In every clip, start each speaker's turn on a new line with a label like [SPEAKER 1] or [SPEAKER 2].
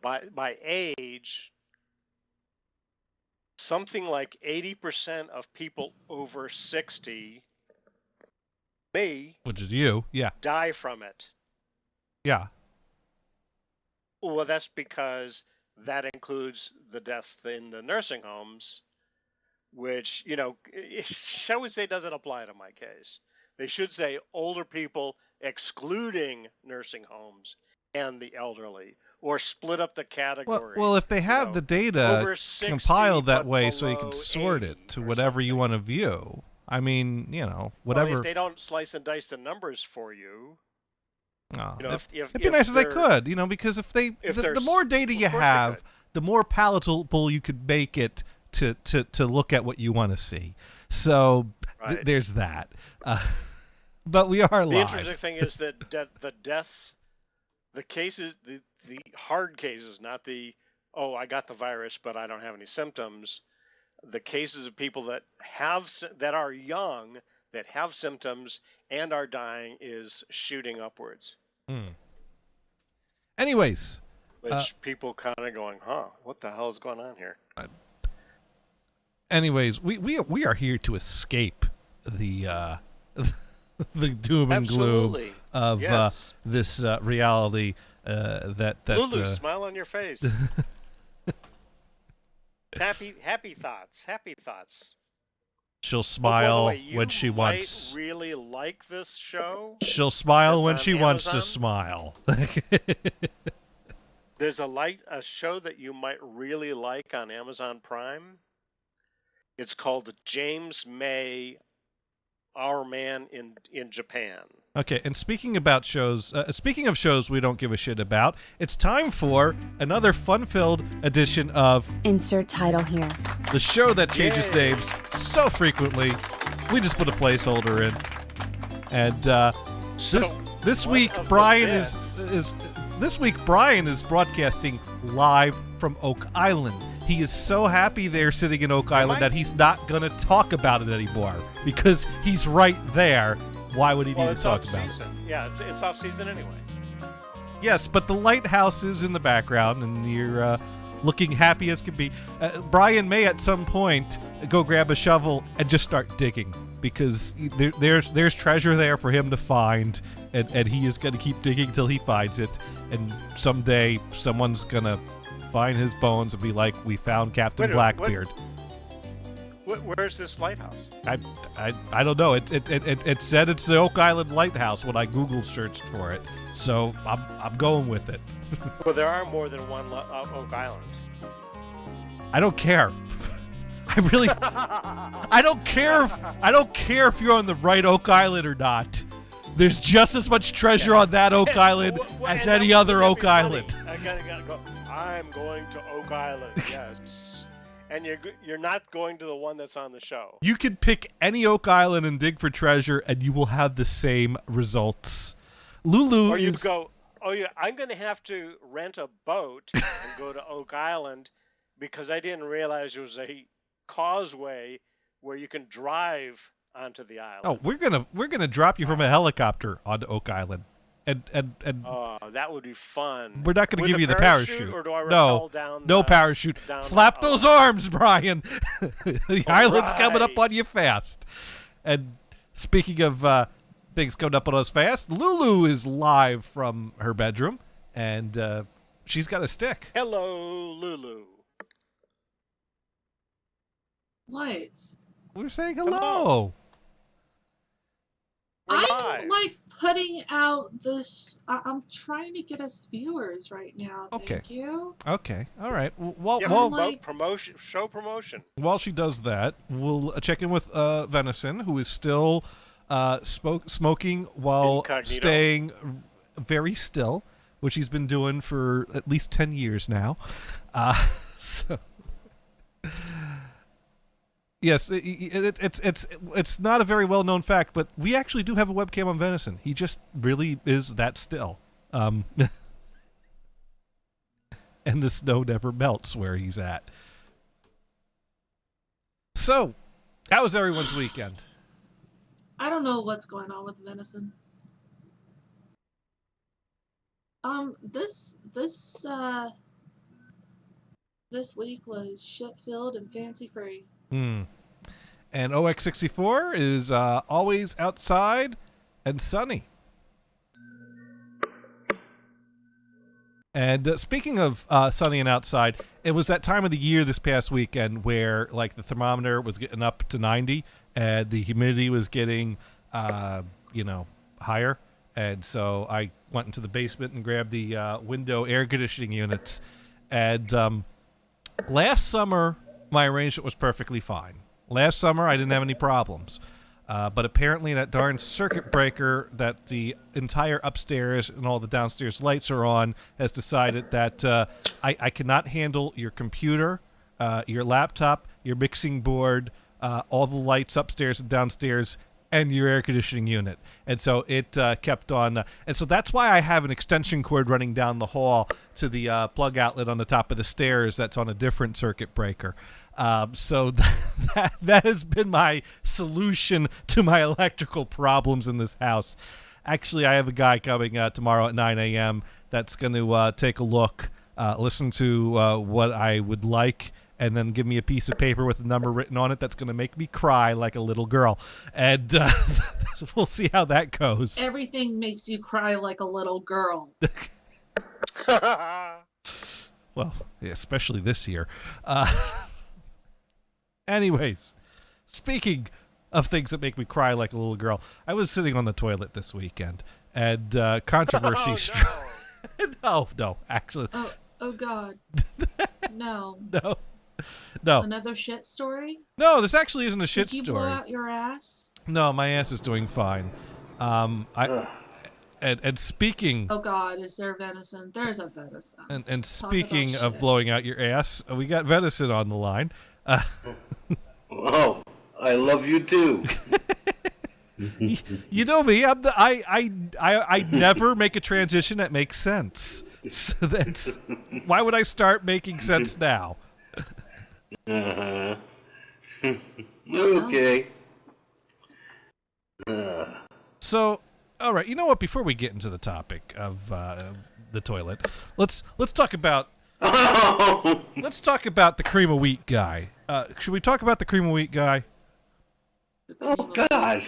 [SPEAKER 1] by age, something like 80% of people over 60 may
[SPEAKER 2] Which is you. Yeah.
[SPEAKER 1] die from it.
[SPEAKER 2] Yeah.
[SPEAKER 1] Well, that's because that includes the deaths in the nursing homes, which, shall we say, doesn't apply to my case. They should say older people excluding nursing homes and the elderly, or split up the category.
[SPEAKER 2] Well, if they have the data
[SPEAKER 1] over 60,
[SPEAKER 2] compiled that
[SPEAKER 1] but
[SPEAKER 2] way so you can
[SPEAKER 1] below
[SPEAKER 2] sort
[SPEAKER 1] 80
[SPEAKER 2] it to
[SPEAKER 1] or
[SPEAKER 2] whatever you
[SPEAKER 1] something.
[SPEAKER 2] want to view. I mean,
[SPEAKER 1] Well,
[SPEAKER 2] whatever.
[SPEAKER 1] if they don't slice and dice the numbers for you,
[SPEAKER 2] Oh,
[SPEAKER 1] if
[SPEAKER 2] it'd be nice if they could, because if the more data you have, the more palatable you could make it to look at what you want to see. So
[SPEAKER 1] right.
[SPEAKER 2] There's that. But we are live.
[SPEAKER 1] The interesting thing is that the deaths, the cases, the hard cases, not the, oh, I got the virus, but I don't have any symptoms. The cases of people that are young, that have symptoms and are dying is shooting upwards.
[SPEAKER 2] Anyways.
[SPEAKER 1] Which people kind of going, what the hell is going on here?
[SPEAKER 2] Anyways, we are here to escape the the doom and gloom of this reality that
[SPEAKER 1] Lulu, smile on your face. happy thoughts.
[SPEAKER 2] She'll smile when she
[SPEAKER 1] wants. You might really like this show.
[SPEAKER 2] She'll smile when she wants to smile.
[SPEAKER 1] There's a show that you might really like on Amazon Prime. It's called James May, Our Man in Japan.
[SPEAKER 2] Okay, and speaking of shows we don't give a shit about, it's time for another fun-filled edition of
[SPEAKER 3] Insert Title Here.
[SPEAKER 2] The show that changes names so frequently, we just put a placeholder in. And this week Brian is broadcasting live from Oak Island. He is so happy they're sitting in Oak Island that he's not going to talk about it anymore because he's right there. Why would he need to talk about it?
[SPEAKER 1] Yeah, it's off season anyway.
[SPEAKER 2] Yes, but the lighthouse is in the background, and you're looking happy as can be. Brian may at some point go grab a shovel and just start digging because there's treasure there for him to find, and he is going to keep digging till he finds it. And someday someone's going to find his bones and be like, "We found Captain Blackbeard."
[SPEAKER 1] Where's this lighthouse?
[SPEAKER 2] I don't know. It said it's the Oak Island Lighthouse when I Google searched for it, so I'm going with it.
[SPEAKER 1] Well, there are more than one Oak Island.
[SPEAKER 2] I don't care. I don't care if you're on the right Oak Island or not. There's just as much treasure on that Oak Island as any other Oak Island.
[SPEAKER 1] I gotta go. I'm going to Oak Island. Yes. And you're not going to the one that's on the show.
[SPEAKER 2] You can pick any Oak Island and dig for treasure, and you will have the same results. Lulu
[SPEAKER 1] or you go, I'm going to have to rent a boat and go to Oak Island because I didn't realize there was a causeway where you can drive onto the island.
[SPEAKER 2] Oh, we're gonna drop you from a helicopter onto Oak Island. And
[SPEAKER 1] that would be fun.
[SPEAKER 2] We're not going to give you the parachute.
[SPEAKER 1] Or do I rappel down
[SPEAKER 2] no parachute. Flap those arms, Brian. The island's coming up on you fast. And speaking of things coming up on us fast, Lulu is live from her bedroom, and she's got a stick.
[SPEAKER 1] Hello, Lulu.
[SPEAKER 3] What?
[SPEAKER 2] We're saying hello.
[SPEAKER 3] I'm like putting out this. I'm trying to get us viewers right now.
[SPEAKER 2] Okay.
[SPEAKER 3] Thank you.
[SPEAKER 2] Okay. All right.
[SPEAKER 1] Show promotion.
[SPEAKER 2] While she does that, we'll check in with Venison, who is still smoking while
[SPEAKER 1] Incognito.
[SPEAKER 2] staying very still, which he's been doing for at least 10 years now. So. Yes, it's not a very well-known fact, but we actually do have a webcam on Venison. He just really is that still. And the snow never melts where he's at. So, how was everyone's weekend?
[SPEAKER 3] I don't know what's going on with Venison. This week was shit filled and fancy free.
[SPEAKER 2] And OX64 is always outside and sunny. And speaking of sunny and outside, it was that time of the year this past weekend where like the thermometer was getting up to 90 and the humidity was getting, higher. And so I went into the basement and grabbed the window air conditioning units. And last summer, my arrangement was perfectly fine. Last summer, I didn't have any problems. But apparently that darn circuit breaker that the entire upstairs and all the downstairs lights are on has decided that I cannot handle your computer, your laptop, your mixing board, all the lights upstairs and downstairs, and your air conditioning unit. And so it kept on. And so that's why I have an extension cord running down the hall to the plug outlet on the top of the stairs that's on a different circuit breaker. So that has been my solution to my electrical problems in this house. Actually, I have a guy coming tomorrow at 9 a.m. that's going to take a look, listen to what I would like, and then give me a piece of paper with a number written on it that's going to make me cry like a little girl. And we'll see how that goes.
[SPEAKER 3] Everything makes you cry like a little girl.
[SPEAKER 2] Well, yeah, especially this year. Anyways, speaking of things that make me cry like a little girl, I was sitting on the toilet this weekend, and controversy No, actually.
[SPEAKER 3] Oh God. No.
[SPEAKER 2] No.
[SPEAKER 3] Another shit story?
[SPEAKER 2] No, this actually isn't a shit
[SPEAKER 3] story. Did you
[SPEAKER 2] story.
[SPEAKER 3] blow out your ass?
[SPEAKER 2] No, my ass is doing fine. And speaking...
[SPEAKER 3] Oh God, is there venison? There's a venison.
[SPEAKER 2] And speaking of blowing out your ass, we got venison on the line.
[SPEAKER 4] Oh, I love you too.
[SPEAKER 2] You know me. I never make a transition that makes sense. So that's why would I start making sense now?
[SPEAKER 4] Uh-huh. Okay.
[SPEAKER 2] So, all right. You know what? Before we get into the topic of the toilet, let's talk about the cream of wheat guy. Should we talk about the cream of wheat guy?
[SPEAKER 4] Oh God!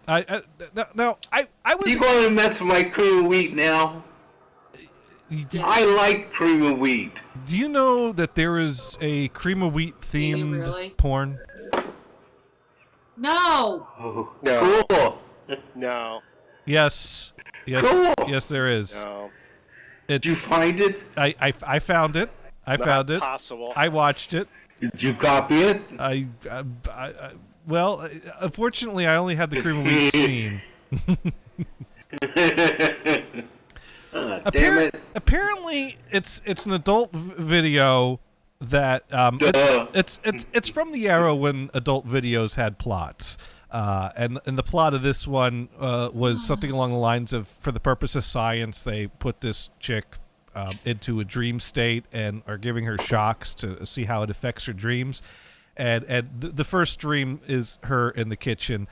[SPEAKER 2] I was.
[SPEAKER 4] You going to mess with my cream of wheat now? I like cream of wheat.
[SPEAKER 2] Do you know that there is a cream of wheat themed porn?
[SPEAKER 3] No.
[SPEAKER 4] Oh, no. Cool.
[SPEAKER 1] No.
[SPEAKER 2] Yes.
[SPEAKER 4] Cool.
[SPEAKER 2] Yes, there is.
[SPEAKER 1] No.
[SPEAKER 4] Did you find it?
[SPEAKER 2] I found it. I found it.
[SPEAKER 1] Possible.
[SPEAKER 2] I watched it.
[SPEAKER 4] Did you copy it?
[SPEAKER 2] Well, unfortunately, I only had the cream of wheat scene.
[SPEAKER 4] Damn it!
[SPEAKER 2] Apparently, it's an adult video that it's from the era when adult videos had plots. And the plot of this one was something along the lines of, for the purpose of science, they put this chick into a dream state and are giving her shocks to see how it affects her dreams. And the first dream is her in the kitchen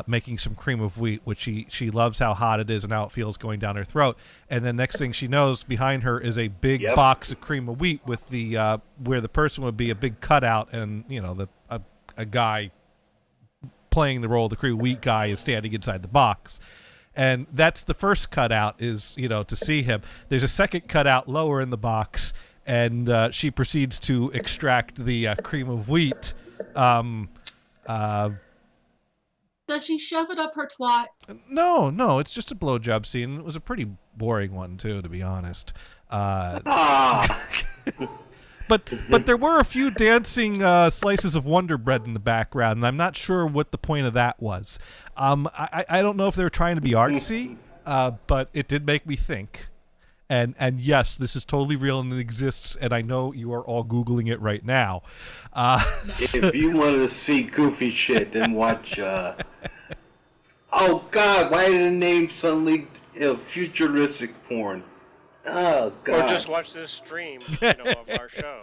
[SPEAKER 2] making some cream of wheat, which she loves how hot it is and how it feels going down her throat. And then next thing she knows, behind her is a big box of cream of wheat with the where the person would be a big cutout, and a guy playing the role of the cream of wheat guy is standing inside the box. And that's the first cutout, is to see him. There's a second cutout lower in the box, and she proceeds to extract the cream of wheat.
[SPEAKER 3] Does she shove it up her twat?
[SPEAKER 2] No, it's just a blowjob scene. It was a pretty boring one too, to be honest. But there were a few dancing slices of Wonder Bread in the background, and I'm not sure what the point of that was. I don't know if they were trying to be artsy, but it did make me think. And yes, this is totally real and it exists, and I know you are all Googling it right now.
[SPEAKER 4] If you want to see goofy shit, then watch... Oh, God, why did the name suddenly futuristic porn? Oh, God.
[SPEAKER 1] Or just watch this stream of our show.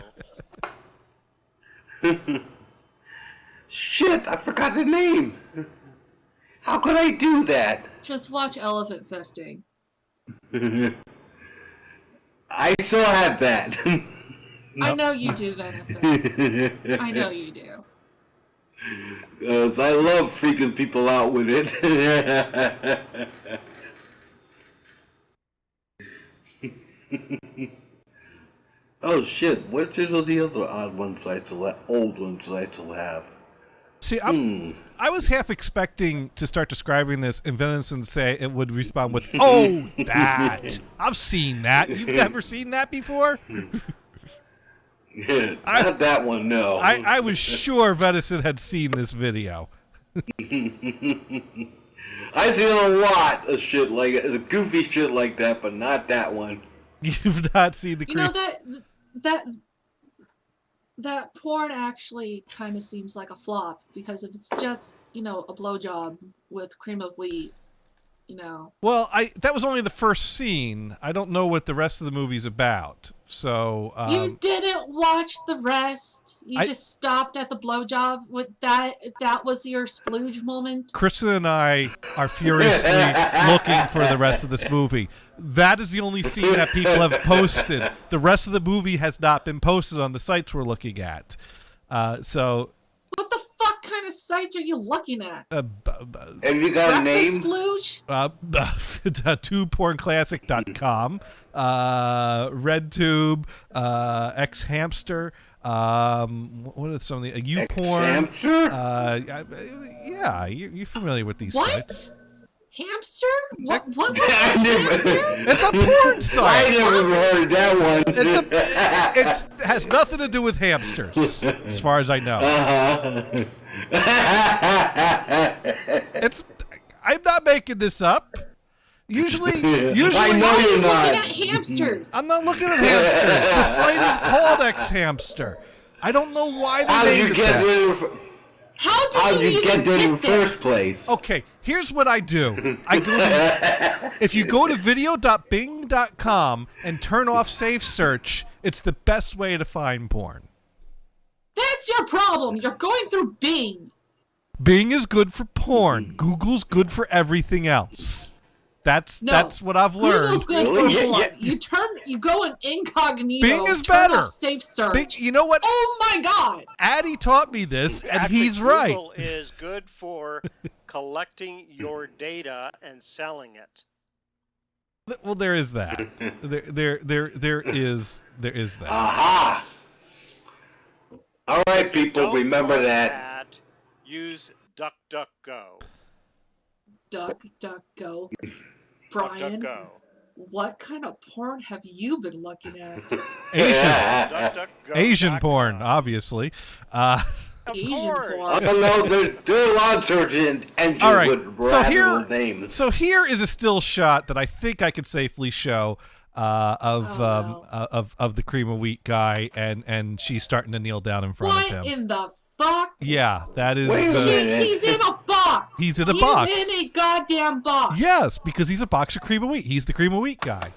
[SPEAKER 4] Shit, I forgot the name. How could I do that?
[SPEAKER 3] Just watch Elephant Festing.
[SPEAKER 4] I still have that.
[SPEAKER 3] I know you do, Venison. I know you do.
[SPEAKER 4] Because I love freaking people out with it. Oh shit, which are the other odd ones I still have, old ones that I still have?
[SPEAKER 2] See, I was half expecting to start describing this and Venison say it would respond with, "Oh, that! I've seen that. You've never seen that before?"
[SPEAKER 4] Not that one, no.
[SPEAKER 2] I was sure Venison had seen this video.
[SPEAKER 4] I've seen a lot of shit like the goofy shit like that, but not that one.
[SPEAKER 2] You've not seen the.
[SPEAKER 3] You know that porn actually kind of seems like a flop because if it's just a blowjob with cream of wheat,
[SPEAKER 2] Well, that was only the first scene. I don't know what the rest of the movie's about. So
[SPEAKER 3] you didn't watch the rest. You just stopped at the blowjob with that. That was your splooge moment.
[SPEAKER 2] Kristen and I are furiously looking for the rest of this movie. That is the only scene that people have posted. The rest of the movie has not been posted on the sites we're looking at. So.
[SPEAKER 3] What the fuck kind of sites are you looking at?
[SPEAKER 4] Have you got a name?
[SPEAKER 3] Splooge?
[SPEAKER 2] TubePornClassic.com, RedTube, XHamster. What are some of the YouPorn? Yeah, you're familiar with these sites.
[SPEAKER 3] Hamster? What was hamster?
[SPEAKER 2] It's a porn site.
[SPEAKER 4] I never heard that one.
[SPEAKER 2] It has nothing to do with hamsters, as far as I know. I'm not making this up. Usually
[SPEAKER 4] I know you're not
[SPEAKER 3] looking at hamsters.
[SPEAKER 2] I'm not looking at hamsters. The site is called XHamster. I don't know why they named it that.
[SPEAKER 3] How did you
[SPEAKER 4] get there in the
[SPEAKER 3] there?
[SPEAKER 4] first place?
[SPEAKER 2] Okay, here's what I do. If you go to video.bing.com and turn off safe search, it's the best way to find porn.
[SPEAKER 3] That's your problem. You're going through Bing.
[SPEAKER 2] Bing is good for porn. Google's good for everything else. That's what I've learned.
[SPEAKER 3] Google's good for porn. You go in incognito.
[SPEAKER 2] Bing is
[SPEAKER 3] turn
[SPEAKER 2] better.
[SPEAKER 3] Off safe search.
[SPEAKER 2] Bing, you know what?
[SPEAKER 3] Oh my god.
[SPEAKER 2] Addie taught me this, and
[SPEAKER 1] Actually,
[SPEAKER 2] he's right.
[SPEAKER 1] Google is good for collecting your data and selling it.
[SPEAKER 2] Well, there is that. There is that.
[SPEAKER 4] Aha! All right, people,
[SPEAKER 1] Don't
[SPEAKER 4] remember
[SPEAKER 1] look
[SPEAKER 4] that.
[SPEAKER 1] at, use DuckDuckGo.
[SPEAKER 3] DuckDuckGo. Brian,
[SPEAKER 1] DuckDuckGo.
[SPEAKER 3] what kind of porn have you been looking at?
[SPEAKER 2] Asian porn, obviously.
[SPEAKER 3] Asian porn.
[SPEAKER 4] I don't know. There are a lot of search engines
[SPEAKER 2] All right.
[SPEAKER 4] with radical names.
[SPEAKER 2] So here is a still shot that I think I could safely show of the cream of wheat guy, and she's starting to kneel down in front of him.
[SPEAKER 3] What in the fuck?
[SPEAKER 2] Yeah, that is.
[SPEAKER 4] Wait a minute.
[SPEAKER 3] He's in a box.
[SPEAKER 2] He's in a box.
[SPEAKER 3] He's in a goddamn box.
[SPEAKER 2] Yes, because he's a box of cream of wheat. He's the cream of wheat guy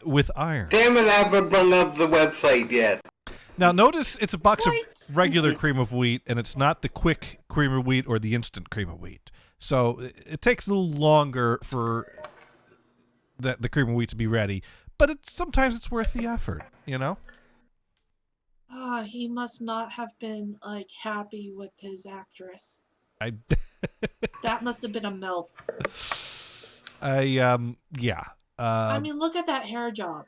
[SPEAKER 2] with iron.
[SPEAKER 4] Damn it, I haven't brought up the website yet.
[SPEAKER 2] Now notice it's a box
[SPEAKER 3] What?
[SPEAKER 2] of regular cream of wheat, and it's not the quick cream of wheat or the instant cream of wheat. So it takes a little longer for the cream of wheat to be ready, but sometimes it's worth the effort, you know?
[SPEAKER 3] He must not have been happy with his actress. That must have been a MILF.
[SPEAKER 2] Yeah.
[SPEAKER 3] I mean, look at that hair job.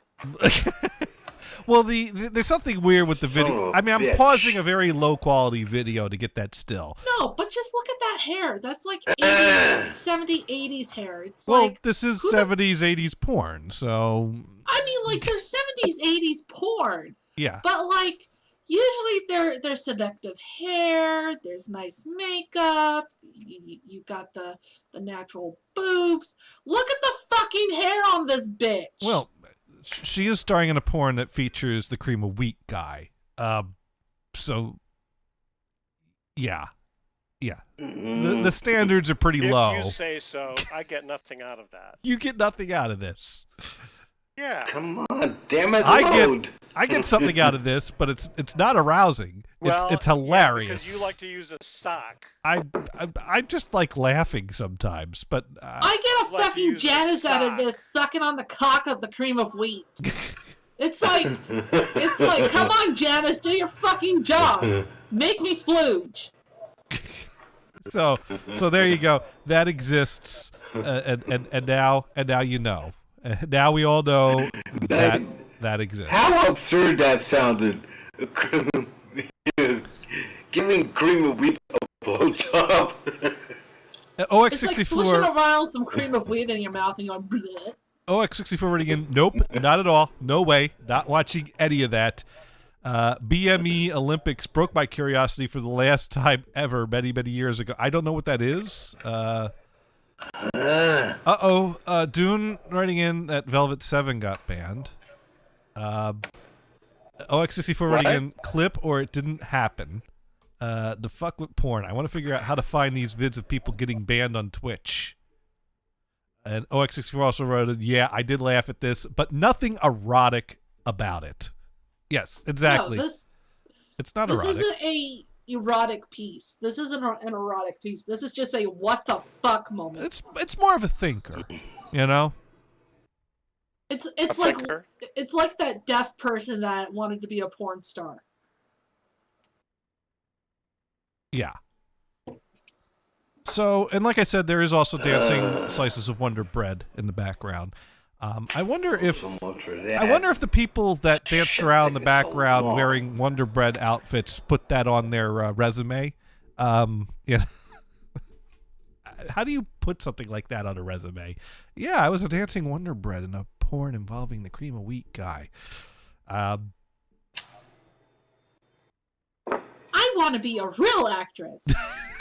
[SPEAKER 2] Well, there's something weird with the video. I mean, I'm pausing a very low quality video to get that still.
[SPEAKER 3] No, but just look at that hair. That's like 80s, 70s, 80s hair. It's
[SPEAKER 2] well, this is 70s, 80s porn, so.
[SPEAKER 3] I mean, there's 70s, 80s porn.
[SPEAKER 2] Yeah.
[SPEAKER 3] But usually there's seductive hair. There's nice makeup. You got the natural boobs. Look at the fucking hair on this bitch.
[SPEAKER 2] Well, she is starring in a porn that features the cream of wheat guy. So, yeah. The standards are pretty low.
[SPEAKER 1] If you say so, I get nothing out of that.
[SPEAKER 2] You get nothing out of this.
[SPEAKER 1] Yeah.
[SPEAKER 4] Come on, damn it,
[SPEAKER 2] I get something out of this, but it's not arousing.
[SPEAKER 1] Well,
[SPEAKER 2] it's hilarious.
[SPEAKER 1] Yeah, because you like to use a sock.
[SPEAKER 2] I just like laughing sometimes, but
[SPEAKER 3] I get a
[SPEAKER 1] like to
[SPEAKER 3] fucking
[SPEAKER 1] use the
[SPEAKER 3] jazz out of
[SPEAKER 1] sock.
[SPEAKER 3] this sucking on the cock of the cream of wheat. It's like, come on, Janice, do your fucking job. Make me splooge.
[SPEAKER 2] So there you go. That exists, and now you know. Now we all know that exists.
[SPEAKER 4] How absurd that sounded. Giving cream of wheat a blowjob.
[SPEAKER 2] OX64.
[SPEAKER 3] It's like swishing around some cream of wheat in your mouth and going bleh.
[SPEAKER 2] OX64 running in. Nope, not at all. No way. Not watching any of that. BME Olympics broke my curiosity for the last time ever many, many years ago. I don't know what that is. Dune writing in that Velvet 7 got banned. OX64 writing in clip or it didn't happen. The fuck with porn. I want to figure out how to find these vids of people getting banned on Twitch. And OX64 also wrote, yeah, I did laugh at this, but nothing erotic about it. Yes, exactly.
[SPEAKER 3] No,
[SPEAKER 2] it's not
[SPEAKER 3] this
[SPEAKER 2] erotic.
[SPEAKER 3] This isn't a erotic piece. This isn't an erotic piece. This is just a what the fuck moment.
[SPEAKER 2] It's more of a thinker, you know?
[SPEAKER 3] It's like that deaf person that wanted to be a porn star.
[SPEAKER 2] Yeah. So, and like I said, there is also dancing slices of Wonder Bread in the background. I wonder if the people that danced around in the background wearing Wonder Bread outfits put that on their resume. Yeah. How do you put something like that on a resume? Yeah, I was a dancing Wonder Bread in a porn involving the cream of wheat guy.
[SPEAKER 3] I want to be a real actress.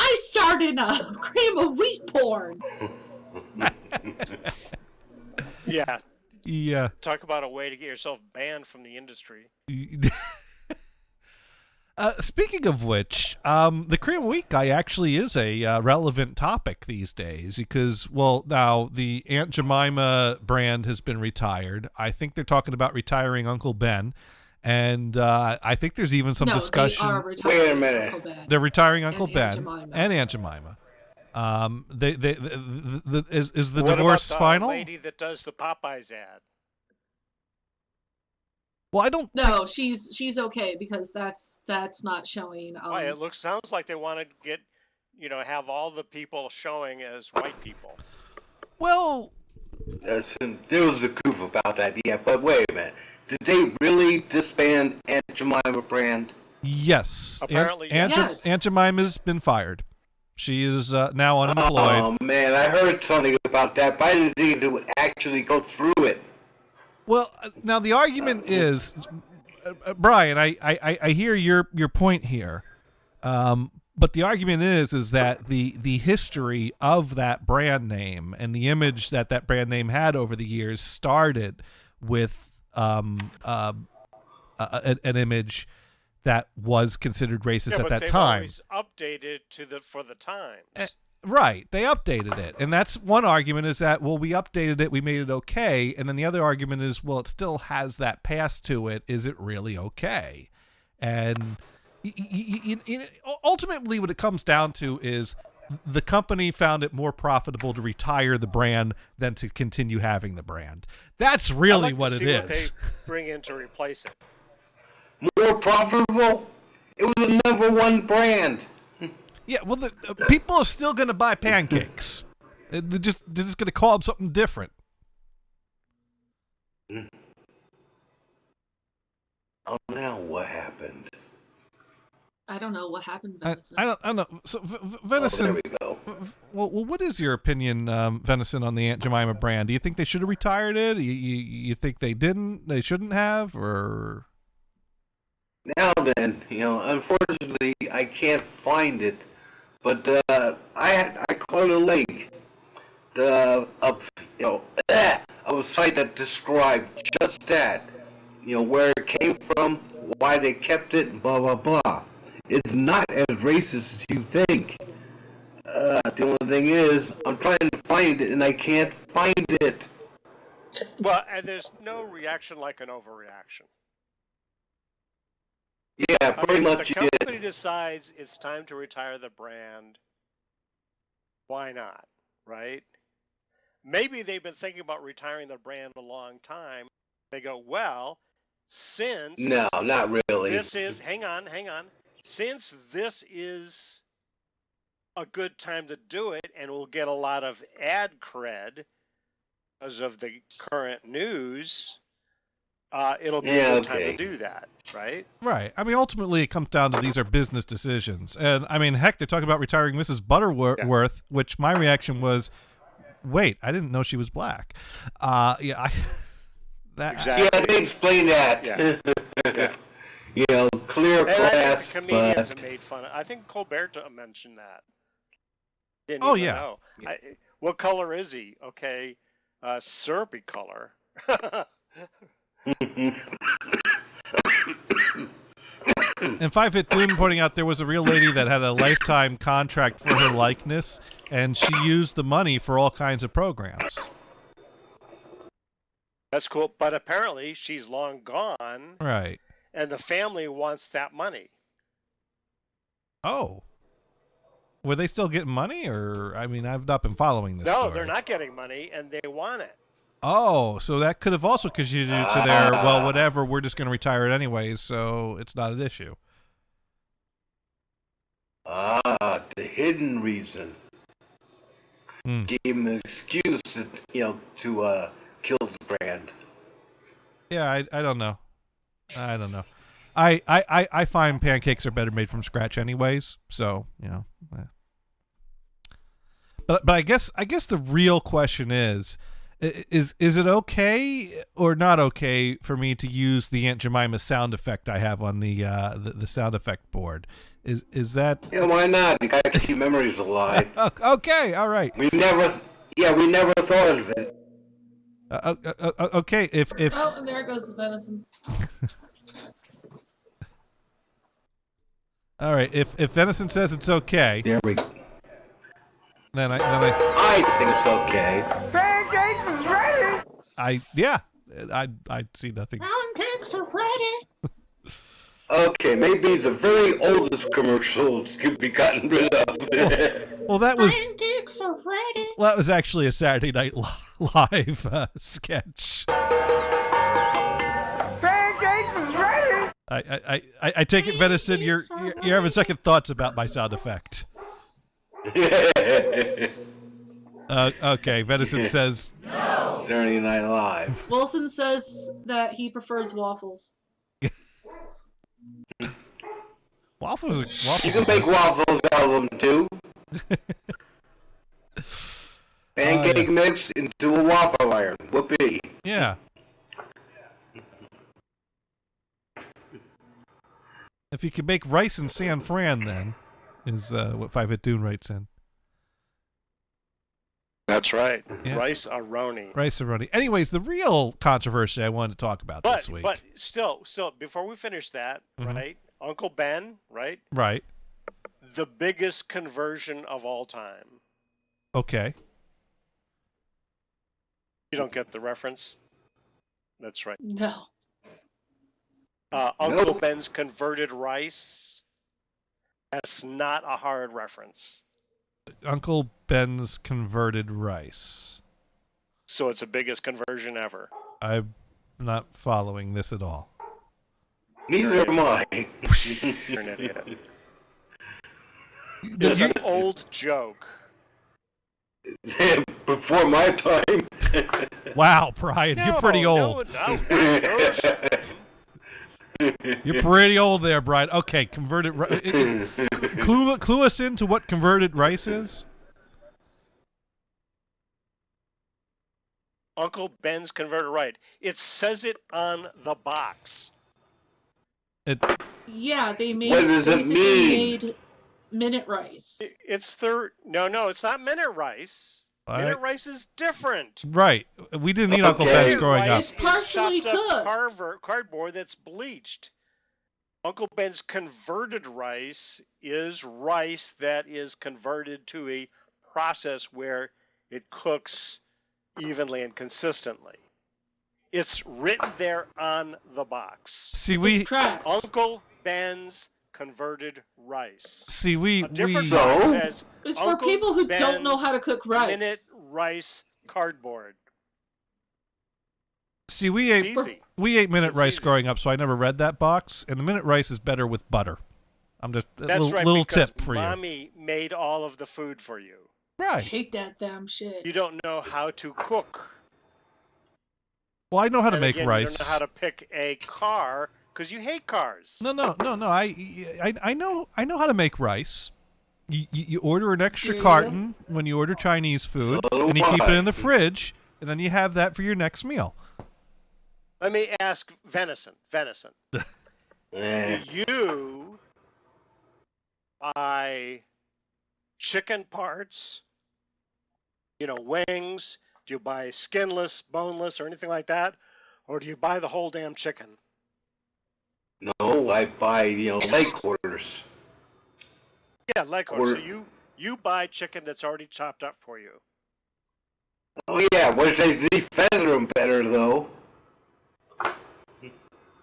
[SPEAKER 3] I starred in a cream of wheat porn.
[SPEAKER 1] Yeah.
[SPEAKER 2] Yeah.
[SPEAKER 1] Talk about a way to get yourself banned from the industry.
[SPEAKER 2] Speaking of which, the cream of wheat guy actually is a relevant topic these days because, well, now the Aunt Jemima brand has been retired. I think they're talking about retiring Uncle Ben. And I think there's even some discussion.
[SPEAKER 3] They are retiring
[SPEAKER 4] Wait a minute.
[SPEAKER 3] Uncle Ben.
[SPEAKER 2] They're retiring Uncle
[SPEAKER 3] And
[SPEAKER 2] Ben
[SPEAKER 3] Aunt Jemima.
[SPEAKER 2] and Aunt Jemima. Is the
[SPEAKER 1] What
[SPEAKER 2] divorce
[SPEAKER 1] about the
[SPEAKER 2] final?
[SPEAKER 1] lady that does the Popeyes ad?
[SPEAKER 2] Well, I don't.
[SPEAKER 3] No, she's okay because that's not showing.
[SPEAKER 1] Why, it sounds like they want to get, have all the people showing as white people.
[SPEAKER 2] Well,
[SPEAKER 4] there was a goof about that, yeah, but wait a minute. Did they really disband Aunt Jemima brand?
[SPEAKER 2] yes.
[SPEAKER 1] Apparently,
[SPEAKER 3] yes.
[SPEAKER 2] Aunt Jemima's been fired. She is now unemployed.
[SPEAKER 4] Oh, man, I heard something about that, but I didn't think it would actually go through it.
[SPEAKER 2] Well, now the argument is, Brian, I hear your point here, but the argument is that the history of that brand name and the image that brand name had over the years started with an image that was considered racist at that time.
[SPEAKER 1] Always updated for the times.
[SPEAKER 2] Right, they updated it, and that's one argument is that, well, we updated it, we made it okay, and then the other argument is, well, it still has that past to it. Is it really okay? And ultimately, what it comes down to is the company found it more profitable to retire the brand than to continue having the brand. That's really what it is.
[SPEAKER 1] What they bring in to replace it.
[SPEAKER 4] More profitable? It was the #1 brand.
[SPEAKER 2] Yeah, well, the people are still going to buy pancakes. They're just going to call them something different.
[SPEAKER 4] Oh, now what happened?
[SPEAKER 3] I don't know what happened, Venison.
[SPEAKER 2] I don't know. So, Venison.
[SPEAKER 4] Oh, there we go.
[SPEAKER 2] Well, what is your opinion, Venison, on the Aunt Jemima brand? Do you think they should have retired it? You think they didn't? They shouldn't have, or?
[SPEAKER 4] Now then, unfortunately, I can't find it, but I caught a link of a site that described just that, where it came from, why they kept it, and blah blah blah. It's not as racist as you think. The only thing is, I'm trying to find it and I can't find it.
[SPEAKER 1] Well, and there's no reaction like an overreaction.
[SPEAKER 4] Yeah, pretty much
[SPEAKER 1] if the
[SPEAKER 4] it.
[SPEAKER 1] company decides it's time to retire the brand, why not, right? Maybe they've been thinking about retiring the brand a long time. They go, well, since
[SPEAKER 4] No, not really.
[SPEAKER 1] this is, hang on, since this is a good time to do it and we'll get a lot of ad cred because of the current news, it'll be a good time to do that, right?
[SPEAKER 2] Right. I mean, ultimately, it comes down to these are business decisions. And, I mean, heck, they're talking about retiring Mrs. Butterworth, which my reaction was, wait, I didn't know she was black. Exactly.
[SPEAKER 4] Yeah, they explain that.
[SPEAKER 1] Yeah.
[SPEAKER 4] You know, clear
[SPEAKER 1] And
[SPEAKER 4] class,
[SPEAKER 1] I think the comedians
[SPEAKER 4] but...
[SPEAKER 1] have made fun of. I think Colbert mentioned that. Didn't
[SPEAKER 2] Oh,
[SPEAKER 1] even
[SPEAKER 2] yeah.
[SPEAKER 1] know. What color is he? Okay, syrupy color.
[SPEAKER 2] And 5 Hit Doom pointing out there was a real lady that had a lifetime contract for her likeness, and she used the money for all kinds of programs.
[SPEAKER 1] That's cool, but apparently she's long gone,
[SPEAKER 2] Right.
[SPEAKER 1] and the family wants that money.
[SPEAKER 2] Oh. Were they still getting money, or, I mean, I've not been following this
[SPEAKER 1] No,
[SPEAKER 2] story.
[SPEAKER 1] they're not getting money, and they want it.
[SPEAKER 2] Oh, so that could have also contributed to their, well, whatever, we're just going to retire it anyways, so it's not an issue.
[SPEAKER 4] The hidden reason. Gave him an excuse, to kill the brand.
[SPEAKER 2] Yeah, I don't know. I don't know. I find pancakes are better made from scratch anyways, so, you know. But I guess the real question is it okay or not okay for me to use the Aunt Jemima sound effect I have on the sound effect board? Is that...
[SPEAKER 4] Yeah, why not? You gotta keep memories alive.
[SPEAKER 2] Okay, all right.
[SPEAKER 4] We never thought of it.
[SPEAKER 2] Okay, if
[SPEAKER 3] Oh, and there goes the venison.
[SPEAKER 2] all right, if Venison says it's okay,
[SPEAKER 4] There we go.
[SPEAKER 2] then I
[SPEAKER 4] think it's okay.
[SPEAKER 2] I see nothing.
[SPEAKER 3] Pancakes are ready.
[SPEAKER 4] Okay, maybe the very oldest commercials could be gotten rid of.
[SPEAKER 2] Well, that was
[SPEAKER 3] Pancakes are ready.
[SPEAKER 2] actually a Saturday Night Live sketch.
[SPEAKER 5] Pancakes is ready.
[SPEAKER 2] I take it, Venison, you're having second thoughts about my sound effect. Okay, Venison says
[SPEAKER 4] Saturday Night Live.
[SPEAKER 3] Wilson says that he prefers waffles.
[SPEAKER 2] waffles.
[SPEAKER 4] You can make waffles out of them too. Pancake mix into a waffle iron. Whoopee.
[SPEAKER 2] Yeah. If you could make rice in San Fran, then is what 5 Hit Doom writes in.
[SPEAKER 1] That's right.
[SPEAKER 2] Yeah.
[SPEAKER 1] Rice-A-Roni.
[SPEAKER 2] Rice-A-Roni. Anyways, the real controversy I wanted to talk about this week.
[SPEAKER 1] But still, before we finish that, right? Uncle Ben, right?
[SPEAKER 2] Right.
[SPEAKER 1] The biggest conversion of all time.
[SPEAKER 2] Okay.
[SPEAKER 1] You don't get the reference? That's right.
[SPEAKER 3] No.
[SPEAKER 1] Uncle Ben's converted rice. That's not a hard reference.
[SPEAKER 2] Uncle Ben's converted rice.
[SPEAKER 1] So it's the biggest conversion ever.
[SPEAKER 2] I'm not following this at all.
[SPEAKER 4] Neither am I.
[SPEAKER 1] You're an idiot. It's an old joke.
[SPEAKER 4] Before my time.
[SPEAKER 2] Wow, Brian, you're pretty old. You're pretty old there, Brian. Okay, converted rice. Clue us into what converted rice is.
[SPEAKER 1] Uncle Ben's converted rice. It says it on the box.
[SPEAKER 3] Yeah, they made
[SPEAKER 4] What does it
[SPEAKER 3] basically
[SPEAKER 4] mean?
[SPEAKER 3] made minute rice.
[SPEAKER 1] It's no, it's not minute rice. Minute rice is different.
[SPEAKER 2] Right. We didn't eat Uncle Ben's growing up.
[SPEAKER 3] It's partially cooked.
[SPEAKER 1] Cardboard that's bleached. Uncle Ben's converted rice is rice that is converted to a process where it cooks evenly and consistently. It's written there on the box.
[SPEAKER 2] See,
[SPEAKER 3] It's trash.
[SPEAKER 1] Uncle Ben's converted rice.
[SPEAKER 2] See,
[SPEAKER 1] A different
[SPEAKER 4] So?
[SPEAKER 1] box says
[SPEAKER 3] It's for
[SPEAKER 1] Uncle
[SPEAKER 3] people who don't know
[SPEAKER 1] Ben's
[SPEAKER 3] how to cook
[SPEAKER 1] minute
[SPEAKER 3] rice.
[SPEAKER 1] rice cardboard.
[SPEAKER 2] See, we
[SPEAKER 1] It's
[SPEAKER 2] ate.
[SPEAKER 1] easy.
[SPEAKER 2] We ate Minute
[SPEAKER 1] It's
[SPEAKER 2] Rice
[SPEAKER 1] easy.
[SPEAKER 2] growing up, so I never read that box. And the Minute Rice is better with butter. I'm just a
[SPEAKER 1] That's right,
[SPEAKER 2] little
[SPEAKER 1] because
[SPEAKER 2] tip for you.
[SPEAKER 1] Mommy made all of the food for you.
[SPEAKER 3] I
[SPEAKER 2] Right.
[SPEAKER 3] hate that damn shit.
[SPEAKER 1] You don't know how to cook.
[SPEAKER 2] Well, I know how to
[SPEAKER 1] And
[SPEAKER 2] make
[SPEAKER 1] again,
[SPEAKER 2] rice.
[SPEAKER 1] You don't know how to pick a car because you hate cars.
[SPEAKER 2] No. I know how to make rice. You order an extra
[SPEAKER 3] Do you?
[SPEAKER 2] carton when you order Chinese food,
[SPEAKER 4] So do
[SPEAKER 2] and you keep it
[SPEAKER 4] I.
[SPEAKER 2] in the fridge, and then you have that for your next meal.
[SPEAKER 1] Let me ask venison.
[SPEAKER 4] Eh.
[SPEAKER 1] Do you buy chicken parts? You know, wings? Do you buy skinless, boneless, or anything like that? Or do you buy the whole damn chicken?
[SPEAKER 4] No, I buy, leg quarters.
[SPEAKER 1] Yeah, leg quarters.
[SPEAKER 4] Or-
[SPEAKER 1] So you buy chicken that's already chopped up for you.
[SPEAKER 4] Oh yeah, wish they feather them better though.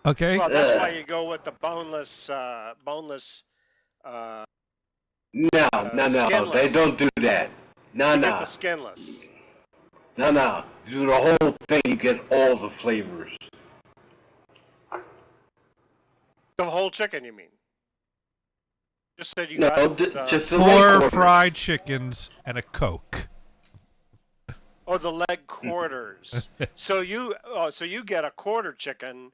[SPEAKER 2] Okay.
[SPEAKER 1] Well, that's
[SPEAKER 4] Ugh.
[SPEAKER 1] why you go with the boneless.
[SPEAKER 4] No, they
[SPEAKER 1] skinless.
[SPEAKER 4] don't do that. No,
[SPEAKER 1] You get
[SPEAKER 4] no,
[SPEAKER 1] the skinless.
[SPEAKER 4] no. You do the whole thing, you get all the flavors.
[SPEAKER 1] The whole chicken, you mean? Just said you
[SPEAKER 4] No,
[SPEAKER 1] got
[SPEAKER 4] just the leg
[SPEAKER 2] 4
[SPEAKER 4] quarters.
[SPEAKER 2] fried chickens and a Coke.
[SPEAKER 1] oh, the leg quarters. so you get a quarter chicken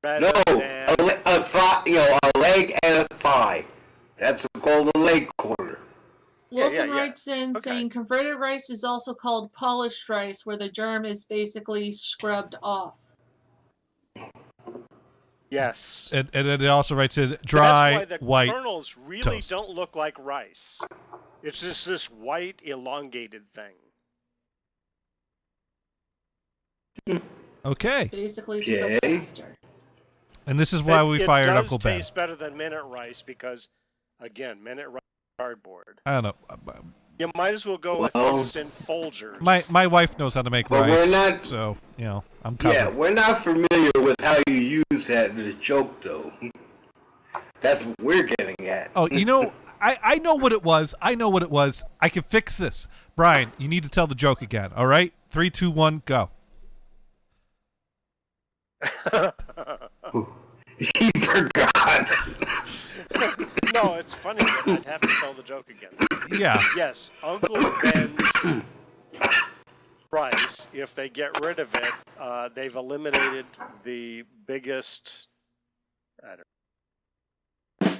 [SPEAKER 1] rather
[SPEAKER 4] No,
[SPEAKER 1] than
[SPEAKER 4] a thigh, a leg and a thigh. That's called a leg quarter.
[SPEAKER 3] Wilson
[SPEAKER 1] yeah.
[SPEAKER 3] writes in
[SPEAKER 1] Okay.
[SPEAKER 3] saying converted rice is also called polished rice, where the germ is basically scrubbed off.
[SPEAKER 1] yes.
[SPEAKER 2] And then it also writes in
[SPEAKER 1] That's
[SPEAKER 2] dry,
[SPEAKER 1] why the
[SPEAKER 2] white.
[SPEAKER 1] kernels really
[SPEAKER 2] toast.
[SPEAKER 1] don't look like rice. It's just this white elongated thing.
[SPEAKER 2] Okay.
[SPEAKER 3] Basically to the
[SPEAKER 4] Okay.
[SPEAKER 3] faster.
[SPEAKER 2] And this is why we fired
[SPEAKER 1] It
[SPEAKER 2] Uncle
[SPEAKER 1] does
[SPEAKER 2] Ben.
[SPEAKER 1] taste better than minute rice because, again, minute rice is cardboard.
[SPEAKER 2] I don't know.
[SPEAKER 1] You might as well go with
[SPEAKER 4] Well-
[SPEAKER 1] instant Folgers.
[SPEAKER 2] My wife knows how to make
[SPEAKER 4] But
[SPEAKER 2] rice,
[SPEAKER 4] we're not-
[SPEAKER 2] so I'm covered.
[SPEAKER 4] Yeah, we're not familiar with how you use that as a joke though. That's what we're getting at.
[SPEAKER 2] Oh, I know what it was. I know what it was. I can fix this. Brian, you need to tell the joke again. All right, 3, 2, 1, go.
[SPEAKER 4] He forgot.
[SPEAKER 1] No, it's funny, but I'd have to tell the joke again.
[SPEAKER 2] Yeah.
[SPEAKER 1] Yes, Uncle Ben's rice, if they get rid of it, they've eliminated the biggest. I don't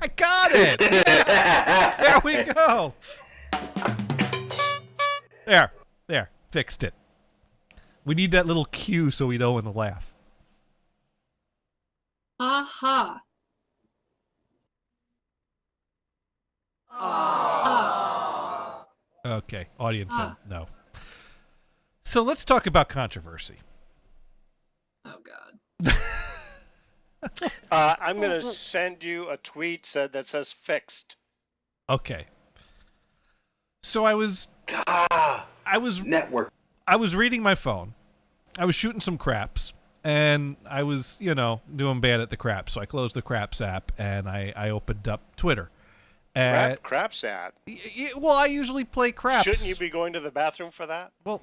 [SPEAKER 2] I got it. There we go. There, fixed it. We need that little cue so we know when to laugh.
[SPEAKER 3] Aha. Ah.
[SPEAKER 2] Okay, audience,
[SPEAKER 3] Ah.
[SPEAKER 2] no. So let's talk about controversy.
[SPEAKER 3] Oh god.
[SPEAKER 1] I'm going to send you a tweet that says fixed.
[SPEAKER 2] Okay. So I was
[SPEAKER 4] Network.
[SPEAKER 2] reading my phone. I was shooting some craps, and I was, doing bad at the craps. So I closed the craps app, and I opened up Twitter.
[SPEAKER 1] Crap's at.
[SPEAKER 2] Well, I usually play craps.
[SPEAKER 1] Shouldn't you be going to the bathroom for that?
[SPEAKER 2] Well,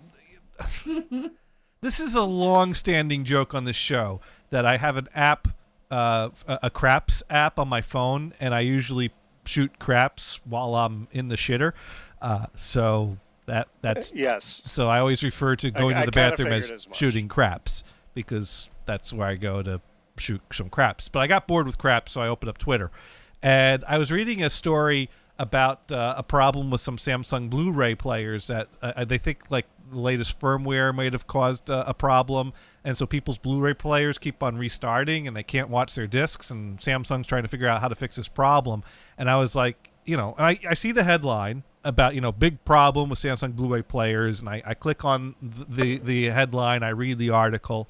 [SPEAKER 2] this is a long-standing joke on this show that I have an app, a craps app on my phone, and I usually shoot craps while I'm in the shitter. So that's
[SPEAKER 1] Yes.
[SPEAKER 2] so I always refer to going
[SPEAKER 1] I
[SPEAKER 2] to the
[SPEAKER 1] kinda
[SPEAKER 2] bathroom
[SPEAKER 1] figured
[SPEAKER 2] as
[SPEAKER 1] as much.
[SPEAKER 2] shooting craps because that's where I go to shoot some craps. But I got bored with craps, so I opened up Twitter, and I was reading a story about a problem with some Samsung Blu-ray players that they think like the latest firmware might have caused a problem, and so people's Blu-ray players keep on restarting and they can't watch their discs, and Samsung's trying to figure out how to fix this problem. And I was like, and I see the headline about big problem with Samsung Blu-ray players, and I click on the headline, I read the article,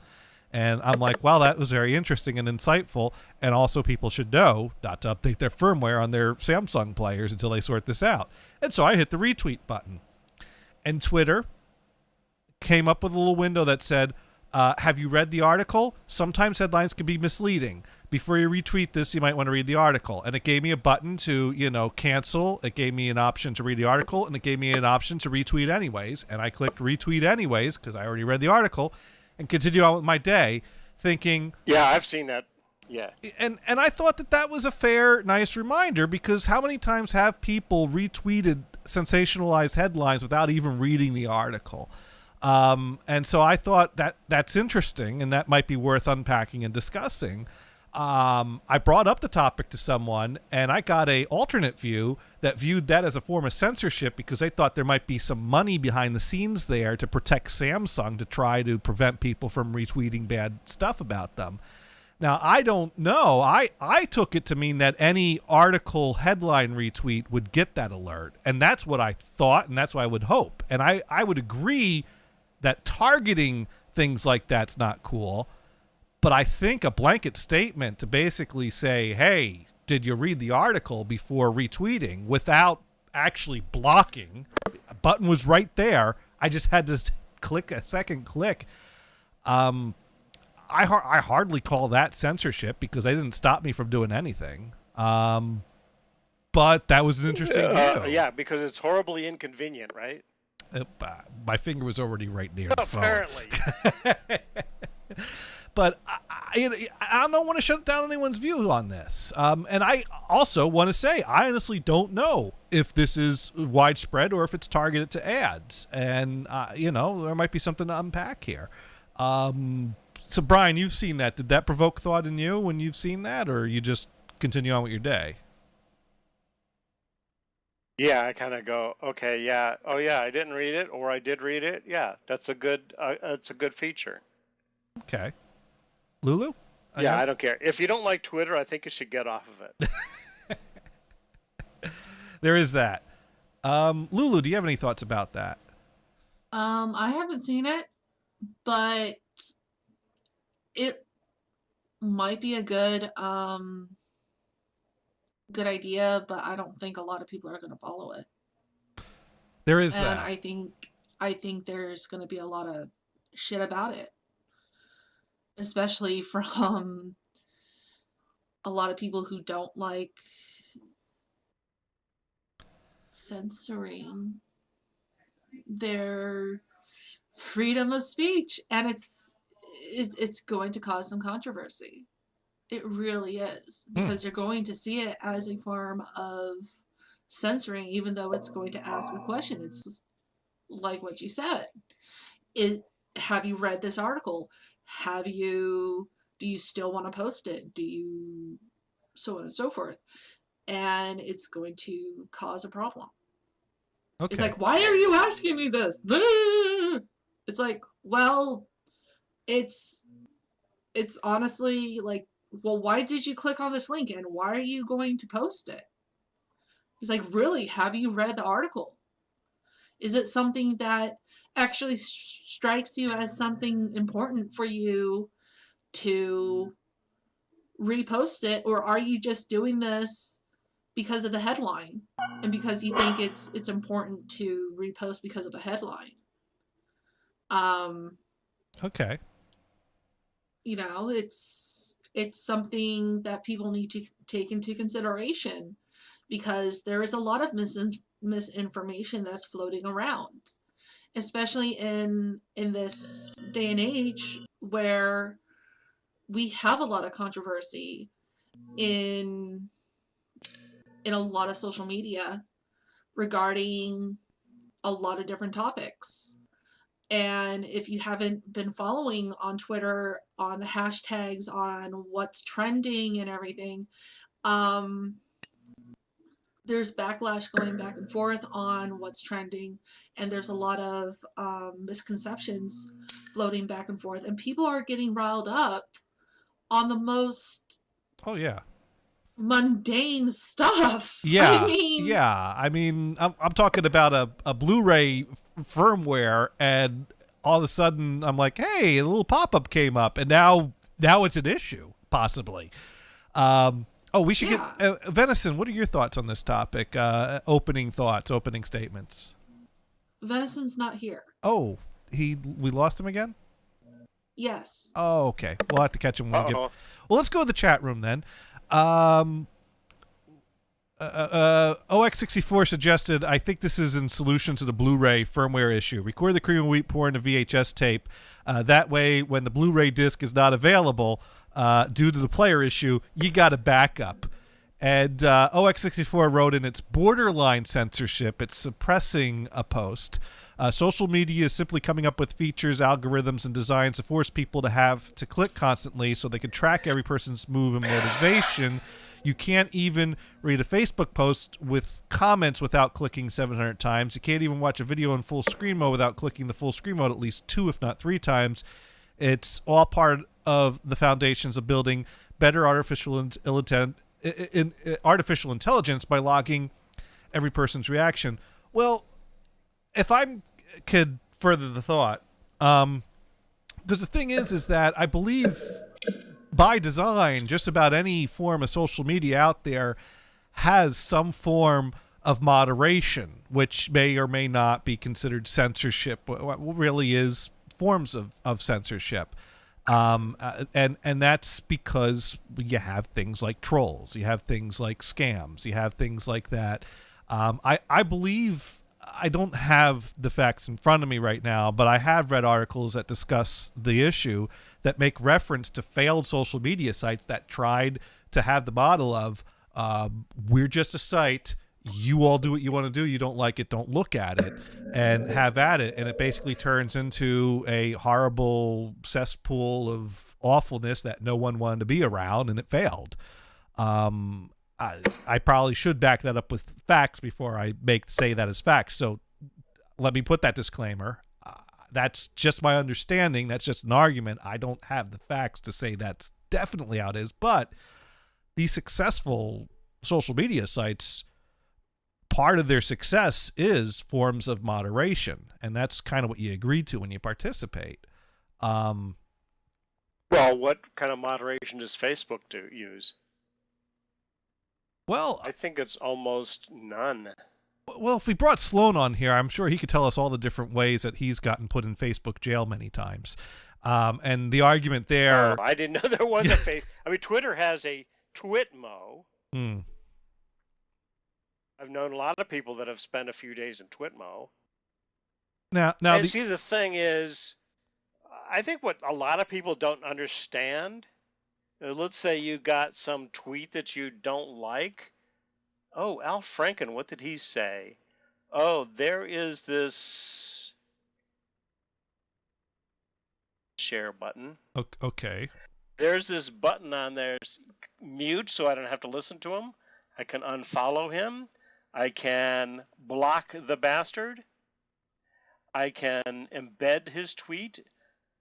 [SPEAKER 2] and I'm like, wow, that was very interesting and insightful. And also people should know not to update their firmware on their Samsung players until they sort this out. And so I hit the retweet button. And Twitter came up with a little window that said, have you read the article? Sometimes headlines can be misleading. before you retweet this, you might want to read the article. And it gave me a button to, cancel. It gave me an option to read the article, and it gave me an option to retweet anyways. And I clicked retweet anyways because I already read the article and continue on with my day thinking...
[SPEAKER 1] Yeah, I've seen that. Yeah.
[SPEAKER 2] And I thought that was a fair, nice reminder, because how many times have people retweeted sensationalized headlines without even reading the article? And so I thought that's interesting, and that might be worth unpacking and discussing. I brought up the topic to someone, and I got a alternate view that viewed that as a form of censorship because they thought there might be some money behind the scenes there to protect Samsung to try to prevent people from retweeting bad stuff about them. Now, I don't know. I took it to mean that any article headline retweet would get that alert, and that's what I thought, and that's what I would hope. And I would agree that targeting things like that's not cool. But I think a blanket statement to basically say, hey, did you read the article before retweeting without actually blocking? A button was right there. I just had to click a second click. I hardly call that censorship because they didn't stop me from doing anything. But that was an interesting view.
[SPEAKER 1] Yeah, because it's horribly inconvenient, right?
[SPEAKER 2] My finger was already right near the phone.
[SPEAKER 1] Apparently.
[SPEAKER 2] But I don't want to shut down anyone's view on this. And I also want to say, I honestly don't know if this is widespread or if it's targeted to ads. And, there might be something to unpack here. So, Brian, you've seen that. Did that provoke thought in you when you've seen that, or you just continue on with your day?
[SPEAKER 1] Yeah, I kind of go, okay, yeah. Oh, yeah, I didn't read it, or I did read it. Yeah, that's a good feature.
[SPEAKER 2] Okay. Lulu?
[SPEAKER 1] Yeah, I don't care. If you don't like Twitter, I think you should get off of it.
[SPEAKER 2] There is that. Lulu, do you have any thoughts about that?
[SPEAKER 3] I haven't seen it, but it might be a good idea, but I don't think a lot of people are going to follow it.
[SPEAKER 2] There is
[SPEAKER 3] and
[SPEAKER 2] that.
[SPEAKER 3] I think there's going to be a lot of shit about it. Especially from a lot of people who don't like censoring their freedom of speech, and it's going to cause some controversy. It really is, because you're going to see it as a form of censoring, even though it's going to ask a question. It's like what you said. Have you read this article? Do you still want to post it? Do you, so on and so forth. And it's going to cause a problem. Okay. It's like, why are you asking me this? It's like, well, it's honestly like, well, why did you click on this link and why are you going to post it? It's like, really, have you read the article? Is it something that actually strikes you as something important for you to repost it, or are you just doing this because of the headline and because you think it's important to repost because of a headline?
[SPEAKER 2] Okay.
[SPEAKER 3] It's something that people need to take into consideration, because there is a lot of misinformation that's floating around, especially in this day and age where we have a lot of controversy in a lot of social media regarding a lot of different topics. And if you haven't been following on Twitter, on the hashtags, on what's trending and everything, there's backlash going back and forth on what's trending, and there's a lot of misconceptions floating back and forth, and people are getting riled up on the most mundane stuff.
[SPEAKER 2] I mean, I'm talking about a Blu-ray firmware, and all of a sudden I'm like, hey, a little pop-up came up, and now it's an issue, possibly. We should get Venison. What are your thoughts on this topic? Opening thoughts, opening statements.
[SPEAKER 3] Venison's not here.
[SPEAKER 2] Oh, we lost him again?
[SPEAKER 3] Yes.
[SPEAKER 2] Oh, okay. We'll have to catch him when we get.
[SPEAKER 1] Uh-oh.
[SPEAKER 2] Well, let's go to the chat room then. OX64 suggested, I think this is in solution to the Blu-ray firmware issue. Record the cream of wheat pour in a VHS tape. That way, when the Blu-ray disc is not available due to the player issue, you got a backup. And OX64 wrote in, it's borderline censorship. It's suppressing a post. Social media is simply coming up with features, algorithms, and designs to force people to have to click constantly so they can track every person's move and motivation. You can't even read a Facebook post with comments without clicking 700 times. You can't even watch a video in full screen mode without clicking the full screen mode at least 2, if not 3 times. It's all part of the foundations of building better artificial intelligence by logging every person's reaction. Well, if I could further the thought, because the thing is that I believe by design, just about any form of social media out there has some form of moderation, which may or may not be considered censorship. What really is forms of censorship. And that's because you have things like trolls, you have things like scams, you have things like that. I believe, I don't have the facts in front of me right now, but I have read articles that discuss the issue that make reference to failed social media sites that tried to have the model of, we're just a site, you all do what you want to do, you don't like it, don't look at it, and have at it. And it basically turns into a horrible cesspool of awfulness that no one wanted to be around, and it failed. I probably should back that up with facts before I say that as facts. So let me put that disclaimer. That's just my understanding. That's just an argument. I don't have the facts to say that's definitely how it is. But these successful social media sites, part of their success is forms of moderation. And that's kind of what you agree to when you participate.
[SPEAKER 1] Well, what kind of moderation does Facebook use?
[SPEAKER 2] Well,
[SPEAKER 1] I think it's almost none.
[SPEAKER 2] Well, if we brought Sloan on here, I'm sure he could tell us all the different ways that he's gotten put in Facebook jail many times. And the argument there...
[SPEAKER 1] Oh, I didn't know there was a Facebook... I mean, Twitter has a Twitmo. I've known a lot of people that have spent a few days in Twitmo.
[SPEAKER 2] Now
[SPEAKER 1] see, the thing is, I think what a lot of people don't understand... Let's say you got some tweet that you don't like. Oh, Al Franken, what did he say? Oh, there is this share button.
[SPEAKER 2] Okay.
[SPEAKER 1] There's this button on there, mute, so I don't have to listen to him. I can unfollow him. I can block the bastard. I can embed his tweet.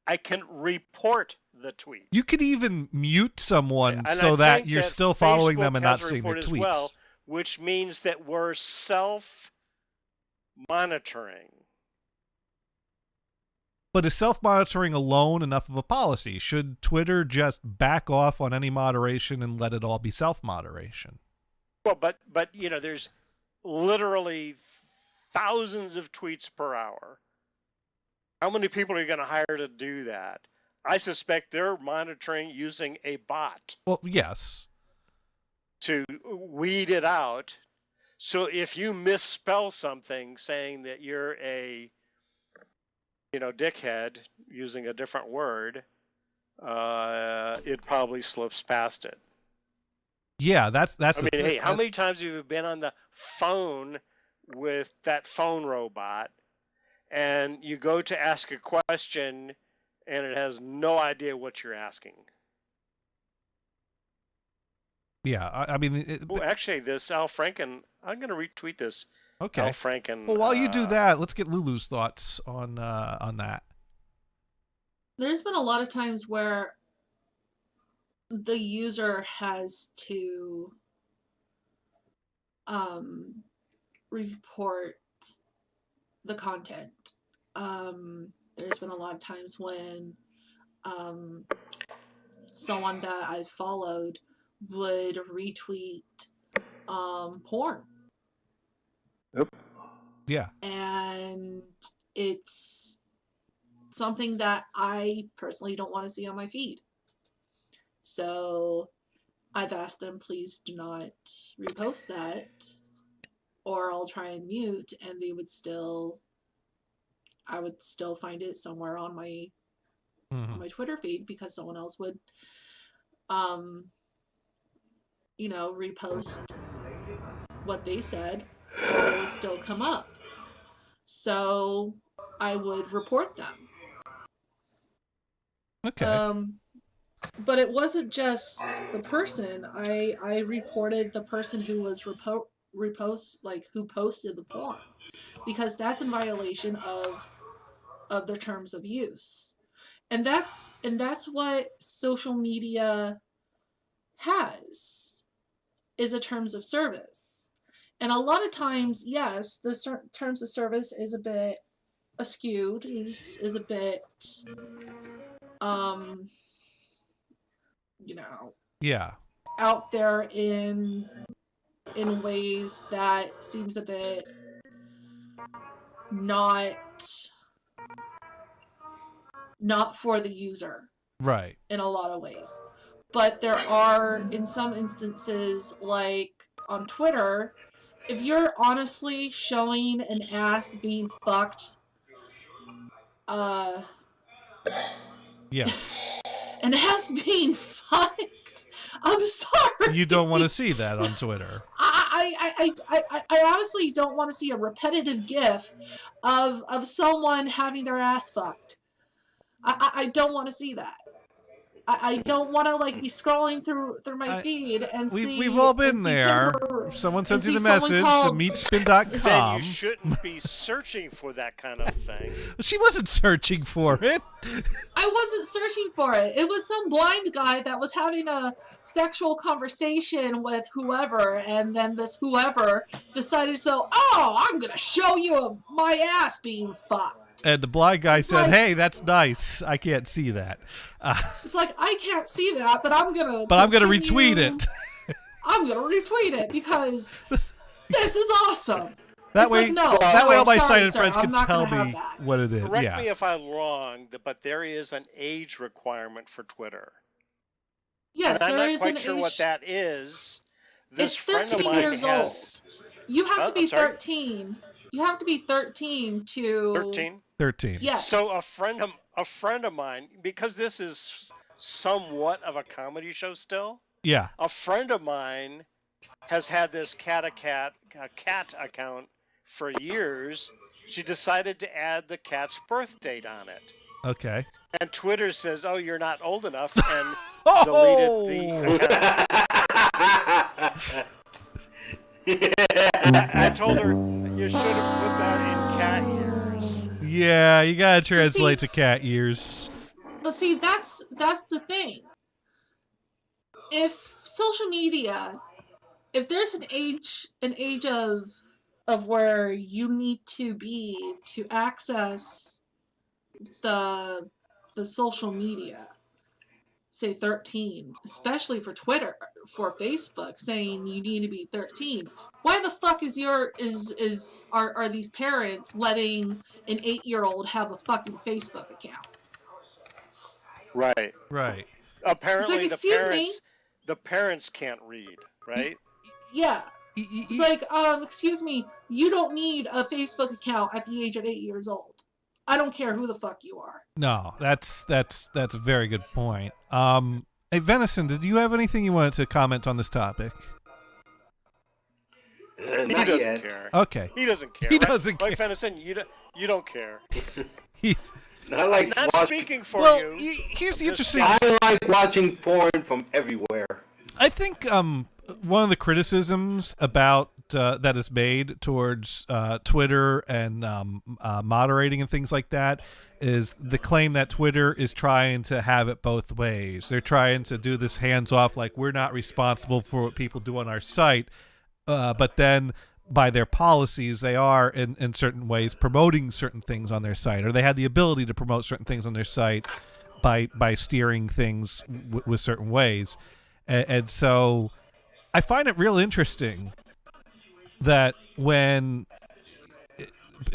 [SPEAKER 1] I can report the tweet.
[SPEAKER 2] You could even mute someone so that you're still following them and not seeing their tweets.
[SPEAKER 1] Well, which means that we're self-monitoring.
[SPEAKER 2] But is self-monitoring alone enough of a policy? Should Twitter just back off on any moderation and let it all be self-moderation?
[SPEAKER 1] Well, but there's literally thousands of tweets per hour. How many people are you going to hire to do that? I suspect they're monitoring using a bot.
[SPEAKER 2] Well, yes.
[SPEAKER 1] To weed it out. So if you misspell something saying that you're a, dickhead using a different word, it probably slips past it.
[SPEAKER 2] Yeah, that's.
[SPEAKER 1] Hey, how many times have you been on the phone with that phone robot, and you go to ask a question, and it has no idea what you're asking?
[SPEAKER 2] Yeah,
[SPEAKER 1] actually, this Al Franken, I'm going to retweet this.
[SPEAKER 2] Okay.
[SPEAKER 1] Al Franken.
[SPEAKER 2] Well, while you do that, let's get Lulu's thoughts on that.
[SPEAKER 3] There's been a lot of times where the user has to report the content. There's been a lot of times when someone that I followed would retweet porn.
[SPEAKER 2] Yep. Yeah.
[SPEAKER 3] And it's something that I personally don't want to see on my feed. So I've asked them, please do not repost that, or I'll try and mute, and I would still find it somewhere on my Twitter feed, because someone else would, repost what they said, and it would still come up. So I would report them.
[SPEAKER 2] Okay.
[SPEAKER 3] But it wasn't just the person. I reported the person who was who posted the porn, because that's in violation of their terms of use. And that's what social media has, is a terms of service. And a lot of times, yes, the terms of service is a bit askewed, is a bit
[SPEAKER 2] Yeah.
[SPEAKER 3] out there in ways that seems a bit not for the user.
[SPEAKER 2] Right.
[SPEAKER 3] In a lot of ways. But there are, in some instances, like on Twitter, if you're honestly showing an ass being fucked,
[SPEAKER 2] Yeah.
[SPEAKER 3] an ass being fucked, I'm sorry.
[SPEAKER 2] You don't want to see that on Twitter.
[SPEAKER 3] I honestly don't want to see a repetitive gif of someone having their ass fucked. I don't want to see that. I don't want to be scrolling through my feed and see.
[SPEAKER 2] We've all been there. Someone sends you the message to meatspin.com.
[SPEAKER 1] Then you shouldn't be searching for that kind of thing.
[SPEAKER 2] She wasn't searching for it.
[SPEAKER 3] I wasn't searching for it. It was some blind guy that was having a sexual conversation with whoever, and then this whoever decided, I'm gonna show you my ass being fucked.
[SPEAKER 2] And the blind guy said, "Hey, that's nice. I can't see that."
[SPEAKER 3] It's like, I can't see that, but I'm gonna.
[SPEAKER 2] But I'm gonna retweet it.
[SPEAKER 3] I'm gonna retweet it because this is awesome.
[SPEAKER 2] That way, all my sighted friends can tell me
[SPEAKER 3] that.
[SPEAKER 2] what it is.
[SPEAKER 1] Correct me if I'm wrong, but there is an age requirement for Twitter.
[SPEAKER 3] Yes,
[SPEAKER 1] and
[SPEAKER 3] there
[SPEAKER 1] I'm
[SPEAKER 3] is
[SPEAKER 1] not
[SPEAKER 3] an
[SPEAKER 1] quite sure
[SPEAKER 3] age.
[SPEAKER 1] what that is. This
[SPEAKER 3] It's
[SPEAKER 1] friend of
[SPEAKER 3] 13
[SPEAKER 1] mine
[SPEAKER 3] years
[SPEAKER 1] has...
[SPEAKER 3] old. You have to be
[SPEAKER 1] I'm sorry?
[SPEAKER 3] 13. You have to be 13 to.
[SPEAKER 1] 13.
[SPEAKER 2] 13.
[SPEAKER 3] Yes.
[SPEAKER 1] So a friend of mine, because this is somewhat of a comedy show still.
[SPEAKER 2] Yeah.
[SPEAKER 1] A friend of mine has had this cat account for years. She decided to add the cat's birth date on it.
[SPEAKER 2] Okay.
[SPEAKER 1] And Twitter says, "Oh, you're not old enough," and deleted the account. I told her, you should have put that in cat years.
[SPEAKER 2] Yeah, you gotta translate to cat years.
[SPEAKER 3] But see, that's the thing. If social media, if there's an age of where you need to be to access the social media, say 13, especially for Twitter, for Facebook, saying you need to be 13. Why the fuck are these parents letting an 8-year-old have a fucking Facebook account?
[SPEAKER 1] Right.
[SPEAKER 2] Right.
[SPEAKER 1] Apparently,
[SPEAKER 3] It's like,
[SPEAKER 1] the parents can't read, right?
[SPEAKER 3] Yeah. It's like, excuse me, you don't need a Facebook account at the age of 8 years old. I don't care who the fuck you are.
[SPEAKER 2] No, that's a very good point. Hey, Venison, did you have anything you wanted to comment on this topic?
[SPEAKER 1] He
[SPEAKER 4] Not
[SPEAKER 1] doesn't
[SPEAKER 4] yet.
[SPEAKER 1] care.
[SPEAKER 2] Okay.
[SPEAKER 1] He doesn't care.
[SPEAKER 2] He
[SPEAKER 1] right?
[SPEAKER 2] doesn't care.
[SPEAKER 1] Right, Venison, you don't care.
[SPEAKER 2] He's
[SPEAKER 4] I like
[SPEAKER 1] Not
[SPEAKER 4] watching.
[SPEAKER 1] speaking for
[SPEAKER 2] well.
[SPEAKER 1] you.
[SPEAKER 2] Here's the
[SPEAKER 1] I'm just
[SPEAKER 2] interesting.
[SPEAKER 4] I like watching porn from everywhere.
[SPEAKER 2] I think one of the criticisms about that is made towards Twitter and moderating and things like that is the claim that Twitter is trying to have it both ways. They're trying to do this hands-off, like we're not responsible for what people do on our site, but then by their policies, they are in certain ways promoting certain things on their site, or they had the ability to promote certain things on their site by steering things with certain ways. And so I find it real interesting that when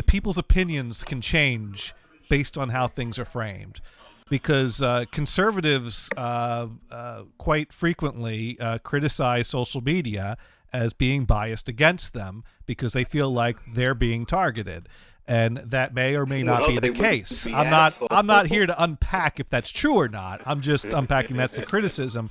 [SPEAKER 2] people's opinions can change based on how things are framed. Because conservatives quite frequently criticize social media as being biased against them because they feel like they're being targeted, and that may or may not be the case. I'm not here to unpack if that's true or not. I'm just unpacking that's the criticism.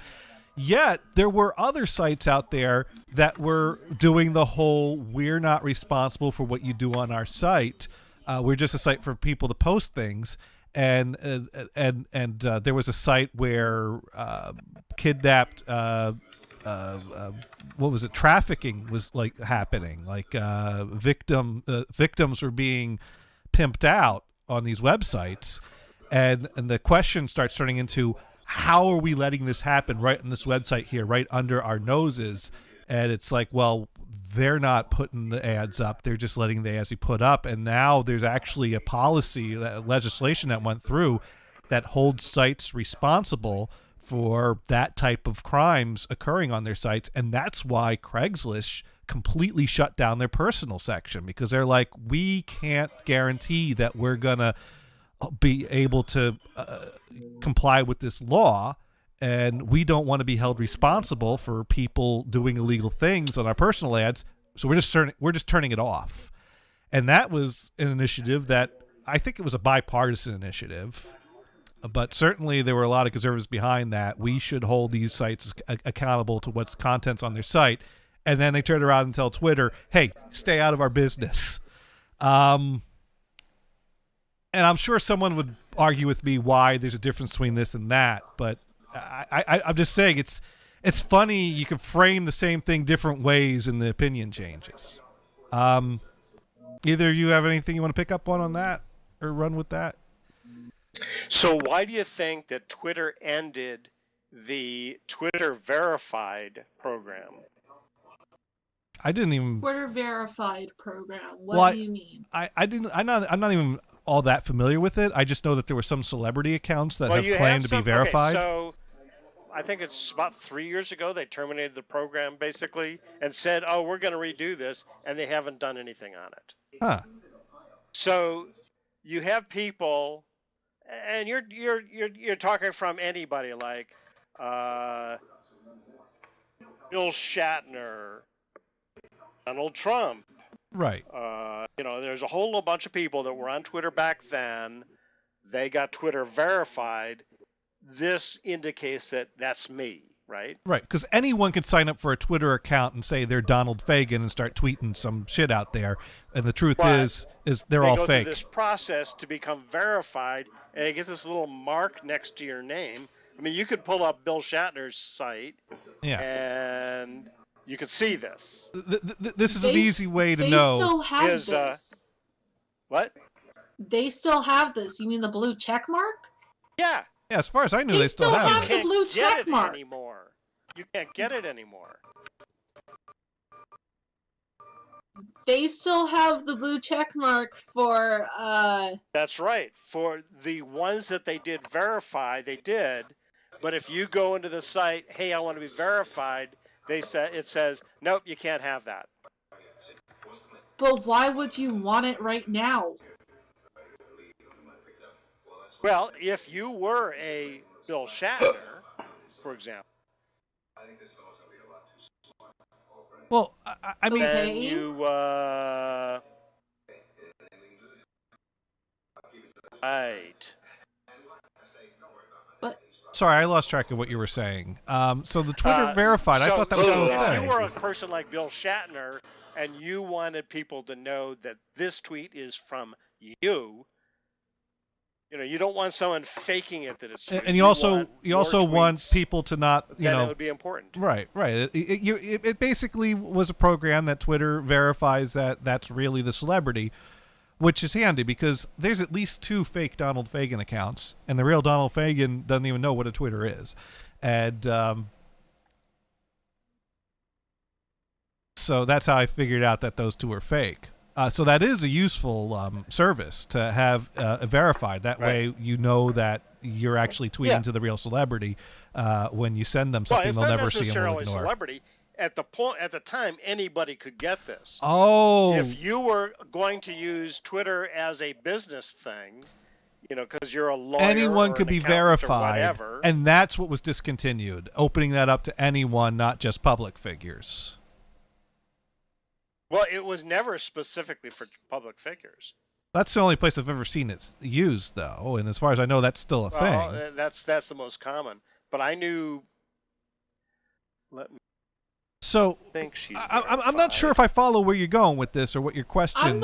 [SPEAKER 2] Yet there were other sites out there that were doing the whole "we're not responsible for what you do on our site. We're just a site for people to post things." And there was a site where kidnapped what was it, trafficking was like happening, like victims were being pimped out on these websites, and the question starts turning into, how are we letting this happen right on this website here, right under our noses? And it's like, well, they're not putting the ads up, they're just letting the ads be put up. And now there's actually a policy, legislation that went through that holds sites responsible for that type of crimes occurring on their sites. And that's why Craigslist completely shut down their personal section, because they're like, we can't guarantee that we're gonna be able to comply with this law, and we don't want to be held responsible for people doing illegal things on our personal ads, so we're just turning it off. And that was an initiative that I think it was a bipartisan initiative, but certainly there were a lot of conservatives behind that. We should hold these sites accountable to what's contents on their site. And then they turned around and tell Twitter, hey, stay out of our business. And I'm sure someone would argue with me why there's a difference between this and that, but I'm just saying it's funny you can frame the same thing different ways and the opinion changes. Either of you have anything you want to pick up on that or run with that?
[SPEAKER 1] So why do you think that Twitter ended the Twitter Verified program?
[SPEAKER 2] I didn't even
[SPEAKER 3] Twitter Verified program. What do you mean?
[SPEAKER 2] I'm not even all that familiar with it. I just know that there were some celebrity accounts that have claimed to be verified.
[SPEAKER 1] Okay, so I think it's about 3 years ago they terminated the program basically and said, "Oh, we're going to redo this," and they haven't done anything on it.
[SPEAKER 2] Huh.
[SPEAKER 1] So you have people, and you're talking from anybody like Bill Shatner, Donald Trump.
[SPEAKER 2] Right.
[SPEAKER 1] There's a whole bunch of people that were on Twitter back then. They got Twitter verified. This indicates that that's me, right?
[SPEAKER 2] Right, because anyone could sign up for a Twitter account and say they're Donald Fagen and start tweeting some shit out there. And the truth is they're all fake.
[SPEAKER 1] They go through this process to become verified, and they get this little mark next to your name. I mean, you could pull up Bill Shatner's site, and you can see this.
[SPEAKER 2] This is an easy way to know.
[SPEAKER 3] They still have this.
[SPEAKER 1] What?
[SPEAKER 3] They still have this. You mean the blue check mark?
[SPEAKER 1] Yeah.
[SPEAKER 2] Yeah, as far as I knew, they still have
[SPEAKER 3] the blue check mark
[SPEAKER 1] anymore. You can't get it anymore.
[SPEAKER 3] They still have the blue check mark for
[SPEAKER 1] That's right. For the ones that they did verify, they did. But if you go into the site, hey, I want to be verified, it says, nope, you can't have that.
[SPEAKER 3] But why would you want it right now?
[SPEAKER 1] Well, if you were a Bill Shatner, for example.
[SPEAKER 2] Well, I mean,
[SPEAKER 1] then you, right.
[SPEAKER 2] Sorry, I lost track of what you were saying. So the Twitter verified, I thought that was still a
[SPEAKER 1] if
[SPEAKER 2] thing.
[SPEAKER 1] you were a person like Bill Shatner and you wanted people to know that this tweet is from you, you don't want someone faking it that it's true.
[SPEAKER 2] And you also want people to not,
[SPEAKER 1] it would be important.
[SPEAKER 2] Right. It basically was a program that Twitter verifies that that's really the celebrity, which is handy because there's at least 2 fake Donald Fagen accounts, and the real Donald Fagen doesn't even know what a Twitter is. And so that's how I figured out that those 2 are fake. So that is a useful service to have verified. That way you know that you're actually tweeting to the real celebrity when you send them something they'll never see and will ignore.
[SPEAKER 1] Celebrity. At the time, anybody could get this.
[SPEAKER 2] Oh.
[SPEAKER 1] If you were going to use Twitter as a business thing, because you're a lawyer.
[SPEAKER 2] Anyone
[SPEAKER 1] or
[SPEAKER 2] could
[SPEAKER 1] an
[SPEAKER 2] be
[SPEAKER 1] accountant or
[SPEAKER 2] verified,
[SPEAKER 1] whatever.
[SPEAKER 2] and that's what was discontinued, opening that up to anyone, not just public figures.
[SPEAKER 1] Well, it was never specifically for public figures.
[SPEAKER 2] That's the only place I've ever seen it used, though, and as far as I know, that's still a
[SPEAKER 1] Well,
[SPEAKER 2] thing.
[SPEAKER 1] that's the most common. But I knew. Let me
[SPEAKER 2] So
[SPEAKER 1] think she's.
[SPEAKER 2] I'm not sure if I follow where you're going with this or what your question is.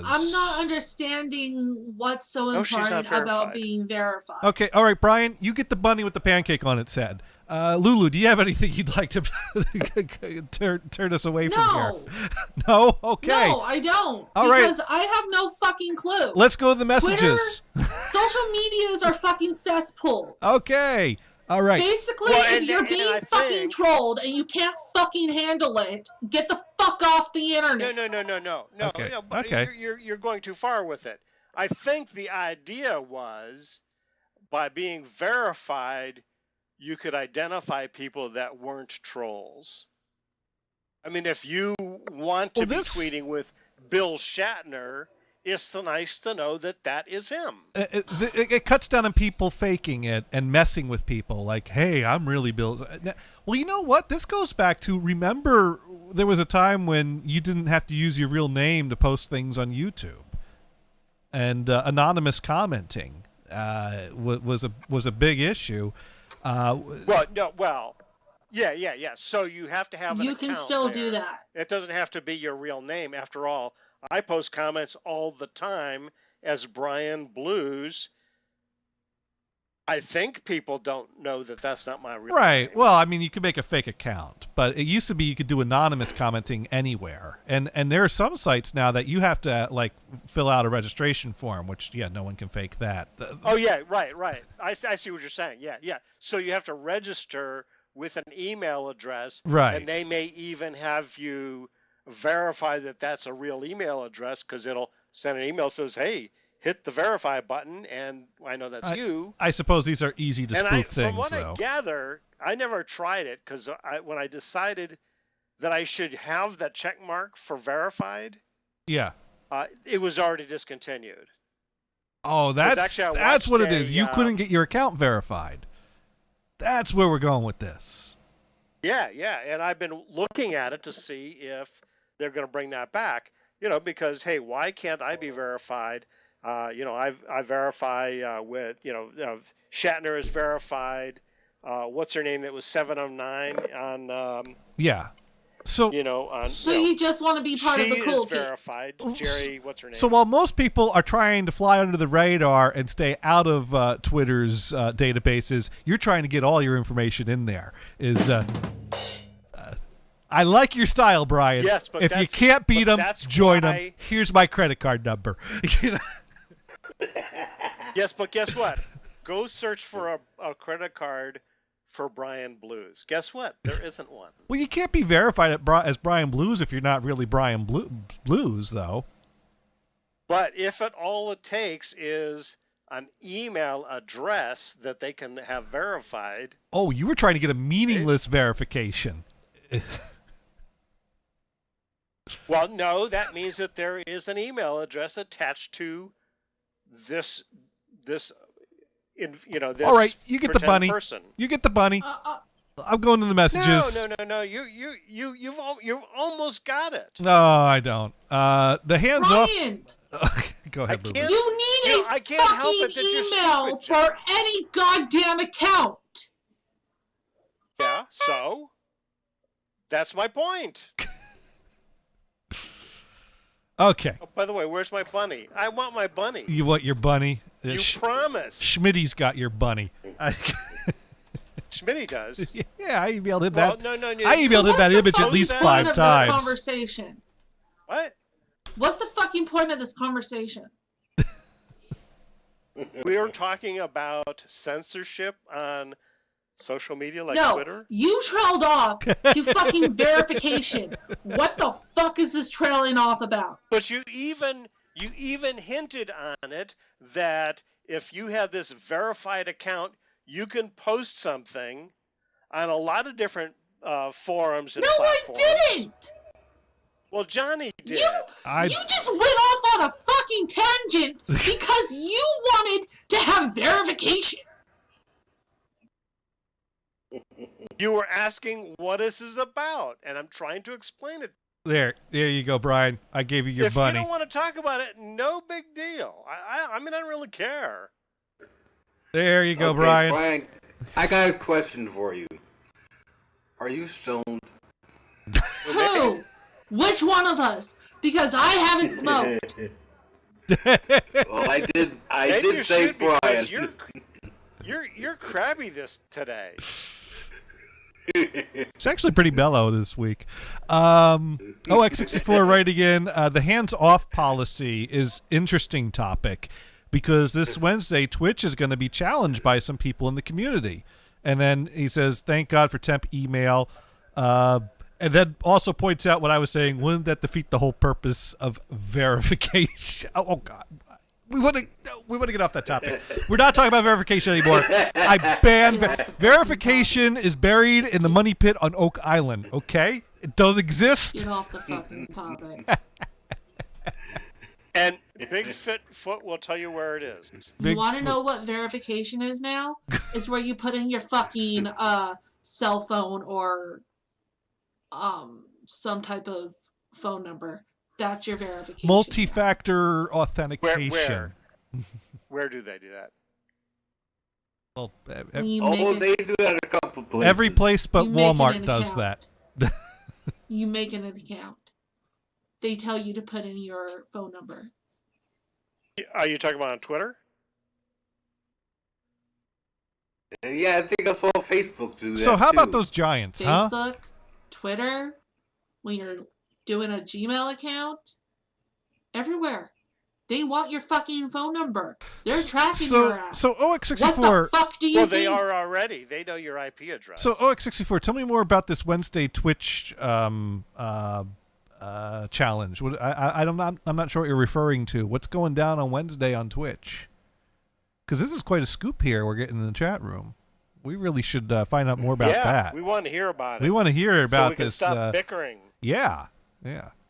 [SPEAKER 3] I'm not understanding what's so
[SPEAKER 1] No, she's not
[SPEAKER 3] important about
[SPEAKER 1] verified.
[SPEAKER 3] being verified.
[SPEAKER 2] Okay, all right, Brian, you get the bunny with the pancake on its head. Lulu, do you have anything you'd like to turn us away from
[SPEAKER 3] No.
[SPEAKER 2] here? No? Okay.
[SPEAKER 3] No, I don't.
[SPEAKER 2] All right.
[SPEAKER 3] Because I have no fucking clue.
[SPEAKER 2] Let's go to the messages.
[SPEAKER 3] Social medias are fucking cesspools.
[SPEAKER 2] Okay. All right.
[SPEAKER 3] Basically,
[SPEAKER 1] Well,
[SPEAKER 3] if
[SPEAKER 1] and-
[SPEAKER 3] you're
[SPEAKER 1] and
[SPEAKER 3] being
[SPEAKER 1] I
[SPEAKER 3] fucking
[SPEAKER 1] think-
[SPEAKER 3] trolled and you can't fucking handle it, get the fuck off the internet.
[SPEAKER 1] No.
[SPEAKER 2] Okay,
[SPEAKER 1] But
[SPEAKER 2] okay.
[SPEAKER 1] You're going too far with it. I think the idea was, by being verified, you could identify people that weren't trolls. I mean, if you want to
[SPEAKER 2] Well,
[SPEAKER 1] be
[SPEAKER 2] this-
[SPEAKER 1] tweeting with Bill Shatner, it's nice to know that that is him.
[SPEAKER 2] It cuts down on people faking it and messing with people like, hey, I'm really Bill. Well, you know what? This goes back to, remember, there was a time when you didn't have to use your real name to post things on YouTube. And anonymous commenting was a big issue.
[SPEAKER 1] Yeah. So you have to have an
[SPEAKER 3] You can
[SPEAKER 1] account
[SPEAKER 3] still
[SPEAKER 1] there.
[SPEAKER 3] do that.
[SPEAKER 1] It doesn't have to be your real name. After all, I post comments all the time as Brian Blues. I think people don't know that that's not my real
[SPEAKER 2] Right.
[SPEAKER 1] name.
[SPEAKER 2] Well, I mean, you could make a fake account, but it used to be you could do anonymous commenting anywhere. And there are some sites now that you have to, like, fill out a registration form, which, yeah, no one can fake that.
[SPEAKER 1] Oh, yeah, right. I see what you're saying. Yeah. So you have to register with an email address.
[SPEAKER 2] Right.
[SPEAKER 1] And they may even have you verify that that's a real email address, because it'll send an email that says, hey, hit the verify button, and I know that's you.
[SPEAKER 2] I suppose these are easy to
[SPEAKER 1] And
[SPEAKER 2] spoof
[SPEAKER 1] from
[SPEAKER 2] things,
[SPEAKER 1] what
[SPEAKER 2] though.
[SPEAKER 1] I gather, I never tried it, because when I decided that I should have that check mark for verified,
[SPEAKER 2] Yeah.
[SPEAKER 1] it was already discontinued.
[SPEAKER 2] Oh,
[SPEAKER 1] actually, I
[SPEAKER 2] that's what it
[SPEAKER 1] watched
[SPEAKER 2] is. You couldn't get your account verified. That's where we're going with this.
[SPEAKER 1] Yeah, and I've been looking at it to see if they're going to bring that back. Because, hey, why can't I be verified? I verify with, Shatner is verified. What's her name? That was 709 on,
[SPEAKER 2] Yeah. So
[SPEAKER 1] on.
[SPEAKER 3] So you just want to be part of the cool
[SPEAKER 1] She is
[SPEAKER 3] kids.
[SPEAKER 1] verified. Jerry, what's her name?
[SPEAKER 2] So while most people are trying to fly under the radar and stay out of Twitter's databases, you're trying to get all your information in there. I like your style, Brian.
[SPEAKER 1] Yes, but
[SPEAKER 2] if you
[SPEAKER 1] that's-
[SPEAKER 2] can't beat
[SPEAKER 1] but
[SPEAKER 2] them,
[SPEAKER 1] that's
[SPEAKER 2] join them.
[SPEAKER 1] why-
[SPEAKER 2] Here's my credit card number.
[SPEAKER 1] Yes, but guess what? Go search for a credit card for Brian Blues. Guess what? There isn't one.
[SPEAKER 2] Well, you can't be verified as Brian Blues if you're not really Brian Blues, though.
[SPEAKER 1] But if all it takes is an email address that they can have verified.
[SPEAKER 2] Oh, you were trying to get a meaningless verification.
[SPEAKER 1] Well, no, that means that there is an email address attached to this this
[SPEAKER 2] All right, you get the
[SPEAKER 1] pretend
[SPEAKER 2] bunny.
[SPEAKER 1] person.
[SPEAKER 2] You get the bunny. I'm going to the messages.
[SPEAKER 1] No. You've almost got it.
[SPEAKER 2] No, I don't. The hands up.
[SPEAKER 3] Brian,
[SPEAKER 2] Go ahead, Lulu.
[SPEAKER 1] can't-
[SPEAKER 3] you need a
[SPEAKER 1] I can't help
[SPEAKER 3] fucking
[SPEAKER 1] it that you're
[SPEAKER 3] email
[SPEAKER 1] stupid, Joe.
[SPEAKER 3] for any goddamn account.
[SPEAKER 1] Yeah, so that's my point.
[SPEAKER 2] Okay.
[SPEAKER 1] Oh, by the way, where's my bunny? I want my bunny.
[SPEAKER 2] You want your bunny?
[SPEAKER 1] You promised.
[SPEAKER 2] Schmitty's got your bunny.
[SPEAKER 1] Schmitty does.
[SPEAKER 2] Yeah, I emailed him
[SPEAKER 1] Well,
[SPEAKER 2] that.
[SPEAKER 1] no.
[SPEAKER 2] I emailed him
[SPEAKER 3] what's
[SPEAKER 2] that
[SPEAKER 3] the
[SPEAKER 2] image at
[SPEAKER 3] fucking
[SPEAKER 2] least
[SPEAKER 1] point
[SPEAKER 2] 5
[SPEAKER 3] of
[SPEAKER 2] times.
[SPEAKER 3] The conversation.
[SPEAKER 1] What?
[SPEAKER 3] What's the fucking point of this conversation?
[SPEAKER 1] We are talking about censorship on social media like
[SPEAKER 3] No,
[SPEAKER 1] Twitter.
[SPEAKER 3] you trailed off to fucking verification. What the fuck is this trailing off about?
[SPEAKER 1] But you even hinted on it that if you have this verified account, you can post something on a lot of different forums and
[SPEAKER 3] No, I
[SPEAKER 1] platforms.
[SPEAKER 3] didn't.
[SPEAKER 1] Well, Johnny did.
[SPEAKER 3] You just went off on a fucking tangent because you wanted to have verification.
[SPEAKER 1] You were asking what this is about, and I'm trying to explain it.
[SPEAKER 2] There you go, Brian. I gave you your
[SPEAKER 1] If
[SPEAKER 2] bunny.
[SPEAKER 1] you don't want to talk about it, no big deal. I mean, I don't really care.
[SPEAKER 2] There you go,
[SPEAKER 4] Okay,
[SPEAKER 2] Brian.
[SPEAKER 4] I got a question for you. Are you stoned?
[SPEAKER 3] Who? Which one of us? Because I haven't smoked.
[SPEAKER 4] Well, I did
[SPEAKER 1] Maybe you
[SPEAKER 4] say
[SPEAKER 1] should,
[SPEAKER 4] Brian.
[SPEAKER 1] because you're crabby today.
[SPEAKER 2] It's actually pretty mellow this week. OX64 writing in, the hands-off policy is interesting topic because this Wednesday Twitch is going to be challenged by some people in the community. And then he says, thank God for temp email. And then also points out what I was saying, wouldn't that defeat the whole purpose of verification? Oh God. We want to get off that topic. We're not talking about verification anymore. I ban verification is buried in the money pit on Oak Island. Okay, it does exist.
[SPEAKER 3] Get off the fucking topic.
[SPEAKER 1] And Bigfoot will tell you where it is.
[SPEAKER 3] You want to know what verification is now? It's where you put in your fucking cell phone or some type of phone number. That's your verification.
[SPEAKER 2] Multi-factor authentication.
[SPEAKER 1] Where do they do that?
[SPEAKER 2] Well,
[SPEAKER 3] When you
[SPEAKER 4] Oh,
[SPEAKER 3] make
[SPEAKER 4] they do that a couple places.
[SPEAKER 2] every place but
[SPEAKER 3] you make it
[SPEAKER 2] Walmart
[SPEAKER 3] an
[SPEAKER 2] does
[SPEAKER 3] account.
[SPEAKER 2] that.
[SPEAKER 3] You make an account. They tell you to put in your phone number.
[SPEAKER 1] Are you talking about on Twitter?
[SPEAKER 4] Yeah, I think I saw Facebook do that.
[SPEAKER 2] So how about
[SPEAKER 4] too.
[SPEAKER 2] those Giants, huh?
[SPEAKER 3] Facebook, Twitter, when you're doing a Gmail account, everywhere. They want your fucking phone number. They're tracking your ass.
[SPEAKER 2] So
[SPEAKER 3] what
[SPEAKER 2] OX64.
[SPEAKER 3] the fuck do you
[SPEAKER 1] Well,
[SPEAKER 3] think?
[SPEAKER 1] they are already. They know your IP address.
[SPEAKER 2] So OX64, tell me more about this Wednesday Twitch challenge. I'm not sure what you're referring to. What's going down on Wednesday on Twitch? Because this is quite a scoop here we're getting in the chat room. We really should find out more about that.
[SPEAKER 1] we want to hear about it.
[SPEAKER 2] We want to hear
[SPEAKER 1] so
[SPEAKER 2] about
[SPEAKER 1] we can
[SPEAKER 2] this.
[SPEAKER 1] Stop bickering.
[SPEAKER 2] Yeah.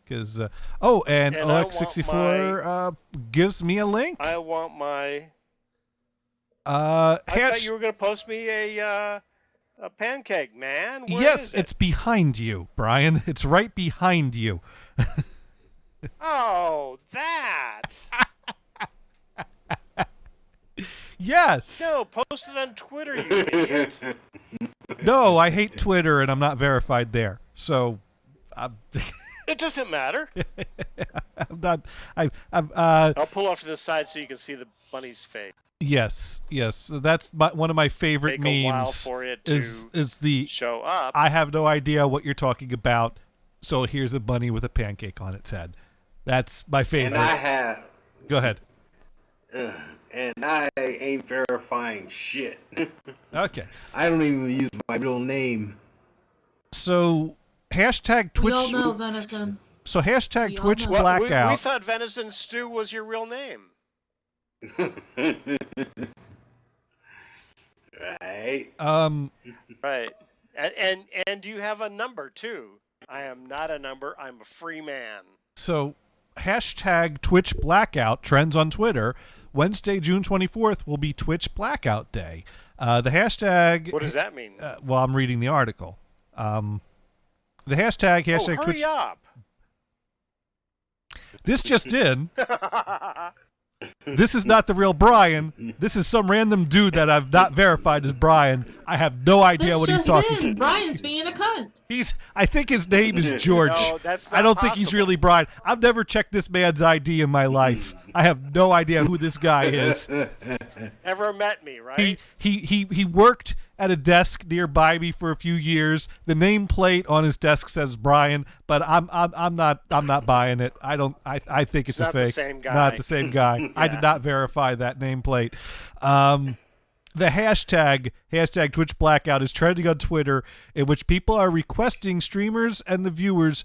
[SPEAKER 2] Because and
[SPEAKER 1] And I
[SPEAKER 2] OX64 gives me a link.
[SPEAKER 1] I want my.
[SPEAKER 2] I
[SPEAKER 1] I thought you were going to post me a pancake, man. Where
[SPEAKER 2] yes,
[SPEAKER 1] is it?
[SPEAKER 2] it's behind you, Brian. It's right behind you.
[SPEAKER 1] Oh, that.
[SPEAKER 2] Yes.
[SPEAKER 1] No, post it on Twitter, you idiot.
[SPEAKER 2] No, I hate Twitter, and I'm not verified there. So,
[SPEAKER 1] It doesn't matter.
[SPEAKER 2] I'm not.
[SPEAKER 1] I'll pull off to the side so you can see the bunny's face.
[SPEAKER 2] Yes. That's one of my favorite
[SPEAKER 1] Take a while
[SPEAKER 2] memes.
[SPEAKER 1] for it to
[SPEAKER 2] Is the
[SPEAKER 1] show up.
[SPEAKER 2] I have no idea what you're talking about. So here's a bunny with a pancake on its head. That's my favorite.
[SPEAKER 4] And I have.
[SPEAKER 2] Go ahead.
[SPEAKER 4] And I ain't verifying shit.
[SPEAKER 2] Okay.
[SPEAKER 4] I don't even use my real name.
[SPEAKER 2] So hashtag Twitch.
[SPEAKER 3] We all know venison.
[SPEAKER 2] So hashtag
[SPEAKER 3] We all
[SPEAKER 2] Twitch
[SPEAKER 3] know.
[SPEAKER 1] Well,
[SPEAKER 2] blackout.
[SPEAKER 1] we thought Venison Stew was your real name.
[SPEAKER 4] Right.
[SPEAKER 1] Right. And you have a number, too. I am not a number. I'm a free man.
[SPEAKER 2] So hashtag Twitch blackout trends on Twitter. Wednesday, June 24th will be Twitch blackout day. The hashtag.
[SPEAKER 1] What does that mean?
[SPEAKER 2] Well, I'm reading the article. The hashtag
[SPEAKER 1] hurry
[SPEAKER 2] Twitch.
[SPEAKER 1] up.
[SPEAKER 2] This just in. This is not the real Brian. This is some random dude that I've not verified as Brian. I have no idea
[SPEAKER 3] This
[SPEAKER 2] what he's
[SPEAKER 3] just
[SPEAKER 2] talking.
[SPEAKER 3] in. Brian's being a cunt.
[SPEAKER 2] I think his name is George.
[SPEAKER 1] No, that's not
[SPEAKER 2] I don't think he's
[SPEAKER 1] possible.
[SPEAKER 2] really Brian. I've never checked this man's ID in my life. I have no idea who this guy is.
[SPEAKER 1] Ever met me, right?
[SPEAKER 2] He worked at a desk nearby me for a few years. The nameplate on his desk says Brian, but I'm not buying it. I think it's a
[SPEAKER 1] not the
[SPEAKER 2] fake.
[SPEAKER 1] same guy.
[SPEAKER 2] Not the same guy. I did not verify that nameplate. The hashtag Twitch blackout is trending on Twitter, in which people are requesting streamers and the viewers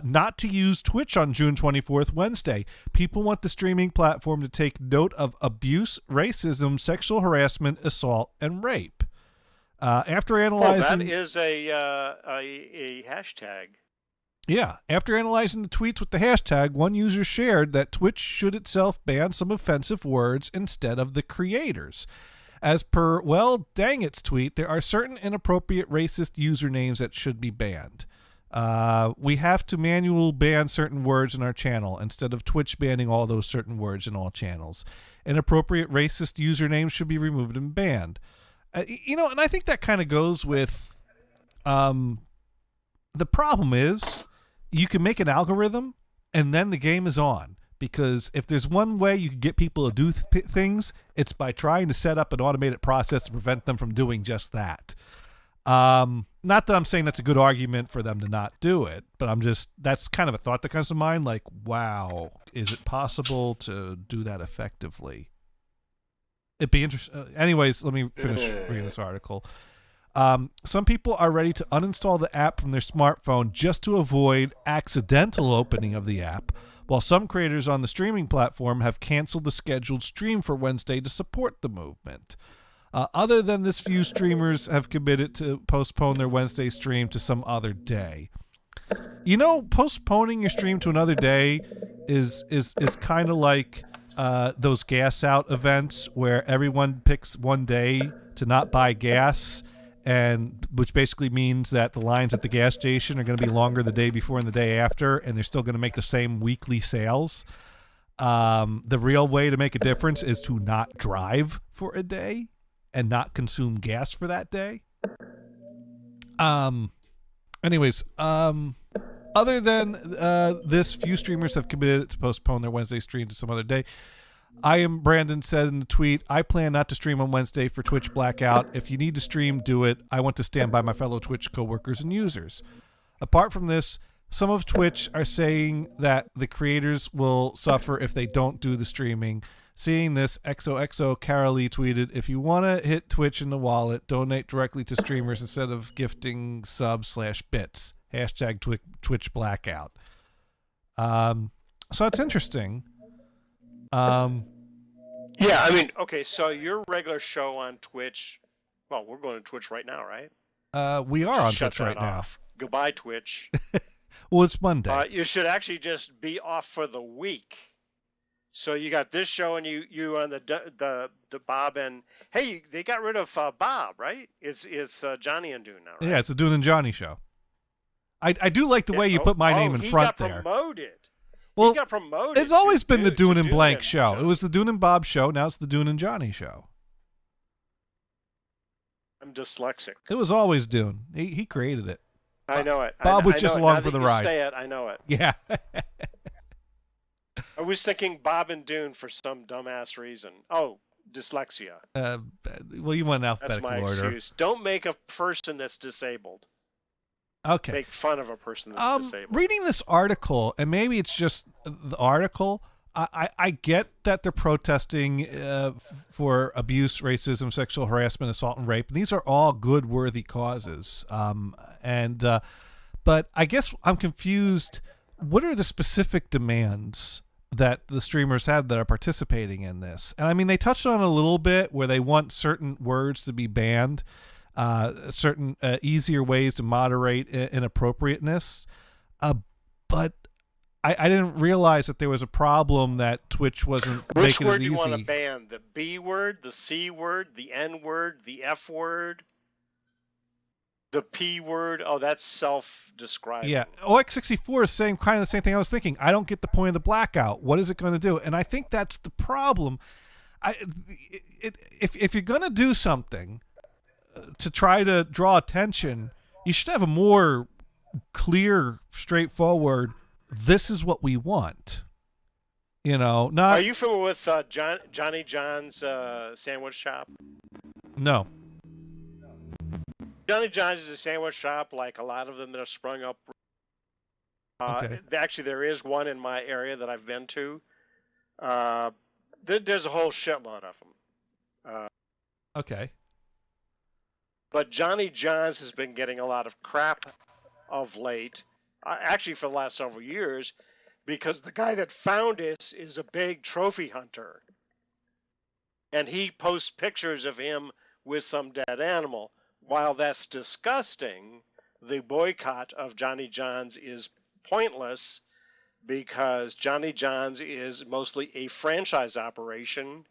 [SPEAKER 2] not to use Twitch on June 24th, Wednesday. People want the streaming platform to take note of abuse, racism, sexual harassment, assault, and rape. After
[SPEAKER 1] Well,
[SPEAKER 2] analyzing,
[SPEAKER 1] that is a hashtag.
[SPEAKER 2] Yeah, after analyzing the tweets with the hashtag, one user shared that Twitch should itself ban some offensive words instead of the creators. As per Well Dang It's tweet, there are certain inappropriate racist usernames that should be banned. We have to manually ban certain words in our channel instead of Twitch banning all those certain words in all channels. Inappropriate racist usernames should be removed and banned. And I think that kind of goes with the problem is you can make an algorithm and then the game is on. Because if there's one way you can get people to do things, it's by trying to set up an automated process to prevent them from doing just that. Not that I'm saying that's a good argument for them to not do it, but that's kind of a thought that comes to mind. Like, wow, is it possible to do that effectively? It'd be interesting. Anyways, let me finish reading this article. Some people are ready to uninstall the app from their smartphone just to avoid accidental opening of the app, while some creators on the streaming platform have canceled the scheduled stream for Wednesday to support the movement. Other than this, few streamers have committed to postpone their Wednesday stream to some other day. Postponing your stream to another day is kind of like those gas out events where everyone picks one day to not buy gas, and which basically means that the lines at the gas station are going to be longer the day before and the day after, and they're still going to make the same weekly sales. The real way to make a difference is to not drive for a day and not consume gas for that day. Anyways, other than this, few streamers have committed to postpone their Wednesday stream to some other day. Brandon said in the tweet, I plan not to stream on Wednesday for Twitch Blackout. If you need to stream, do it. I want to stand by my fellow Twitch coworkers and users. Apart from this, some of Twitch are saying that the creators will suffer if they don't do the streaming. Seeing this, XOXO Carolee tweeted, if you want to hit Twitch in the wallet, donate directly to streamers instead of gifting subs/bits. Hashtag Twitch Blackout. So it's interesting.
[SPEAKER 1] Yeah, I mean, okay, so your regular show on Twitch, well, we're going to Twitch right now, right?
[SPEAKER 2] We are on
[SPEAKER 1] Shut
[SPEAKER 2] Twitch right
[SPEAKER 1] that
[SPEAKER 2] now.
[SPEAKER 1] off. Goodbye, Twitch.
[SPEAKER 2] Well, it's Monday.
[SPEAKER 1] You should actually just be off for the week. So you got this show, and you on the Bob and hey, they got rid of Bob, right? It's Johnny and Dune now, right?
[SPEAKER 2] Yeah, it's a Dune and Johnny show. I do like the way you put my name in front there.
[SPEAKER 1] He got promoted.
[SPEAKER 2] Well,
[SPEAKER 1] he got promoted.
[SPEAKER 2] It's always been the Dune and Blank
[SPEAKER 1] and
[SPEAKER 2] show.
[SPEAKER 1] Johnny.
[SPEAKER 2] It was the Dune and Bob show. Now it's the Dune and Johnny show.
[SPEAKER 1] I'm dyslexic.
[SPEAKER 2] It was always Dune. He created it.
[SPEAKER 1] I know it.
[SPEAKER 2] Bob was
[SPEAKER 1] I
[SPEAKER 2] just
[SPEAKER 1] know it.
[SPEAKER 2] along
[SPEAKER 1] Now
[SPEAKER 2] for
[SPEAKER 1] that
[SPEAKER 2] the
[SPEAKER 1] you
[SPEAKER 2] ride.
[SPEAKER 1] Say it, I know it.
[SPEAKER 2] Yeah.
[SPEAKER 1] I was thinking Bob and Dune for some dumbass reason. Oh, dyslexia.
[SPEAKER 2] Well, you went in
[SPEAKER 1] That's
[SPEAKER 2] alphabetical
[SPEAKER 1] my
[SPEAKER 2] order.
[SPEAKER 1] excuse. Don't make a person that's disabled.
[SPEAKER 2] Okay.
[SPEAKER 1] Make fun of a person that's disabled.
[SPEAKER 2] Reading this article, and maybe it's just the article, I get that they're protesting for abuse, racism, sexual harassment, assault, and rape. And these are all good, worthy causes. But I guess I'm confused. What are the specific demands that the streamers have that are participating in this? And I mean, they touched on it a little bit where they want certain words to be banned, certain easier ways to moderate inappropriateness. But I didn't realize that there was a problem that Twitch wasn't
[SPEAKER 1] Which
[SPEAKER 2] making
[SPEAKER 1] word
[SPEAKER 2] it
[SPEAKER 1] do you
[SPEAKER 2] easy.
[SPEAKER 1] want to ban? The B word, the C word, the N word, the F word, the P word? Oh, that's self-describing.
[SPEAKER 2] Yeah, OX64 is saying kind of the same thing I was thinking. I don't get the point of the blackout. What is it going to do? And I think that's the problem. If you're going to do something to try to draw attention, you should have a more clear, straightforward, this is what we want. Not...
[SPEAKER 1] Are you familiar with Johnny John's sandwich shop?
[SPEAKER 2] No.
[SPEAKER 1] Johnny John's is a sandwich shop, like a lot of them that have sprung up.
[SPEAKER 2] Okay.
[SPEAKER 1] Actually, there is one in my area that I've been to. There's a whole shitload of them.
[SPEAKER 2] Okay.
[SPEAKER 1] But Johnny John's has been getting a lot of crap of late, actually for the last several years, because the guy that found it is a big trophy hunter. And he posts pictures of him with some dead animal. While that's disgusting, the boycott of Johnny John's is pointless because Johnny John's is mostly a franchise operation,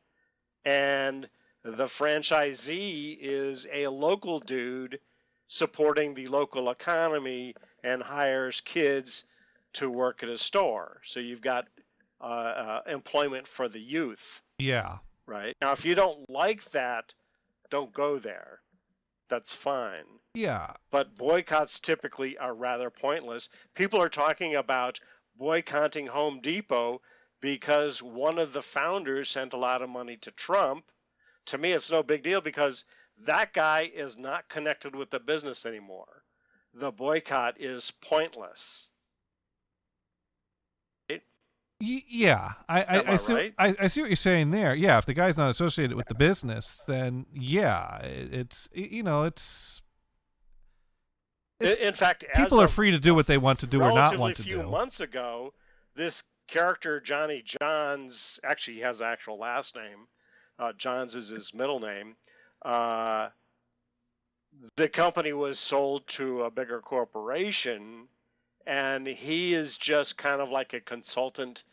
[SPEAKER 1] and the franchisee is a local dude supporting the local economy and hires kids to work at a store. So you've got employment for the youth,
[SPEAKER 2] Yeah.
[SPEAKER 1] right? Now, if you don't like that, don't go there. That's fine.
[SPEAKER 2] Yeah.
[SPEAKER 1] But boycotts typically are rather pointless. People are talking about boycotting Home Depot because one of the founders sent a lot of money to Trump. To me, it's no big deal because that guy is not connected with the business anymore. The boycott is pointless.
[SPEAKER 2] Yeah, I see.
[SPEAKER 1] Right?
[SPEAKER 2] I see what you're saying there. Yeah, if the guy's not associated with the business, then yeah, it's it's
[SPEAKER 1] In fact,
[SPEAKER 2] people
[SPEAKER 1] as
[SPEAKER 2] are
[SPEAKER 1] of
[SPEAKER 2] free to do what they want to do or not want to
[SPEAKER 1] relatively few
[SPEAKER 2] do.
[SPEAKER 1] months ago, this character Johnny Johns, actually he has an actual last name. Johns is his middle name. The company was sold to a bigger corporation, and he is just kind of like a consultant,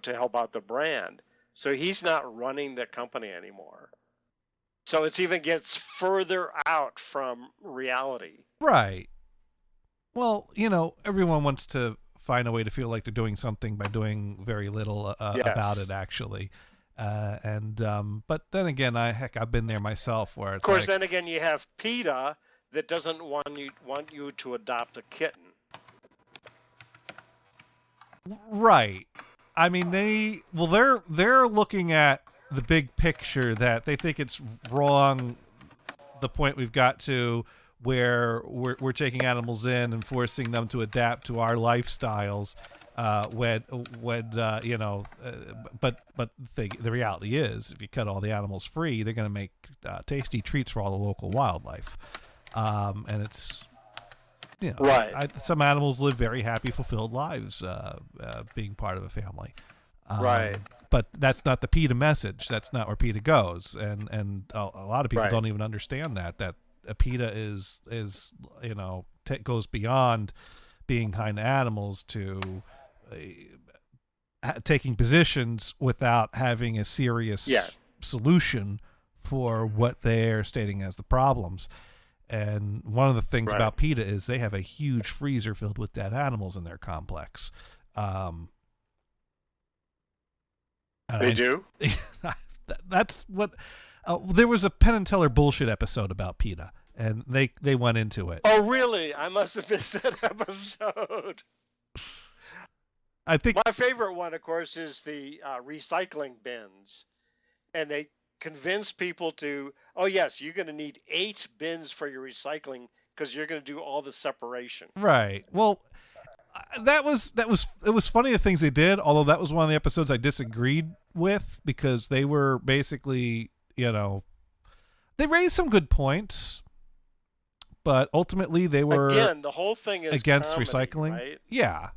[SPEAKER 1] to help out the brand. So he's not running the company anymore. So it even gets further out from reality.
[SPEAKER 2] Right. Well, everyone wants to find a way to feel like they're doing something by doing very little about it, actually. But then again, I've been there myself, where it's
[SPEAKER 1] Of course,
[SPEAKER 2] like,
[SPEAKER 1] then again, you have PETA that doesn't want you to adopt a kitten.
[SPEAKER 2] right. I mean, they're looking at the big picture, that they think it's wrong. The point we've got to where we're taking animals in and forcing them to adapt to our lifestyles. But the reality is, if you cut all the animals free, they're going to make tasty treats for all the local wildlife. And it's,
[SPEAKER 1] Right.
[SPEAKER 2] Some animals live very happy, fulfilled lives being part of a family.
[SPEAKER 1] Right.
[SPEAKER 2] But that's not the PETA message. That's not where PETA goes. And a lot of people
[SPEAKER 1] Right.
[SPEAKER 2] don't even understand that PETA is goes beyond being kind to animals to taking positions without having a serious solution for what they're stating as the problems. And one of the things
[SPEAKER 1] Right.
[SPEAKER 2] about PETA is they have a huge freezer filled with dead animals in their complex.
[SPEAKER 1] They do?
[SPEAKER 2] That's what. There was a Penn and Teller bullshit episode about PETA, and they went into it.
[SPEAKER 1] Oh, really? I must have missed that episode.
[SPEAKER 2] I think
[SPEAKER 1] My favorite one, of course, is the recycling bins. And they convince people to, oh, yes, you're going to need 8 bins for your recycling because you're going to do all the separation.
[SPEAKER 2] right. Well, it was funny the things they did. Although that was one of the episodes I disagreed with, because they were basically, they raised some good points, but ultimately they were
[SPEAKER 1] Again, the whole thing is
[SPEAKER 2] against
[SPEAKER 1] comedy,
[SPEAKER 2] recycling.
[SPEAKER 1] right?
[SPEAKER 2] Yeah.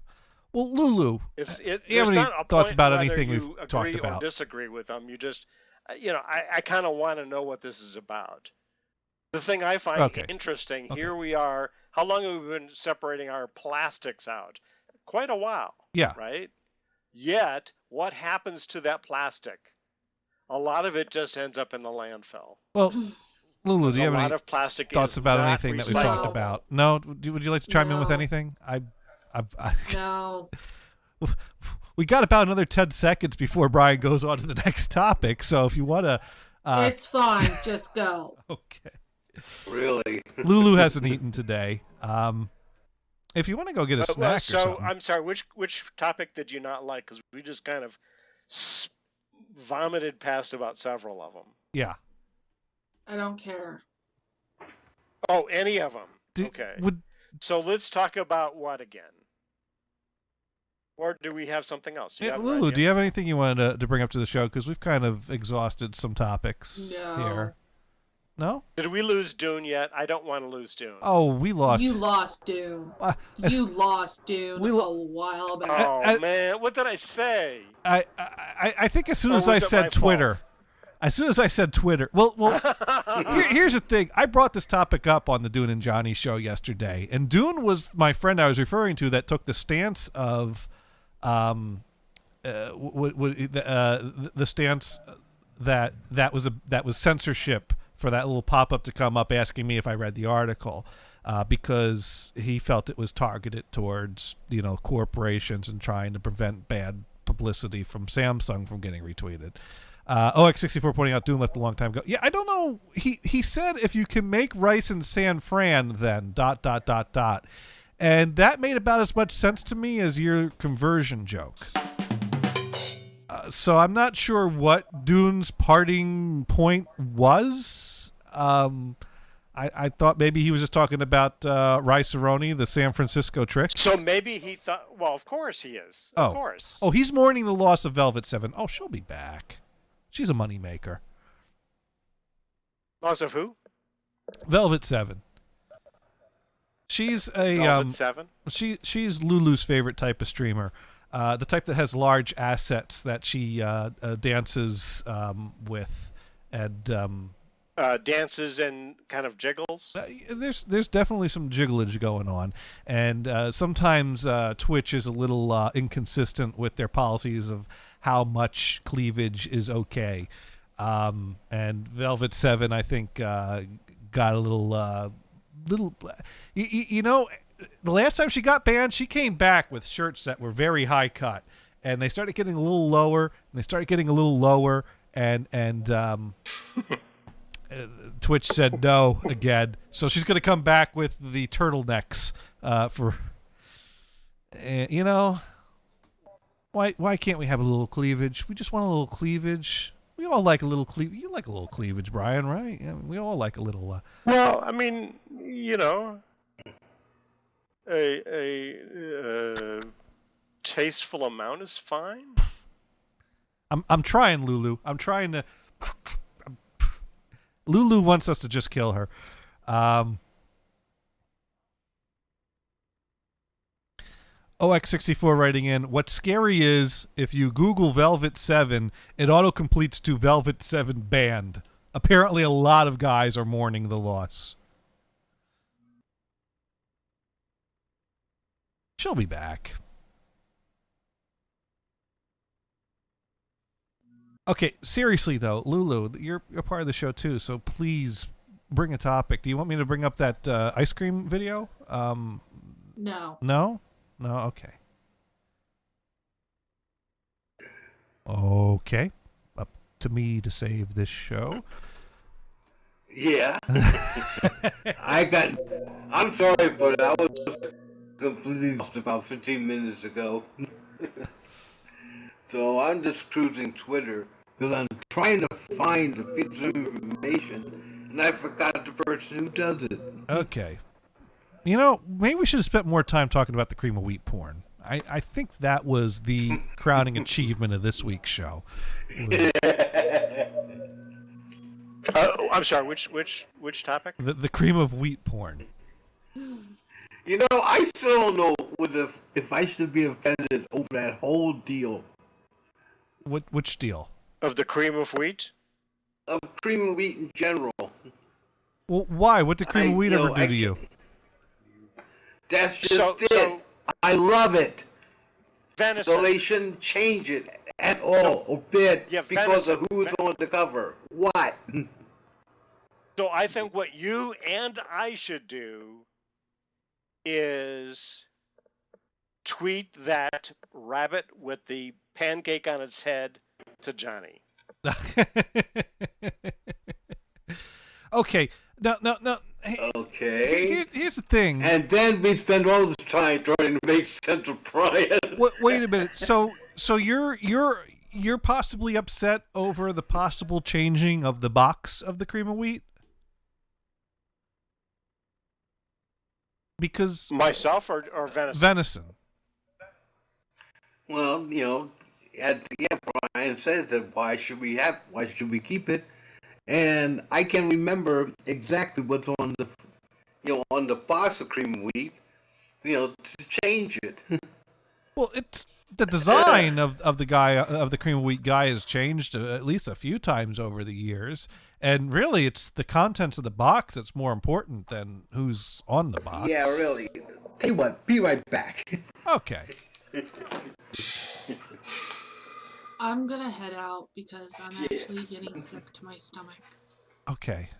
[SPEAKER 2] Well, Lulu,
[SPEAKER 1] You
[SPEAKER 2] you have any thoughts about anything we've talked
[SPEAKER 1] Or
[SPEAKER 2] about?
[SPEAKER 1] disagree with them. You just, I kind of want to know what this is about. The thing I find interesting, here we are. How long have we been separating our plastics out? Quite a while.
[SPEAKER 2] Yeah.
[SPEAKER 1] Right? Yet, what happens to that plastic? A lot of it just ends up in the landfill.
[SPEAKER 2] Well, Lulu, do you have
[SPEAKER 1] a lot
[SPEAKER 2] any
[SPEAKER 1] of plastic
[SPEAKER 2] thoughts
[SPEAKER 1] is
[SPEAKER 2] about
[SPEAKER 1] not
[SPEAKER 2] anything that we've talked
[SPEAKER 1] recyclable.
[SPEAKER 2] about? No? Would you like to chime in with
[SPEAKER 3] No.
[SPEAKER 2] anything?
[SPEAKER 3] No.
[SPEAKER 2] We got about another 10 seconds before Brian goes on to the next topic. So if you want to...
[SPEAKER 3] It's fine. Just go.
[SPEAKER 2] Okay.
[SPEAKER 4] Really?
[SPEAKER 2] Lulu hasn't eaten today. If you want to go get a snack or
[SPEAKER 1] So
[SPEAKER 2] something.
[SPEAKER 1] I'm sorry. Which topic did you not like? Because we just kind of vomited past about several of them.
[SPEAKER 2] Yeah.
[SPEAKER 3] I don't care.
[SPEAKER 1] Oh, any of them? Okay.
[SPEAKER 2] Would
[SPEAKER 1] So let's talk about what again? Or do we have something else? Do you have an
[SPEAKER 2] Lulu,
[SPEAKER 1] idea?
[SPEAKER 2] do you have anything you wanted to bring up to the show? Because we've kind of exhausted some topics
[SPEAKER 3] No.
[SPEAKER 2] here. No?
[SPEAKER 1] Did we lose Dune yet? I don't want to lose Dune.
[SPEAKER 2] Oh, we lost.
[SPEAKER 3] You lost Dune. You lost Dune
[SPEAKER 2] we
[SPEAKER 3] a
[SPEAKER 2] lo-
[SPEAKER 3] while back.
[SPEAKER 1] Oh
[SPEAKER 2] I-
[SPEAKER 1] man, what did I say?
[SPEAKER 2] I think as soon
[SPEAKER 1] Or
[SPEAKER 2] as
[SPEAKER 1] was
[SPEAKER 2] I
[SPEAKER 1] it my
[SPEAKER 2] said Twitter,
[SPEAKER 1] fault?
[SPEAKER 2] As soon as I said Twitter, well, here's the thing. I brought this topic up on the Dune and Johnny show yesterday, and Dune was my friend I was referring to that took the stance of, the stance that was censorship for that little pop up to come up asking me if I read the article, because he felt it was targeted towards corporations and trying to prevent bad publicity from Samsung from getting retweeted. OX64 pointing out Dune left a long time ago. Yeah, I don't know. He said if you can make rice in San Fran, then ... And that made about as much sense to me as your conversion joke. So I'm not sure what Dune's parting point was. I thought maybe he was just talking about Rice-A-Roni, the San Francisco trick.
[SPEAKER 1] So maybe he thought, well, of course he is. Of course.
[SPEAKER 2] Oh, he's mourning the loss of Velvet 7. Oh, she'll be back. She's a moneymaker.
[SPEAKER 1] Loss of who?
[SPEAKER 2] Velvet 7. She's a
[SPEAKER 1] Velvet 7?
[SPEAKER 2] She's Lulu's favorite type of streamer. The type that has large assets that she dances with, and
[SPEAKER 1] dances and kind of jiggles.
[SPEAKER 2] There's definitely some jigglage going on, and sometimes Twitch is a little inconsistent with their policies of how much cleavage is okay. And Velvet 7, I think, got a little. The last time she got banned, she came back with shirts that were very high cut, and they started getting a little lower, and Twitch said no again. So she's going to come back with the turtlenecks for, why can't we have a little cleavage? We just want a little cleavage. We all like a little cleavage. You like a little cleavage, Brian, right? Yeah, we all like a little.
[SPEAKER 1] Well, I mean, a tasteful amount is fine.
[SPEAKER 2] I'm trying, Lulu. I'm trying to. Lulu wants us to just kill her. OX64 writing in, what's scary is if you Google Velvet 7, it auto-completes to Velvet 7 banned. Apparently a lot of guys are mourning the loss. She'll be back. Okay, seriously though, Lulu, you're part of the show too, so please bring a topic. Do you want me to bring up that ice cream video?
[SPEAKER 3] No.
[SPEAKER 2] No? No? Okay. Okay. Up to me to save this show.
[SPEAKER 4] Yeah. I'm sorry, but I was completely lost about 15 minutes ago. So I'm just cruising Twitter because I'm trying to find the piece of information, and I forgot the person who does it.
[SPEAKER 2] Okay. Maybe we should have spent more time talking about the cream of wheat porn. I think that was the crowning achievement of this week's show.
[SPEAKER 1] I'm sorry, which topic?
[SPEAKER 2] The cream of wheat porn.
[SPEAKER 4] I still don't know if I should be offended over that whole deal.
[SPEAKER 2] Which deal?
[SPEAKER 1] Of the cream of wheat?
[SPEAKER 4] Of cream of wheat in general.
[SPEAKER 2] Well, why? What did cream of wheat ever do to you?
[SPEAKER 4] That's just it. So, I love it.
[SPEAKER 1] Venison.
[SPEAKER 4] So they shouldn't change it at all, a bit, because of who's on the cover. What?
[SPEAKER 1] So I think what you and I should do is tweet that rabbit with the pancake on its head to Johnny.
[SPEAKER 2] Okay. No. Hey,
[SPEAKER 4] okay.
[SPEAKER 2] Here's the thing.
[SPEAKER 4] And then we spend all this time trying to make sense of Brian.
[SPEAKER 2] Wait a minute. So you're possibly upset over the possible changing of the box of the cream of wheat? Because
[SPEAKER 1] myself or venison?
[SPEAKER 2] Venison.
[SPEAKER 4] Well, Brian said that why should we keep it? And I can remember exactly what's on the box of cream of wheat, to change it.
[SPEAKER 2] Well, it's the design of the guy of the cream of wheat guy has changed at least a few times over the years, and really, it's the contents of the box that's more important than who's on the box.
[SPEAKER 4] Yeah, really. Tell you what, be right back.
[SPEAKER 2] Okay.
[SPEAKER 3] I'm gonna head out because I'm actually getting sick to my stomach.
[SPEAKER 2] Okay.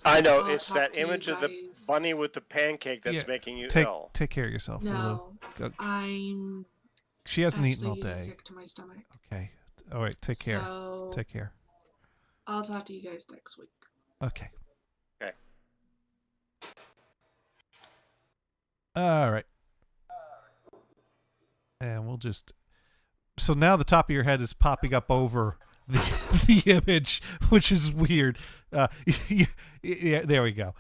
[SPEAKER 1] I know
[SPEAKER 3] I'll
[SPEAKER 1] it's
[SPEAKER 3] talk
[SPEAKER 1] that
[SPEAKER 3] to you
[SPEAKER 1] image of the
[SPEAKER 3] guys.
[SPEAKER 1] bunny with the pancake that's
[SPEAKER 2] Yeah,
[SPEAKER 1] making you
[SPEAKER 2] Take
[SPEAKER 1] ill.
[SPEAKER 2] care of yourself. Lulu.
[SPEAKER 3] No,
[SPEAKER 2] Go-
[SPEAKER 3] I'm
[SPEAKER 2] She hasn't eaten all
[SPEAKER 3] actually getting
[SPEAKER 2] day.
[SPEAKER 3] sick to my stomach.
[SPEAKER 2] Okay. All right. Take care.
[SPEAKER 3] So
[SPEAKER 2] Take care.
[SPEAKER 3] I'll talk to you guys next week.
[SPEAKER 2] Okay.
[SPEAKER 1] Okay.
[SPEAKER 2] All right. And we'll just. So now the top of your head is popping up over the image, which is weird. Yeah, there we go.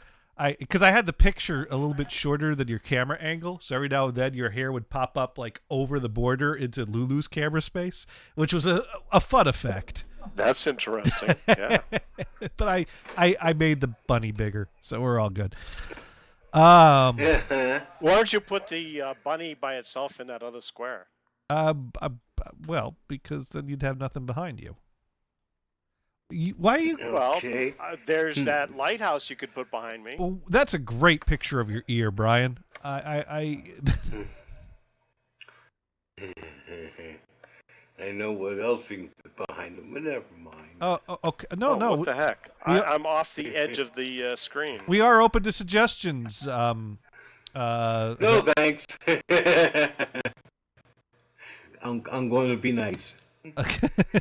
[SPEAKER 2] Because I had the picture a little bit shorter than your camera angle, so every now and then your hair would pop up like over the border into Lulu's camera space, which was a fun effect.
[SPEAKER 1] That's interesting. Yeah.
[SPEAKER 2] But I made the bunny bigger, so we're all good. Um.
[SPEAKER 1] Why don't you put the bunny by itself in that other square?
[SPEAKER 2] Well, because then you'd have nothing behind you. Why are you?
[SPEAKER 1] Well,
[SPEAKER 4] Okay.
[SPEAKER 1] there's that lighthouse you could put behind me.
[SPEAKER 2] Well, that's a great picture of your ear, Brian. I
[SPEAKER 4] I know what else we can put behind them, but never mind.
[SPEAKER 2] Oh, okay. No.
[SPEAKER 1] What the heck? I'm off the edge of the screen.
[SPEAKER 2] We are open to suggestions.
[SPEAKER 4] No thanks. I'm going to be nice.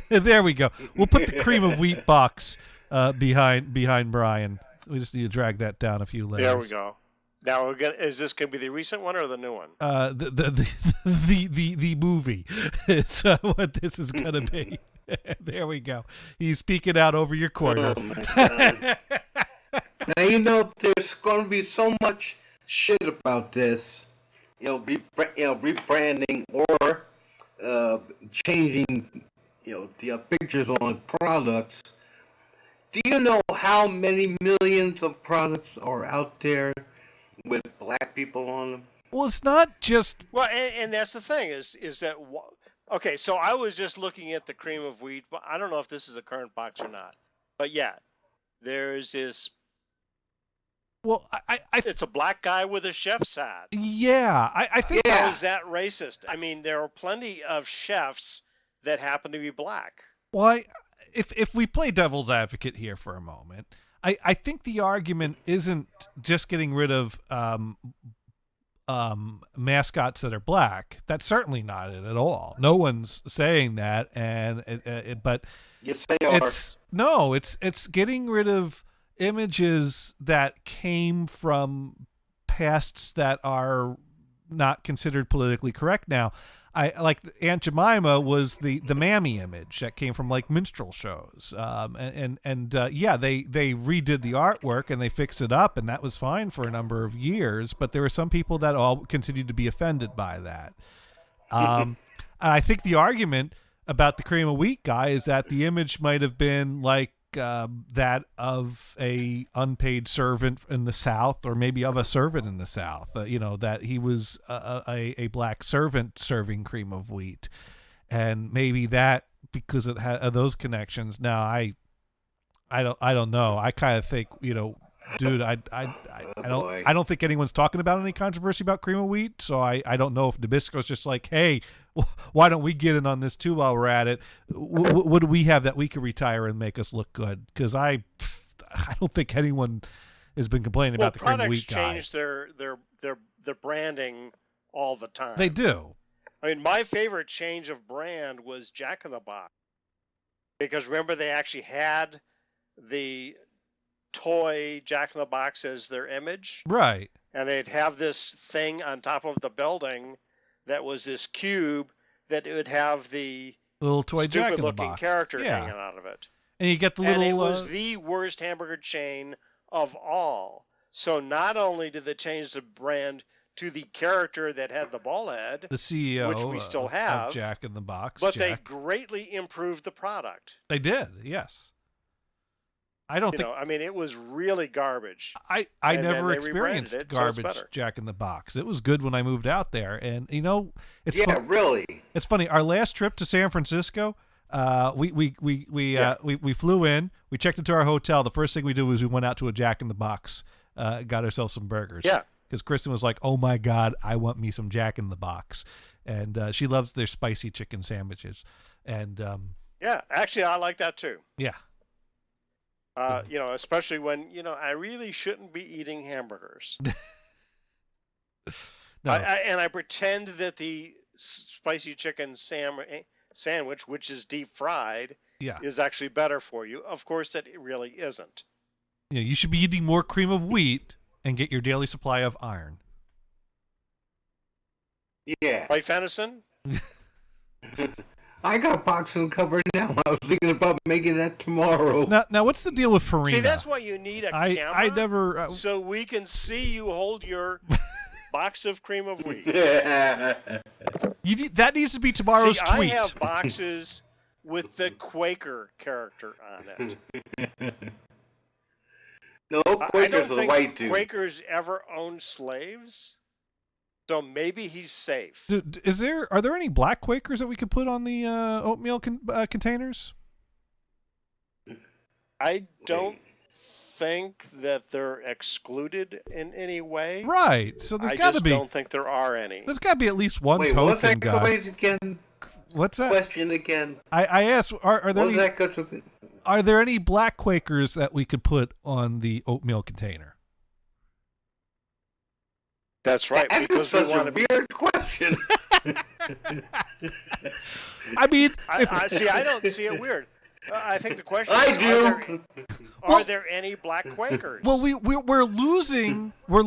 [SPEAKER 2] There we go. We'll put the cream of wheat box behind Brian. We just need to drag that down a few layers.
[SPEAKER 1] There we go. Now is this going to be the recent one or the new one?
[SPEAKER 2] The movie is what this is going to be. There we go. He's peeking out over your corner.
[SPEAKER 4] Oh my God. Now there's going to be so much shit about this. Rebranding or changing, the pictures on products. Do you know how many millions of products are out there with black people on them?
[SPEAKER 2] Well, it's not just.
[SPEAKER 1] Well, and that's the thing is that okay. So I was just looking at the cream of wheat. But I don't know if this is a current box or not. But yeah, there's this.
[SPEAKER 2] Well,
[SPEAKER 1] It's a black guy with a chef's hat.
[SPEAKER 2] Yeah, I think.
[SPEAKER 1] How is that racist? I mean, there are plenty of chefs that happen to be black.
[SPEAKER 2] Well, if we play devil's advocate here for a moment, I think the argument isn't just getting rid of mascots that are black. That's certainly not it at all. No one's saying that, but
[SPEAKER 4] Yes, they are.
[SPEAKER 2] It's getting rid of images that came from pasts that are not considered politically correct now. I like Aunt Jemima was the mammy image that came from like minstrel shows, they redid the artwork and they fixed it up, and that was fine for a number of years. But there were some people that all continued to be offended by that. And I think the argument about the cream of wheat guy is that the image might have been like that of a unpaid servant in the South, or maybe of a servant in the South, that he was a black servant serving cream of wheat, and maybe that because it had those connections. Now I don't know. I kind of think, dude, I don't think anyone's talking about any controversy about cream of wheat, so I don't know if Nabisco's just like, hey, why don't we get in on this too while we're at it? What do we have that we could retire and make us look good? Because I don't think anyone has been complaining about the cream of wheat guy.
[SPEAKER 1] Products change their branding all the time.
[SPEAKER 2] They do.
[SPEAKER 1] I mean, my favorite change of brand was Jack in the Box, because remember they actually had the toy Jack in the Box as their image,
[SPEAKER 2] Right.
[SPEAKER 1] and they'd have this thing on top of the building that was this cube that it would have the
[SPEAKER 2] Little toy Jack in the
[SPEAKER 1] stupid-looking
[SPEAKER 2] Box.
[SPEAKER 1] character
[SPEAKER 2] Yeah.
[SPEAKER 1] hanging out of it.
[SPEAKER 2] And you get the little.
[SPEAKER 1] And it was the worst hamburger chain of all. So not only did they change the brand to the character that had the ball head,
[SPEAKER 2] the CEO,
[SPEAKER 1] which we still have,
[SPEAKER 2] of Jack in the Box,
[SPEAKER 1] but
[SPEAKER 2] Jack.
[SPEAKER 1] they greatly improved the product.
[SPEAKER 2] They did, yes. I don't
[SPEAKER 1] You
[SPEAKER 2] think
[SPEAKER 1] know, I mean, it was really garbage.
[SPEAKER 2] I
[SPEAKER 1] and then
[SPEAKER 2] never
[SPEAKER 1] they
[SPEAKER 2] experienced
[SPEAKER 1] rebranded it, so it's
[SPEAKER 2] garbage
[SPEAKER 1] better.
[SPEAKER 2] Jack in the Box. It was good when I moved out there, and you know, it's
[SPEAKER 4] Yeah, really.
[SPEAKER 2] It's funny. Our last trip to San Francisco, we flew in. We checked into our hotel. The first thing we did was we went out to a Jack in the Box, got ourselves some burgers.
[SPEAKER 1] Yeah.
[SPEAKER 2] Because Kristen was like, "Oh my God, I want me some Jack in the Box," and she loves their spicy chicken sandwiches. And
[SPEAKER 1] Yeah, actually, I like that too.
[SPEAKER 2] yeah,
[SPEAKER 1] You know, especially when, you know, I really shouldn't be eating hamburgers.
[SPEAKER 2] no,
[SPEAKER 1] And I pretend that the spicy chicken sandwich, which is deep fried,
[SPEAKER 2] yeah,
[SPEAKER 1] is actually better for you. Of course, that it really isn't.
[SPEAKER 2] You should be eating more cream of wheat and get your daily supply of iron.
[SPEAKER 4] Yeah.
[SPEAKER 1] Right, Fennison?
[SPEAKER 4] I got a box in the cupboard now. I was thinking about making that tomorrow.
[SPEAKER 2] Now what's the deal with Farina?
[SPEAKER 1] See, that's why you need a camera.
[SPEAKER 2] I never.
[SPEAKER 1] So we can see you hold your box of cream of wheat.
[SPEAKER 2] You need, that needs to be tomorrow's
[SPEAKER 1] See,
[SPEAKER 2] tweet.
[SPEAKER 1] I have boxes with the Quaker character on it.
[SPEAKER 4] No,
[SPEAKER 1] I don't
[SPEAKER 4] Quakers are the
[SPEAKER 1] think
[SPEAKER 4] white dude.
[SPEAKER 1] Quakers ever owned slaves, so maybe he's safe.
[SPEAKER 2] Are there any black Quakers that we could put on the oatmeal containers?
[SPEAKER 1] I don't think that they're excluded in any way.
[SPEAKER 2] Right. So there's
[SPEAKER 1] I
[SPEAKER 2] got to
[SPEAKER 1] just
[SPEAKER 2] be.
[SPEAKER 1] don't think there are any.
[SPEAKER 2] There's got to be at least one
[SPEAKER 4] Wait, what's
[SPEAKER 2] token
[SPEAKER 4] that
[SPEAKER 2] guy.
[SPEAKER 4] question again?
[SPEAKER 2] What's that?
[SPEAKER 4] Question again.
[SPEAKER 2] I asked. Are there
[SPEAKER 4] What was
[SPEAKER 2] any,
[SPEAKER 4] that question?
[SPEAKER 2] are there any black Quakers that we could put on the oatmeal container?
[SPEAKER 1] That's right,
[SPEAKER 4] That
[SPEAKER 1] because
[SPEAKER 4] is such
[SPEAKER 1] we
[SPEAKER 4] a
[SPEAKER 1] want to be.
[SPEAKER 4] weird question.
[SPEAKER 2] I mean,
[SPEAKER 1] I see. I don't see it weird. I think the question
[SPEAKER 4] I
[SPEAKER 1] is:
[SPEAKER 4] do.
[SPEAKER 1] Are there any black Quakers?
[SPEAKER 2] well, we're losing we're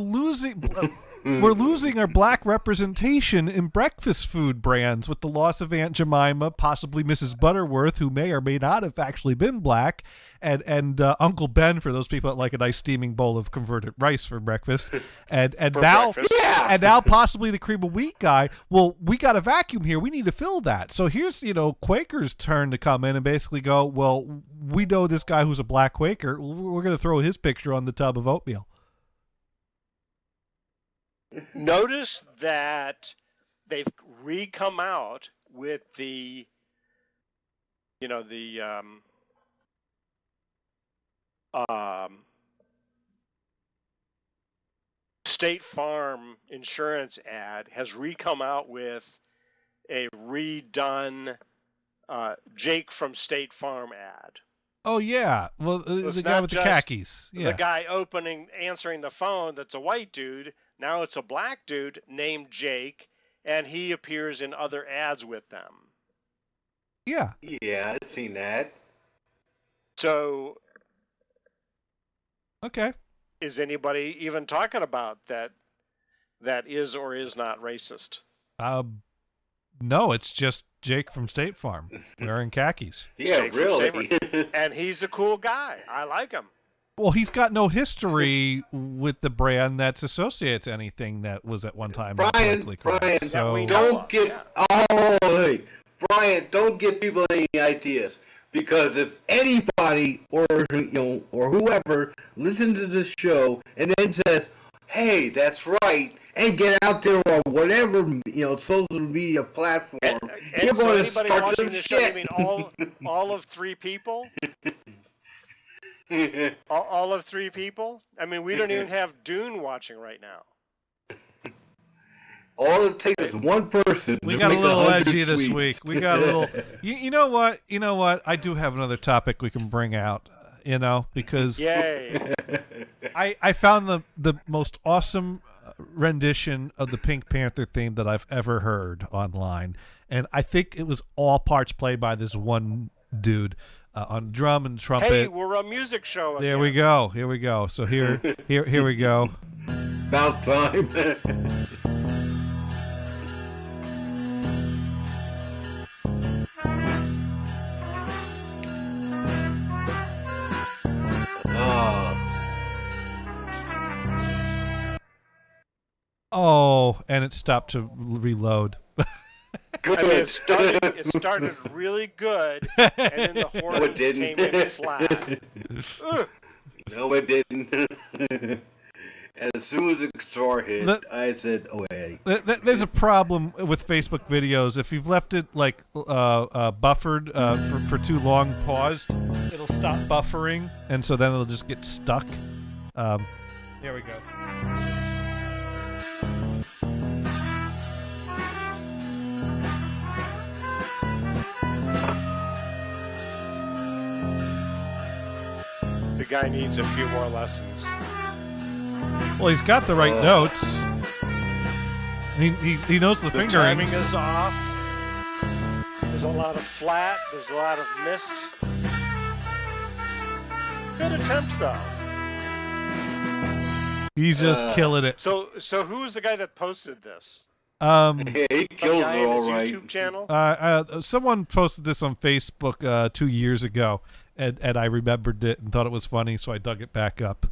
[SPEAKER 2] losing our black representation in breakfast food brands with the loss of Aunt Jemima, possibly Mrs. Butterworth, who may or may not have actually been black, and Uncle Ben for those people that like a nice steaming bowl of converted rice for breakfast, and
[SPEAKER 1] For
[SPEAKER 2] now
[SPEAKER 1] breakfast.
[SPEAKER 4] Yeah.
[SPEAKER 2] and now possibly the cream of wheat guy. Well, we got a vacuum here. We need to fill that. So here's Quaker's turn to come in and basically go, well, we know this guy who's a black Quaker. We're going to throw his picture on the tub of oatmeal.
[SPEAKER 1] Notice that they've re-come out with the State Farm insurance ad has re-come out with a redone Jake from State Farm ad.
[SPEAKER 2] Oh yeah, well
[SPEAKER 1] It's
[SPEAKER 2] the guy
[SPEAKER 1] not
[SPEAKER 2] with the
[SPEAKER 1] just
[SPEAKER 2] khakis. Yeah.
[SPEAKER 1] The guy answering the phone, that's a white dude. Now it's a black dude named Jake, and he appears in other ads with them.
[SPEAKER 2] Yeah.
[SPEAKER 4] Yeah, I've seen that.
[SPEAKER 1] So
[SPEAKER 2] Okay.
[SPEAKER 1] is anybody even talking about that is or is not racist?
[SPEAKER 2] No, it's just Jake from State Farm wearing khakis.
[SPEAKER 4] Yeah,
[SPEAKER 1] Jake from
[SPEAKER 4] really.
[SPEAKER 1] And he's a cool guy. I like him.
[SPEAKER 2] Well, he's got no history with the brand that's associated to anything that was at one time not
[SPEAKER 4] Brian,
[SPEAKER 2] politically correct.
[SPEAKER 4] Brian,
[SPEAKER 2] So
[SPEAKER 1] we know.
[SPEAKER 4] don't get hey, Brian, don't give people any ideas, because if anybody or whoever listens to this show and then says, "Hey, that's right," and get out there on whatever social media platform,
[SPEAKER 1] And
[SPEAKER 4] you're
[SPEAKER 1] so
[SPEAKER 4] going to
[SPEAKER 1] anybody
[SPEAKER 4] start
[SPEAKER 1] watching
[SPEAKER 4] some
[SPEAKER 1] this show, you
[SPEAKER 4] shit.
[SPEAKER 1] mean all of three people? All of three people? I mean, we don't even have Dune watching right now.
[SPEAKER 4] All it takes is one person.
[SPEAKER 2] we
[SPEAKER 4] to
[SPEAKER 2] got a
[SPEAKER 4] make
[SPEAKER 2] little
[SPEAKER 4] 100
[SPEAKER 2] edgy this
[SPEAKER 4] tweets.
[SPEAKER 2] week. We got a little. You know what? You know what? I do have another topic we can bring out. Because
[SPEAKER 1] Yay.
[SPEAKER 2] I found the most awesome rendition of the Pink Panther theme that I've ever heard online, and I think it was all parts played by this one dude on drum and trumpet.
[SPEAKER 1] Hey, we're a music show.
[SPEAKER 2] There
[SPEAKER 1] again.
[SPEAKER 2] we go. Here we go. So here we go.
[SPEAKER 4] About time.
[SPEAKER 2] Oh, and it stopped to reload.
[SPEAKER 4] good.
[SPEAKER 1] I mean, it started really good, and then the
[SPEAKER 4] No,
[SPEAKER 1] horn
[SPEAKER 4] it didn't.
[SPEAKER 1] came in flat. Ugh.
[SPEAKER 4] No, it didn't. As soon as the guitar hit, I said, "Oh hey."
[SPEAKER 2] There's a problem with Facebook videos. If you've left it like buffered for too long, paused, it'll stop buffering, and so then it'll just get stuck. Here we go.
[SPEAKER 1] The guy needs a few more lessons.
[SPEAKER 2] Well, he's got the right notes. He knows the fingerings.
[SPEAKER 1] Timing is off. There's a lot of flat. There's a lot of missed. Good attempt, though.
[SPEAKER 2] He's just killing it.
[SPEAKER 1] So who was the guy that posted this?
[SPEAKER 4] He killed
[SPEAKER 1] Guy
[SPEAKER 4] it
[SPEAKER 1] in
[SPEAKER 4] all
[SPEAKER 1] his
[SPEAKER 4] right.
[SPEAKER 1] YouTube channel.
[SPEAKER 2] Someone posted this on Facebook 2 years ago, and I remembered it and thought it was funny, so I dug it back up.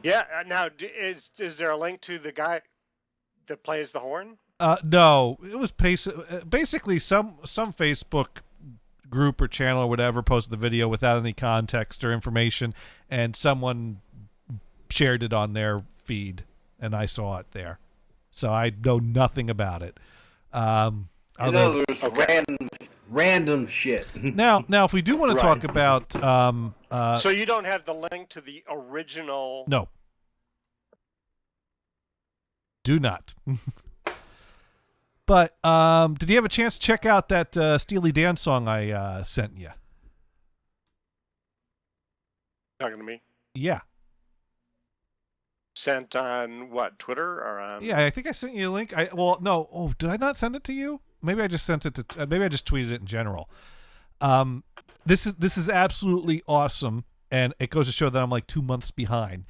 [SPEAKER 1] Yeah. Now, is there a link to the guy that plays the horn?
[SPEAKER 2] No, it was basically some Facebook group or channel or whatever posted the video without any context or information, and someone shared it on their feed, and I saw it there. So I know nothing about it.
[SPEAKER 4] There's random shit.
[SPEAKER 2] Now, if we do want to talk about,
[SPEAKER 1] So you don't have the link to the original?
[SPEAKER 2] no, do not. But did you have a chance to check out that Steely Dan song I sent you?
[SPEAKER 1] Talking to me?
[SPEAKER 2] Yeah.
[SPEAKER 1] Sent on what? Twitter or on?
[SPEAKER 2] Yeah, I think I sent you a link. No. Oh, did I not send it to you? Maybe I just sent it to. Maybe I just tweeted it in general. This is absolutely awesome, and it goes to show that I'm like 2 months behind.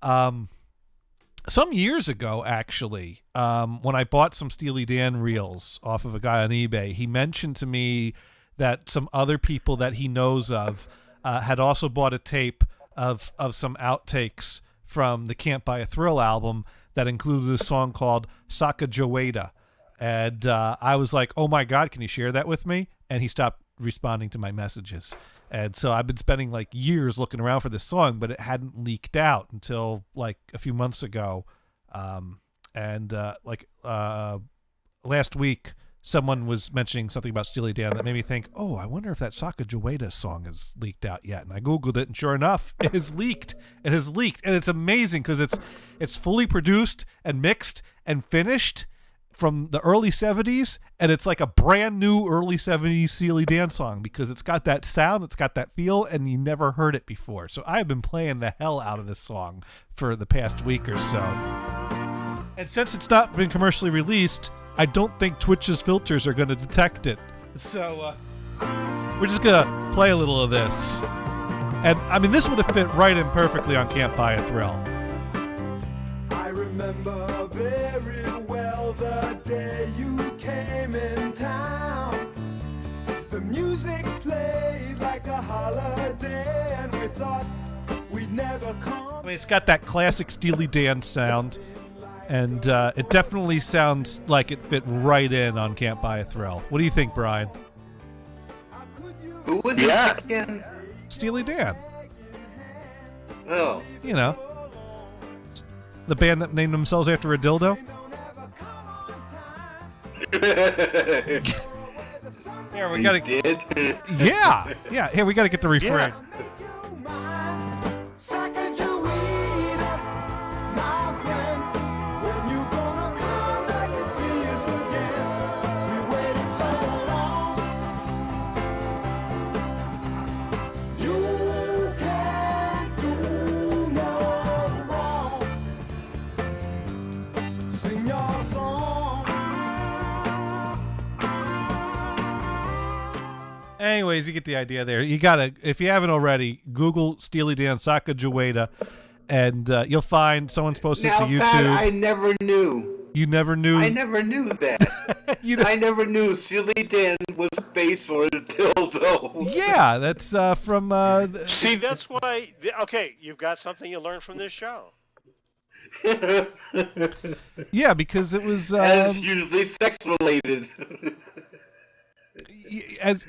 [SPEAKER 2] Some years ago, actually, when I bought some Steely Dan reels off of a guy on eBay, he mentioned to me that some other people that he knows of had also bought a tape of some outtakes from the Can't Buy a Thrill album that included a song called Sacagawea. And I was like, oh my God, can you share that with me? And he stopped responding to my messages. And so I've been spending like years looking around for this song, but it hadn't leaked out until like a few months ago. Last week, someone was mentioning something about Steely Dan that made me think, oh, I wonder if that Sacagawea song is leaked out yet. And I Googled it, and sure enough, it is leaked. It has leaked. And it's amazing because it's fully produced and mixed and finished from the early 70s, and it's like a brand new early 70s Steely Dan song because it's got that sound, it's got that feel, and you never heard it before. So I've been playing the hell out of this song for the past week or so. And since it's not been commercially released, I don't think Twitch's filters are going to detect it. So we're just going to play a little of this. And I mean, this would have fit right in perfectly on Can't Buy a Thrill.
[SPEAKER 6] I remember very well the day you came in town. The music played like a holiday, and we thought we'd never come.
[SPEAKER 2] I mean, it's got that classic Steely Dan sound, and it definitely sounds like it fit right in on Can't Buy a Thrill. What do you think, Brian?
[SPEAKER 4] Who was it again?
[SPEAKER 2] Steely Dan.
[SPEAKER 4] Oh.
[SPEAKER 2] You know, the band that named themselves after a dildo. Here we gotta.
[SPEAKER 4] Did?
[SPEAKER 2] Yeah. Here we gotta get the refrain. Anyways, you get the idea there. You gotta, if you haven't already, Google Steely Dan Sacagawea, and you'll find someone's posted
[SPEAKER 4] Now
[SPEAKER 2] to YouTube.
[SPEAKER 4] that I never knew.
[SPEAKER 2] You never knew.
[SPEAKER 4] I never knew that. I never knew Steely Dan was based on a dildo.
[SPEAKER 2] Yeah, that's from.
[SPEAKER 1] See, that's why. Okay, you've got something you learned from this show.
[SPEAKER 2] Yeah, because it was
[SPEAKER 4] and it's usually sex related.
[SPEAKER 2] as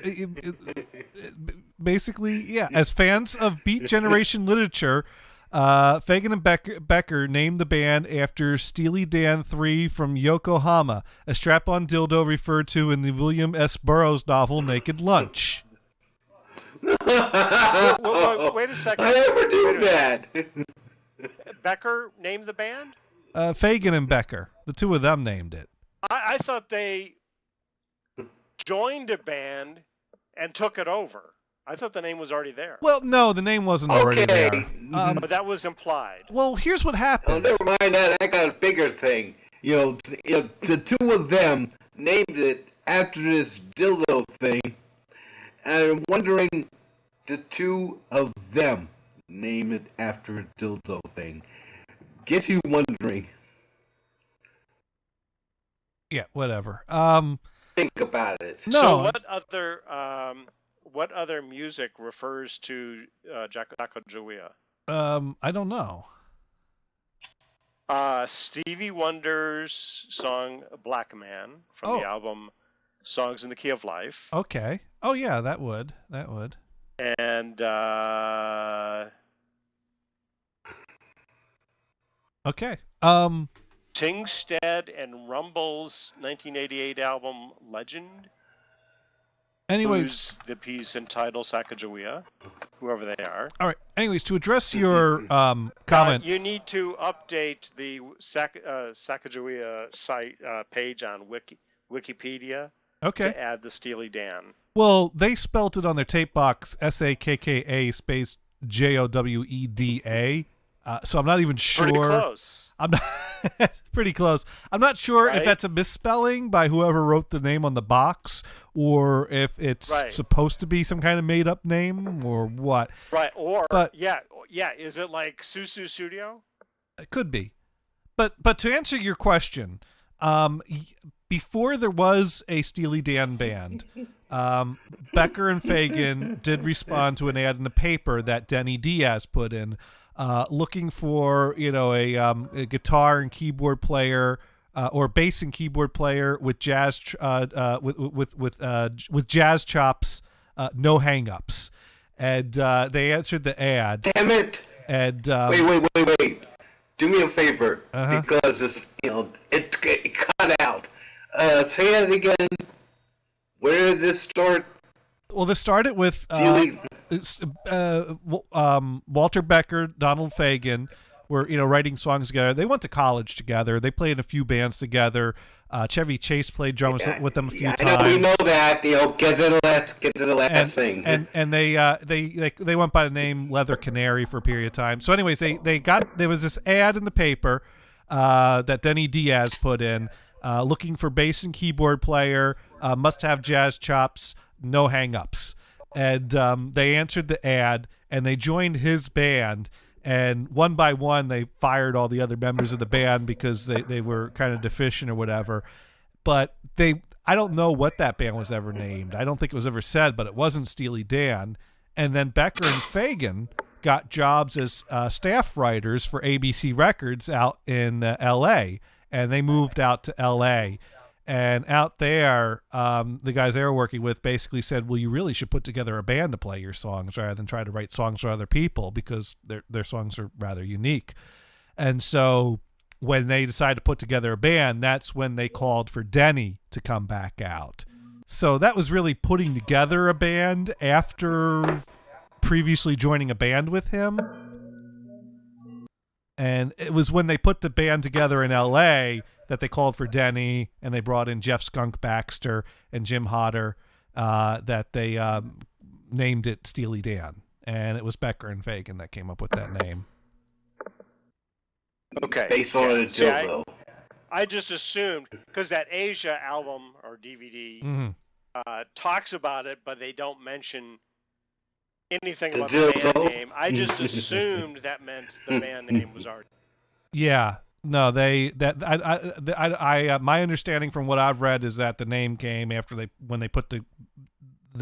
[SPEAKER 2] basically, yeah, as fans of Beat Generation literature, Fagan and Becker named the band after Steely Dan 3 from Yokohama, a strap-on dildo referred to in the William S. Burroughs novel Naked Lunch.
[SPEAKER 1] Wait a second.
[SPEAKER 4] I never knew
[SPEAKER 1] Wait a
[SPEAKER 4] that.
[SPEAKER 1] Becker named the band?
[SPEAKER 2] Fagan and Becker, the two of them named it.
[SPEAKER 1] I thought they joined a band and took it over. I thought the name was already there.
[SPEAKER 2] Well, no, the name wasn't already
[SPEAKER 4] Okay.
[SPEAKER 2] there.
[SPEAKER 1] But that was implied.
[SPEAKER 2] Well, here's what
[SPEAKER 4] Oh,
[SPEAKER 2] happened.
[SPEAKER 4] never mind that. I got a bigger thing. The two of them named it after this dildo thing. And I'm wondering, the two of them name it after a dildo thing. Get you wondering.
[SPEAKER 2] Yeah, whatever.
[SPEAKER 4] Think about it.
[SPEAKER 2] No.
[SPEAKER 1] So what other music refers to Sacagawea?
[SPEAKER 2] I don't know.
[SPEAKER 1] Stevie Wonder's song "Black Man" from
[SPEAKER 2] Oh.
[SPEAKER 1] the album "Songs in the Key of Life,"
[SPEAKER 2] Okay. Oh yeah, that would.
[SPEAKER 1] and
[SPEAKER 2] Okay.
[SPEAKER 1] Tingstead and Rumble's 1988 album "Legend."
[SPEAKER 2] Anyways,
[SPEAKER 1] Who's the piece entitled Sacagawea, whoever they are.
[SPEAKER 2] all right. Anyways, to address your comment,
[SPEAKER 1] You need to update the Sacagawea site page on Wikipedia
[SPEAKER 2] okay.
[SPEAKER 1] to add the Steely Dan.
[SPEAKER 2] Well, they spelt it on their tape box SAKKA space JOWEDA. So I'm not even sure.
[SPEAKER 1] Pretty close.
[SPEAKER 2] I'm not pretty close. I'm not sure if
[SPEAKER 1] Right?
[SPEAKER 2] that's a misspelling by whoever wrote the name on the box, or if it's
[SPEAKER 1] Right.
[SPEAKER 2] supposed to be some kind of made-up name, or what.
[SPEAKER 1] Right, or
[SPEAKER 2] But-
[SPEAKER 1] yeah, is it like Susu Studio?
[SPEAKER 2] It could be. But to answer your question, before there was a Steely Dan band, Becker and Fagan did respond to an ad in the paper that Denny Diaz put in, looking for a guitar and keyboard player or bass and keyboard player with jazz with jazz chops, no hang-ups, and they answered the ad.
[SPEAKER 4] Damn it!
[SPEAKER 2] And
[SPEAKER 4] Wait. Do me a favor,
[SPEAKER 2] Uh-huh.
[SPEAKER 4] because it cut out. Say it again. Where did this start?
[SPEAKER 2] Well, this started with
[SPEAKER 4] Steely-
[SPEAKER 2] Walter Becker, Donald Fagen were writing songs together. They went to college together. They played in a few bands together. Chevy Chase played drums with them a few
[SPEAKER 4] I
[SPEAKER 2] times.
[SPEAKER 4] know we know that. Get to the last thing.
[SPEAKER 2] And they went by the name Leather Canary for a period of time. So anyways, there was this ad in the paper that Denny Diaz put in, looking for bass and keyboard player, must have jazz chops, no hang-ups. And they answered the ad and they joined his band, and one by one they fired all the other members of the band because they were kind of deficient or whatever. But I don't know what that band was ever named. I don't think it was ever said, but it wasn't Steely Dan. And then Becker and Fagan got jobs as staff writers for ABC Records out in L.A., and they moved out to L.A., and out there, the guys they were working with basically said, well, you really should put together a band to play your songs rather than try to write songs for other people, because their songs are rather unique. And so when they decided to put together a band, that's when they called for Denny to come back out. So that was really putting together a band after previously joining a band with him. And it was when they put the band together in L.A. that they called for Denny, and they brought in Jeff Skunk Baxter and Jim Hodder, that they named it Steely Dan. And it was Becker and Fagan that came up with that name.
[SPEAKER 1] Okay.
[SPEAKER 4] Based on a
[SPEAKER 1] See,
[SPEAKER 4] dildo.
[SPEAKER 1] I just assumed, because that Asia album or DVD
[SPEAKER 2] Mm-hmm.
[SPEAKER 1] talks about it, but they don't mention anything
[SPEAKER 4] The
[SPEAKER 1] about the band
[SPEAKER 4] dildo?
[SPEAKER 1] name. I just assumed that meant the band name was already.
[SPEAKER 2] Yeah. No, my understanding from what I've read is that the name came after when they put the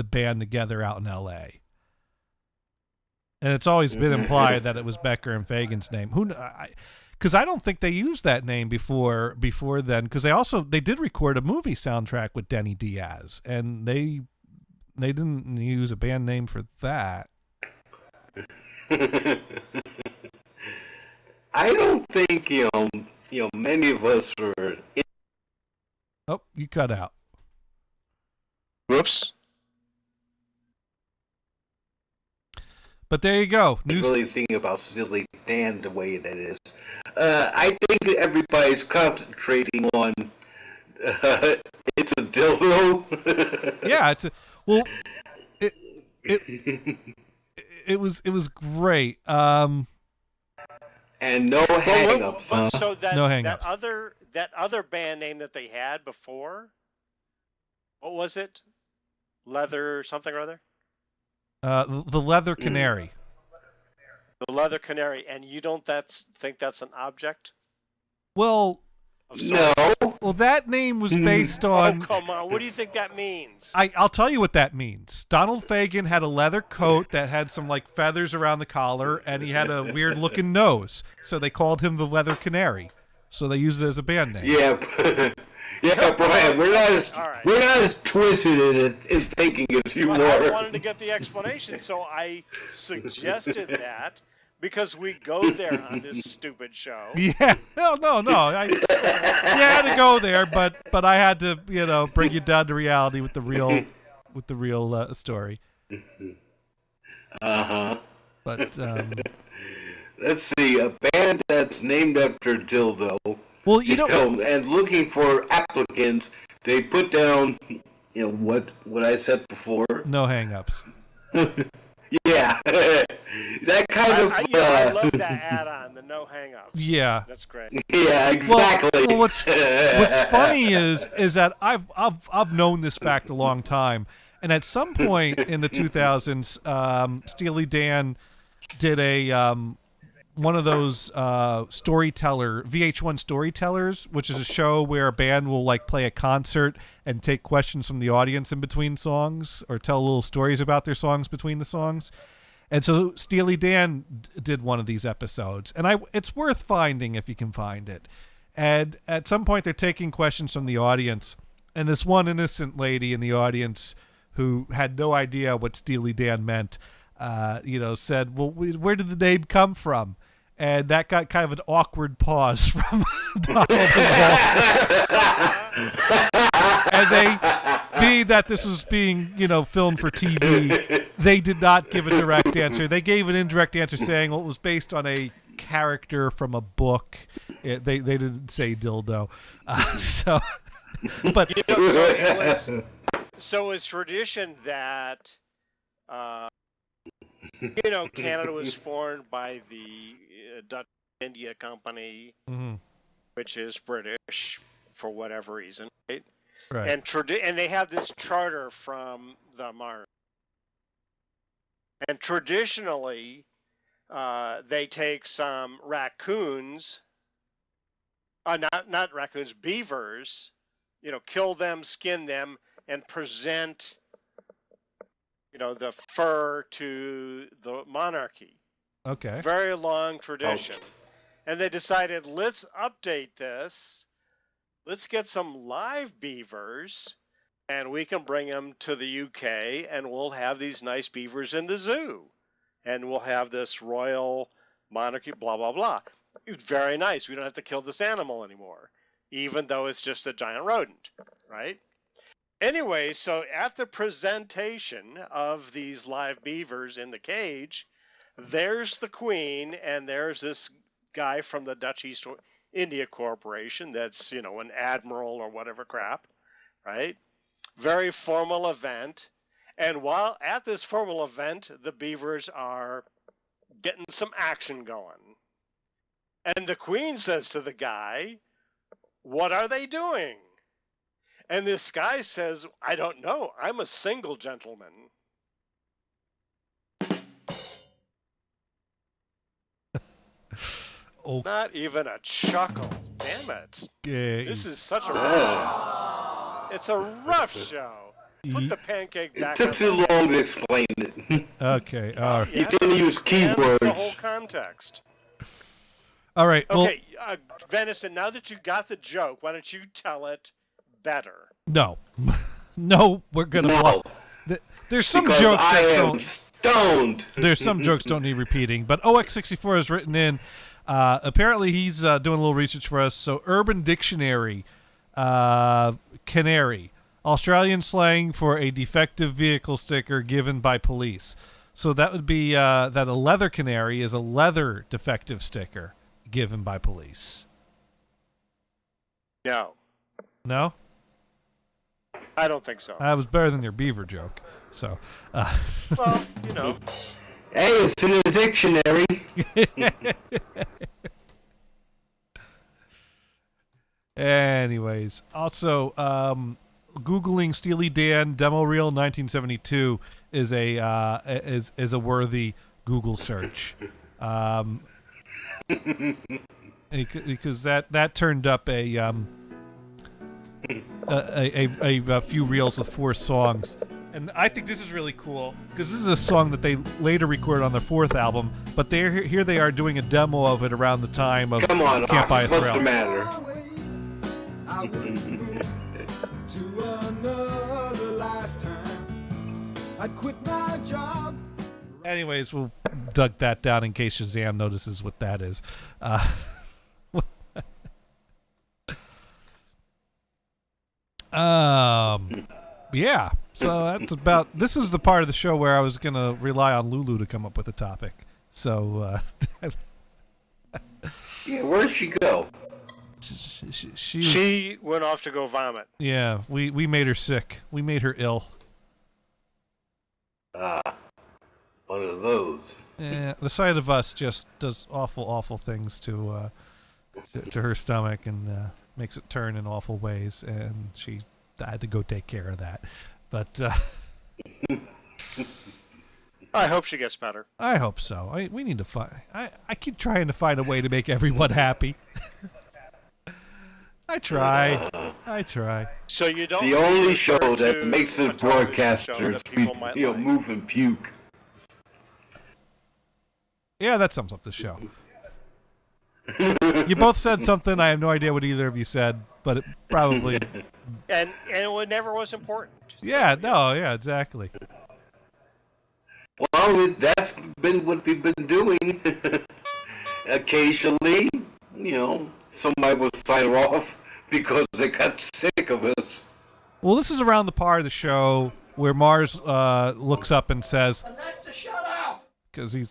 [SPEAKER 2] band together out in L.A. And it's always been implied that it was Becker and Fagan's name. because I don't think they used that name before then. Because they did record a movie soundtrack with Denny Diaz, and they didn't use a band name for that.
[SPEAKER 4] I don't think many of us were.
[SPEAKER 2] Oh, you cut out.
[SPEAKER 1] Whoops.
[SPEAKER 2] But there you go.
[SPEAKER 4] Really think about Steely Dan the way that is. I think everybody's concentrating on it's a dildo.
[SPEAKER 2] Yeah, it was great.
[SPEAKER 4] And no hang-ups.
[SPEAKER 1] But so
[SPEAKER 2] No hang-ups.
[SPEAKER 1] that other band name that they had before, what was it? Leather something or other?
[SPEAKER 2] The Leather Canary.
[SPEAKER 1] The Leather Canary, and you don't think that's an object?
[SPEAKER 2] Well,
[SPEAKER 1] Of sorts?
[SPEAKER 4] No.
[SPEAKER 2] well, that name was based on.
[SPEAKER 1] Oh, come on. What do you think that means?
[SPEAKER 2] I'll tell you what that means. Donald Fagen had a leather coat that had some like feathers around the collar, and he had a weird looking nose. So they called him the Leather Canary. So they used it as a band name.
[SPEAKER 4] Yeah, yeah, Brian. We're not as twisted in thinking as you
[SPEAKER 1] Well,
[SPEAKER 4] were.
[SPEAKER 1] I wanted to get the explanation, so I suggested that because we go there on this stupid show.
[SPEAKER 2] Yeah. No. You had to go there, but I had to, bring you down to reality with the real story.
[SPEAKER 4] Uh-huh.
[SPEAKER 2] But
[SPEAKER 4] Let's see, a band that's named after dildo.
[SPEAKER 2] well,
[SPEAKER 4] And looking for applicants, they put down, what I said before.
[SPEAKER 2] no hang-ups.
[SPEAKER 4] Yeah, that kind of.
[SPEAKER 1] I love that add-on, the no hang-ups.
[SPEAKER 2] Yeah.
[SPEAKER 1] That's great.
[SPEAKER 4] Yeah, exactly.
[SPEAKER 2] Well, what's funny is that I've known this fact a long time, and at some point in the 2000s, Steely Dan did a one of those VH1 storytellers, which is a show where a band will like play a concert and take questions from the audience in between songs or tell little stories about their songs between the songs. And so Steely Dan did one of these episodes, and it's worth finding if you can find it. And at some point they're taking questions from the audience, and this one innocent lady in the audience who had no idea what Steely Dan meant, said, "Well, where did the name come from?" And that got kind of an awkward pause from Donald and they, being that this was being, filmed for TV, they did not give a direct answer. They gave an indirect answer saying, well, it was based on a character from a book. They didn't say dildo. But
[SPEAKER 1] So it's tradition that Canada was formed by the Dutch India Company, which is British for whatever reason, right?
[SPEAKER 2] Right.
[SPEAKER 1] And they have this charter from the monarchy. And traditionally, they take some raccoons, not raccoons, beavers, kill them, skin them, and present the fur to the monarchy.
[SPEAKER 2] Okay.
[SPEAKER 1] Very long tradition. And they decided, let's update this. Let's get some live beavers, and we can bring them to the UK, and we'll have these nice beavers in the zoo. And we'll have this royal monarchy, blah, blah, blah. It's very nice. We don't have to kill this animal anymore, even though it's just a giant rodent, right? Anyway, so at the presentation of these live beavers in the cage, there's the Queen, and there's this guy from the Dutch East India Corporation that's, an admiral or whatever crap, right? Very formal event. And while at this formal event, the beavers are getting some action going. And the Queen says to the guy, "What are they doing?" And this guy says, "I don't know. I'm a single gentleman."
[SPEAKER 2] Oh.
[SPEAKER 1] Not even a chuckle. Damn it.
[SPEAKER 2] Yeah.
[SPEAKER 1] This is such a rough show. It's a rough show. Put the pancake
[SPEAKER 4] It
[SPEAKER 1] back
[SPEAKER 4] took
[SPEAKER 1] on
[SPEAKER 4] too
[SPEAKER 1] the
[SPEAKER 4] long to explain it.
[SPEAKER 2] Okay. All right.
[SPEAKER 1] You
[SPEAKER 4] didn't use
[SPEAKER 1] The whole
[SPEAKER 4] keywords.
[SPEAKER 1] context.
[SPEAKER 2] All right. Well,
[SPEAKER 1] Okay, Venison, now that you got the joke, why don't you tell it better?
[SPEAKER 2] no. No, we're going to
[SPEAKER 4] No,
[SPEAKER 2] There's some
[SPEAKER 4] because
[SPEAKER 2] jokes
[SPEAKER 4] I
[SPEAKER 2] that
[SPEAKER 4] am
[SPEAKER 2] don't
[SPEAKER 4] stoned.
[SPEAKER 2] There's some jokes don't need repeating, but OX64 has written in. Apparently, he's doing a little research for us. So, Urban Dictionary, canary, Australian slang for a defective vehicle sticker given by police. So that would be that a leather canary is a leather defective sticker given by police.
[SPEAKER 1] No,
[SPEAKER 2] No,
[SPEAKER 1] I don't think so.
[SPEAKER 2] that was better than your beaver joke. So,
[SPEAKER 1] Well, you know,
[SPEAKER 4] Hey, it's in the dictionary.
[SPEAKER 2] anyways, also Googling Steely Dan demo reel 1972 is a worthy Google search, because that turned up a few reels of 4 songs, and I think this is really cool because this is a song that they later recorded on their 4th album, but here they are doing a demo of it around the time of
[SPEAKER 4] Come on,
[SPEAKER 2] Can't Buy a
[SPEAKER 4] what's the
[SPEAKER 2] Thrill.
[SPEAKER 4] matter?
[SPEAKER 6] I wouldn't move to another lifetime. I'd quit my job.
[SPEAKER 2] Anyways, we'll duck that down in case Shazam notices what that is. Yeah. So that's about. This is the part of the show where I was gonna rely on Lulu to come up with a topic. So
[SPEAKER 4] Yeah, where'd she go?
[SPEAKER 1] she went off to go vomit.
[SPEAKER 2] yeah, we made her sick. We made her ill.
[SPEAKER 4] Ah, one of those.
[SPEAKER 2] Yeah, the sight of us just does awful things to her stomach and makes it turn in awful ways, and she had to go take care of that. But
[SPEAKER 1] I hope she gets better.
[SPEAKER 2] I hope so. We need to find. I keep trying to find a way to make everyone happy. I try.
[SPEAKER 1] So you don't.
[SPEAKER 4] The only show
[SPEAKER 1] refer
[SPEAKER 4] that
[SPEAKER 1] to
[SPEAKER 4] makes
[SPEAKER 1] a
[SPEAKER 4] the
[SPEAKER 1] television show
[SPEAKER 4] broadcasters
[SPEAKER 1] that people might like.
[SPEAKER 4] move and puke.
[SPEAKER 2] Yeah, that sums up the show. You both said something. I have no idea what either of you said, but it probably.
[SPEAKER 1] And it never was important.
[SPEAKER 2] Yeah. No. Yeah. Exactly.
[SPEAKER 4] Well, that's been what we've been doing. Occasionally, somebody will sign off because they got sick of us.
[SPEAKER 2] Well, this is around the part of the show where Mars looks up and says,
[SPEAKER 5] Alexa, shut up!
[SPEAKER 2] because he's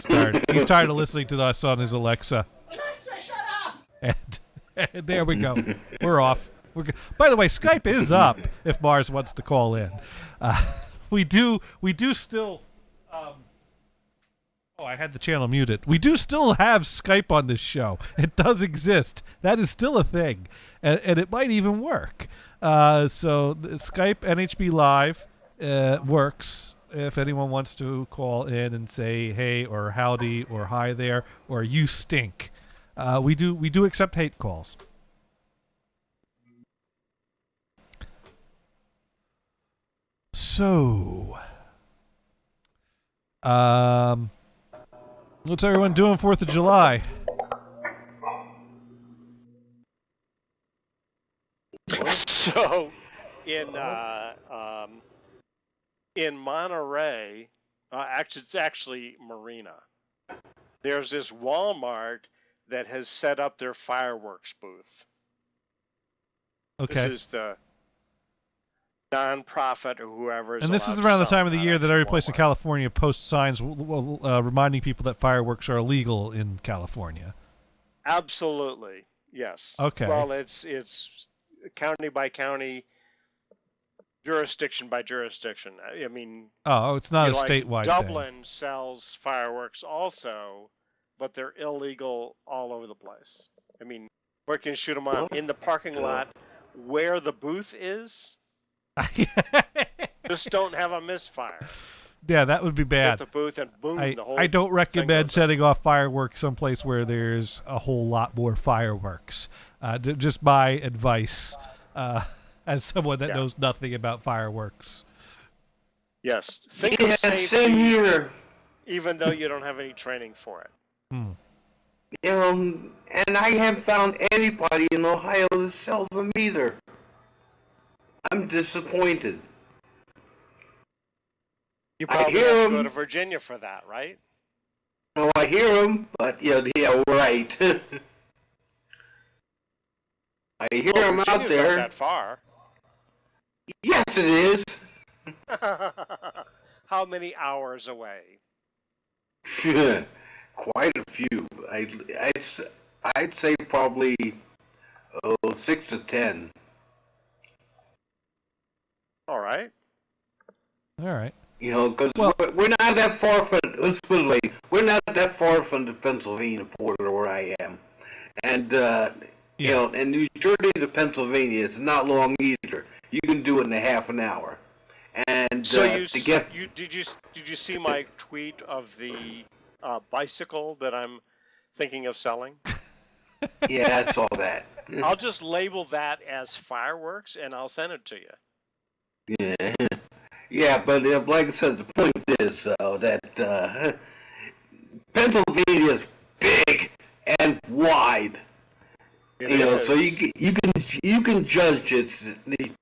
[SPEAKER 2] tired. He's tired of listening to us on his Alexa.
[SPEAKER 5] Alexa, shut up!
[SPEAKER 2] And there we go. We're off. By the way, Skype is up if Mars wants to call in. We do still. I had the channel muted. We do still have Skype on this show. It does exist. That is still a thing, and it might even work. So the Skype NHB Live works. If anyone wants to call in and say hey or howdy or hi there or you stink, we do accept hate calls. So, what's everyone doing 4th of July?
[SPEAKER 1] So, in Monterey, it's actually Marina. There's this Walmart that has set up their fireworks booth.
[SPEAKER 2] Okay.
[SPEAKER 1] This is the nonprofit or whoever is.
[SPEAKER 2] And this
[SPEAKER 1] allowed
[SPEAKER 2] is
[SPEAKER 1] to
[SPEAKER 2] around the
[SPEAKER 1] sell
[SPEAKER 2] time of the
[SPEAKER 1] them,
[SPEAKER 2] year
[SPEAKER 1] not
[SPEAKER 2] that every
[SPEAKER 1] actually
[SPEAKER 2] place in
[SPEAKER 1] Walmart.
[SPEAKER 2] California posts signs reminding people that fireworks are illegal in California.
[SPEAKER 1] Absolutely, yes.
[SPEAKER 2] Okay.
[SPEAKER 1] Well, it's county by county, jurisdiction by jurisdiction. I mean,
[SPEAKER 2] Oh, it's not a
[SPEAKER 1] like
[SPEAKER 2] statewide
[SPEAKER 1] Dublin sells fireworks also, but they're illegal all over the place. I mean, where can you shoot them on? In the parking lot where the booth is?
[SPEAKER 2] thing.
[SPEAKER 1] Just don't have a misfire.
[SPEAKER 2] Yeah, that would be
[SPEAKER 1] Hit
[SPEAKER 2] bad.
[SPEAKER 1] the booth and boom,
[SPEAKER 2] I
[SPEAKER 1] the whole
[SPEAKER 2] don't
[SPEAKER 1] thing
[SPEAKER 2] recommend
[SPEAKER 1] goes
[SPEAKER 2] setting off fireworks someplace where there's a whole lot more fireworks. Just my advice as someone that
[SPEAKER 1] Yeah.
[SPEAKER 2] knows nothing about fireworks.
[SPEAKER 1] Yes. Think
[SPEAKER 4] Yeah,
[SPEAKER 1] of
[SPEAKER 4] same
[SPEAKER 1] safety,
[SPEAKER 4] here.
[SPEAKER 1] even though you don't have any training for it.
[SPEAKER 4] You know, and I haven't found anybody in Ohio that sells them either. I'm disappointed.
[SPEAKER 1] You
[SPEAKER 4] I
[SPEAKER 1] probably
[SPEAKER 4] hear
[SPEAKER 1] have to go
[SPEAKER 4] 'em.
[SPEAKER 1] to Virginia for that, right?
[SPEAKER 4] No, I hear them, but yeah, right. I hear
[SPEAKER 1] Oh,
[SPEAKER 4] them out
[SPEAKER 1] Virginia's not
[SPEAKER 4] there.
[SPEAKER 1] that far.
[SPEAKER 4] Yes, it is.
[SPEAKER 1] How many hours away?
[SPEAKER 4] Quite a few. I'd say probably 6 to 10.
[SPEAKER 1] All right.
[SPEAKER 2] All right.
[SPEAKER 4] You know, because
[SPEAKER 2] Well-
[SPEAKER 4] we're not that far from. Let's put it away. We're not that far from the Pennsylvania border where I am, and you know, and New Jersey to Pennsylvania is not long either. You can do it in a half an hour, and
[SPEAKER 1] So did you see my tweet of the bicycle that I'm thinking of selling?
[SPEAKER 4] yeah, I saw that.
[SPEAKER 1] I'll just label that as fireworks and I'll send it to you.
[SPEAKER 4] Yeah, yeah, but like I said, the point is that Pennsylvania is big and wide.
[SPEAKER 1] It
[SPEAKER 4] You know,
[SPEAKER 1] is.
[SPEAKER 4] so you can judge it's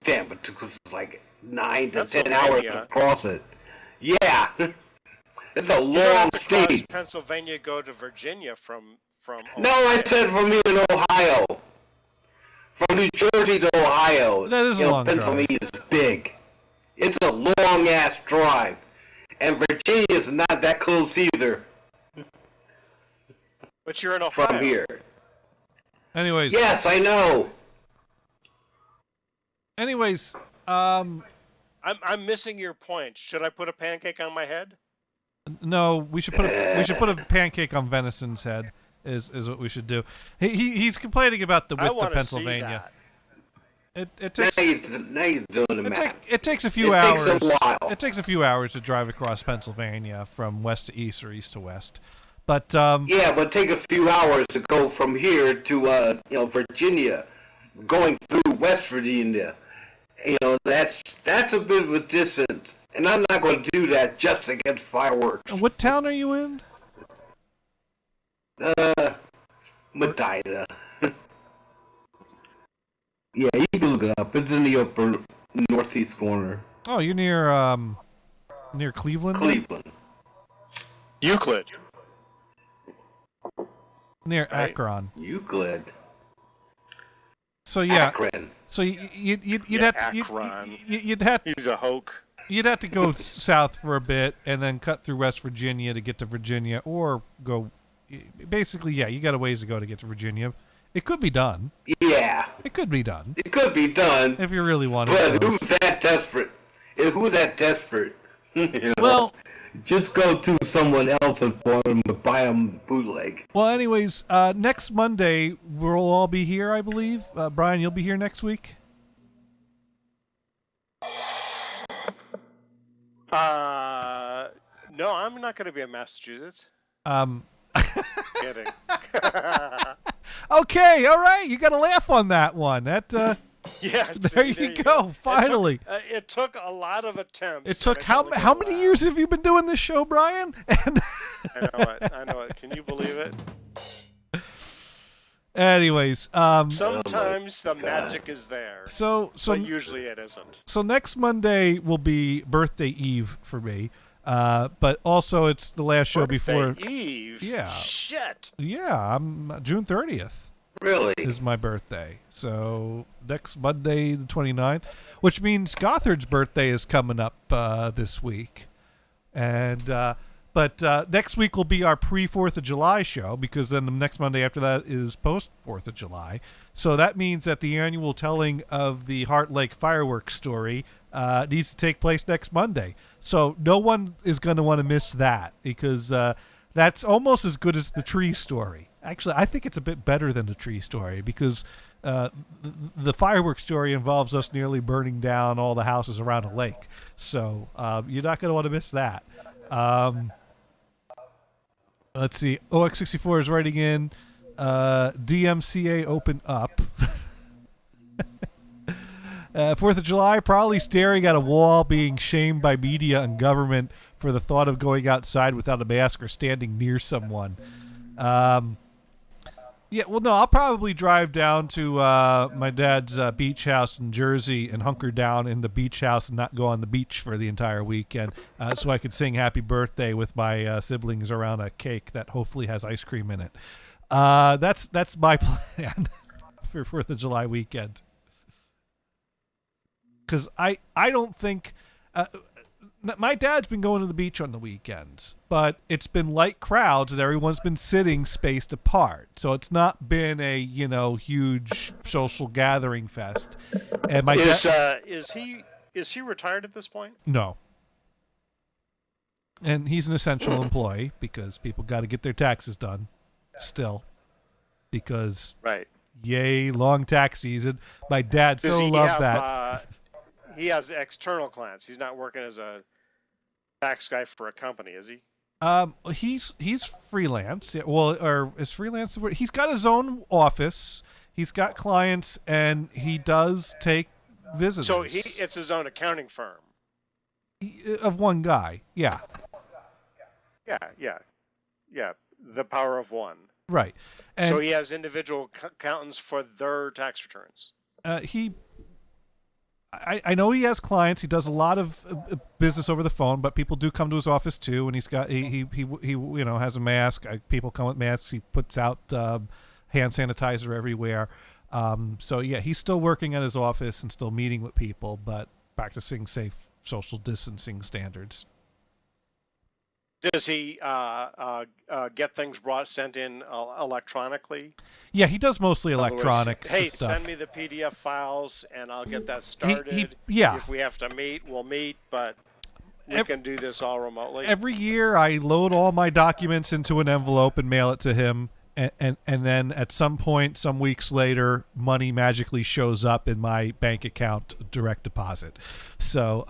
[SPEAKER 4] damn, it took us like 9 to 10 hours to
[SPEAKER 1] Pennsylvania.
[SPEAKER 4] cross it. Yeah, it's a
[SPEAKER 1] You don't have
[SPEAKER 4] long
[SPEAKER 1] to cross
[SPEAKER 4] state.
[SPEAKER 1] Pennsylvania, go to Virginia from.
[SPEAKER 4] No, I said from here in Ohio, from New Jersey to Ohio.
[SPEAKER 2] That is a
[SPEAKER 4] you know,
[SPEAKER 2] long drive.
[SPEAKER 4] Pennsylvania is big. It's a long ass drive, and Virginia is not that close either
[SPEAKER 1] But you're in Ohio.
[SPEAKER 4] from here.
[SPEAKER 2] Anyways.
[SPEAKER 4] Yes, I know.
[SPEAKER 2] Anyways,
[SPEAKER 1] I'm missing your point. Should I put a pancake on my head?
[SPEAKER 2] no, we should put a pancake on Venison's head. Is what we should do. He's complaining about the
[SPEAKER 1] I
[SPEAKER 2] width of
[SPEAKER 1] want to see
[SPEAKER 2] Pennsylvania.
[SPEAKER 1] that.
[SPEAKER 2] It
[SPEAKER 4] Now,
[SPEAKER 2] takes
[SPEAKER 4] now you're doing the math.
[SPEAKER 2] it takes a few
[SPEAKER 4] It
[SPEAKER 2] hours.
[SPEAKER 4] takes a while.
[SPEAKER 2] It takes a few hours to drive across Pennsylvania from west to east or east to west. But
[SPEAKER 4] Yeah, but take a few hours to go from here to Virginia, going through West Virginia. You know, that's a bit of a distance, and I'm not going to do that just to get fireworks.
[SPEAKER 2] what town are you in?
[SPEAKER 4] Medina. Yeah, you can look it up. It's in the upper northeast corner,
[SPEAKER 2] Oh, you're near Cleveland.
[SPEAKER 4] Cleveland.
[SPEAKER 1] Euclid.
[SPEAKER 2] Near
[SPEAKER 1] Right.
[SPEAKER 2] Akron.
[SPEAKER 4] Euclid.
[SPEAKER 2] So yeah.
[SPEAKER 4] Akron.
[SPEAKER 2] So you'd
[SPEAKER 1] Yeah,
[SPEAKER 2] have to,
[SPEAKER 1] Akron.
[SPEAKER 2] you'd have
[SPEAKER 1] He's a hoke.
[SPEAKER 2] you'd have to go south for a bit and then cut through West Virginia to get to Virginia, or go. Basically, yeah, you got a ways to go to get to Virginia. It could be done.
[SPEAKER 4] Yeah,
[SPEAKER 2] It could be done
[SPEAKER 4] it could be done,
[SPEAKER 2] if you really wanted
[SPEAKER 4] but
[SPEAKER 2] to.
[SPEAKER 4] who's that desperate? Who's that desperate? You know?
[SPEAKER 2] Well,
[SPEAKER 4] Just go to someone else and for them to buy them bootleg.
[SPEAKER 2] anyways, next Monday we'll all be here, I believe. Brian, you'll be here next week.
[SPEAKER 1] No, I'm not going to be in Massachusetts. Kidding.
[SPEAKER 2] Okay, all right. You got to laugh on that one. That
[SPEAKER 1] Yes.
[SPEAKER 2] there you go. Finally.
[SPEAKER 1] It took a lot of attempts.
[SPEAKER 2] It took
[SPEAKER 1] and
[SPEAKER 2] how
[SPEAKER 1] only got
[SPEAKER 2] how
[SPEAKER 1] a
[SPEAKER 2] many
[SPEAKER 1] laugh.
[SPEAKER 2] years have you been doing this show, Brian? And
[SPEAKER 1] I know it. Can you believe it?
[SPEAKER 2] anyways,
[SPEAKER 1] Sometimes the magic is there,
[SPEAKER 2] so
[SPEAKER 1] but usually it isn't.
[SPEAKER 2] So next Monday will be birthday eve for me, but also it's the last show before.
[SPEAKER 1] Birthday Eve.
[SPEAKER 2] Yeah.
[SPEAKER 1] Shit.
[SPEAKER 2] Yeah, I'm June 30th
[SPEAKER 4] Really?
[SPEAKER 2] is my birthday. So next Monday, the 29th, which means Gothard's birthday is coming up this week, and but next week will be our pre-4th of July show, because then the next Monday after that is post-4th of July. So that means that the annual telling of the Heart Lake fireworks story needs to take place next Monday. So no one is going to want to miss that, because that's almost as good as the tree story. Actually, I think it's a bit better than the tree story, because the fireworks story involves us nearly burning down all the houses around a lake. So you're not going to want to miss that. Let's see. OX64 is writing in. DMCA open up. 4th of July, probably staring at a wall, being shamed by media and government for the thought of going outside without a mask or standing near someone. Yeah, well, no, I'll probably drive down to my dad's beach house in Jersey and hunker down in the beach house and not go on the beach for the entire weekend, so I could sing "Happy Birthday" with my siblings around a cake that hopefully has ice cream in it. That's my plan for 4th of July weekend. Because I don't think my dad's been going to the beach on the weekends, but it's been light crowds and everyone's been sitting spaced apart. So it's not been a, huge social gathering fest. And my
[SPEAKER 1] is he retired at this point?
[SPEAKER 2] No. And he's an essential employee because people got to get their taxes done still. Because
[SPEAKER 1] Right.
[SPEAKER 2] yay, long tax season. My dad
[SPEAKER 1] Does
[SPEAKER 2] so
[SPEAKER 1] he
[SPEAKER 2] loved
[SPEAKER 1] have,
[SPEAKER 2] that.
[SPEAKER 1] He has external clients. He's not working as a tax guy for a company, is he?
[SPEAKER 2] He's freelance. Yeah, well, or is freelance the word? He's got his own office. He's got clients, and he does take visitors.
[SPEAKER 1] So it's his own accounting firm.
[SPEAKER 2] Of one guy. Yeah.
[SPEAKER 1] Yeah. The power of one.
[SPEAKER 2] Right. And
[SPEAKER 1] So he has individual accountants for their tax returns.
[SPEAKER 2] I know he has clients. He does a lot of business over the phone, but people do come to his office too. And he's got he has a mask. People come with masks. He puts out hand sanitizer everywhere. So yeah, he's still working at his office and still meeting with people, but practicing safe social distancing standards.
[SPEAKER 1] Does he get things sent in electronically?
[SPEAKER 2] Yeah, he does mostly
[SPEAKER 1] In other words,
[SPEAKER 2] electronics.
[SPEAKER 1] hey,
[SPEAKER 2] stuff.
[SPEAKER 1] send me the PDF files and I'll get that started.
[SPEAKER 2] Yeah.
[SPEAKER 1] If we have to meet, we'll meet, but we can do this all remotely.
[SPEAKER 2] Every year, I load all my documents into an envelope and mail it to him. And then at some point, some weeks later, money magically shows up in my bank account, direct deposit. So